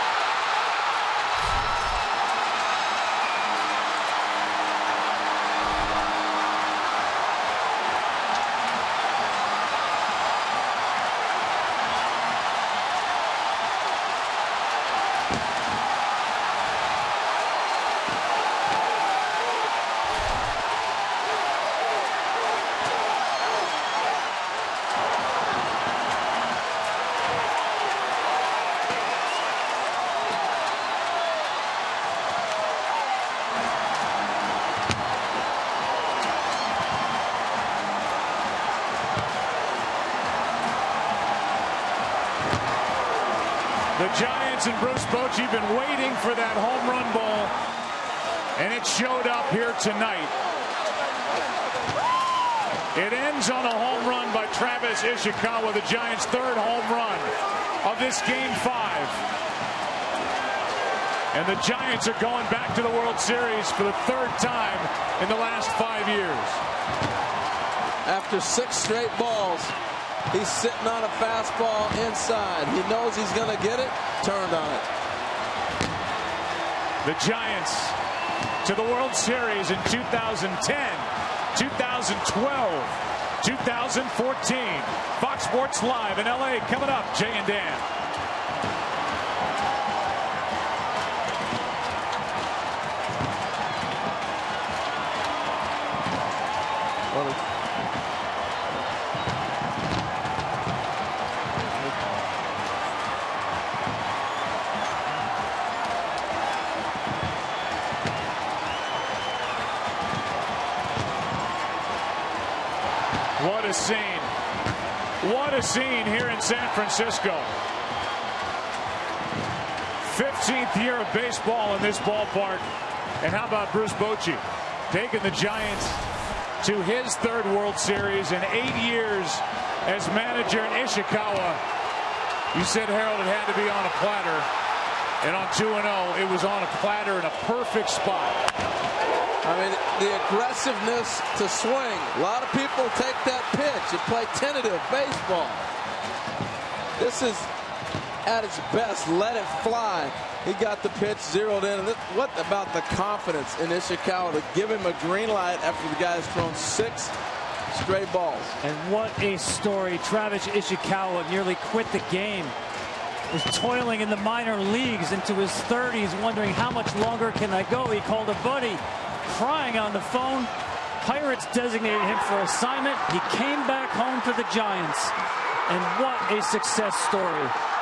The Giants and Bruce Bochy been waiting for that home run ball, and it showed up here tonight. It ends on a home run by Travis Ishikawa, the Giants' 3rd home run of this Game 5. And the Giants are going back to the World Series for the 3rd time in the last 5 years. After 6 straight balls, he's sitting on a fastball inside. He knows he's going to get it. Turned on it. The Giants to the World Series in 2010, 2012, 2014. Fox Sports Live in LA coming up. Jay and Dan. What a scene. What a scene here in San Francisco. 15th year of baseball in this ballpark. And how about Bruce Bochy taking the Giants to his 3rd World Series in 8 years as manager in Ishikawa. You said, Harold, it had to be on a platter. And on 2-0, it was on a platter in a perfect spot. I mean, the aggressiveness to swing. A lot of people take that pitch and play tentative baseball. This is at its best. Let it fly. He got the pitch zeroed in. And what about the confidence in Ishikawa to give him a green light after the guy's thrown 6 straight balls? And what a story. Travis Ishikawa nearly quit the game. Was toiling in the minor leagues into his 30s, wondering how much longer can I go. He called a buddy, crying on the phone. Pirates designated him for assignment. He came back home to the Giants. And what a success story.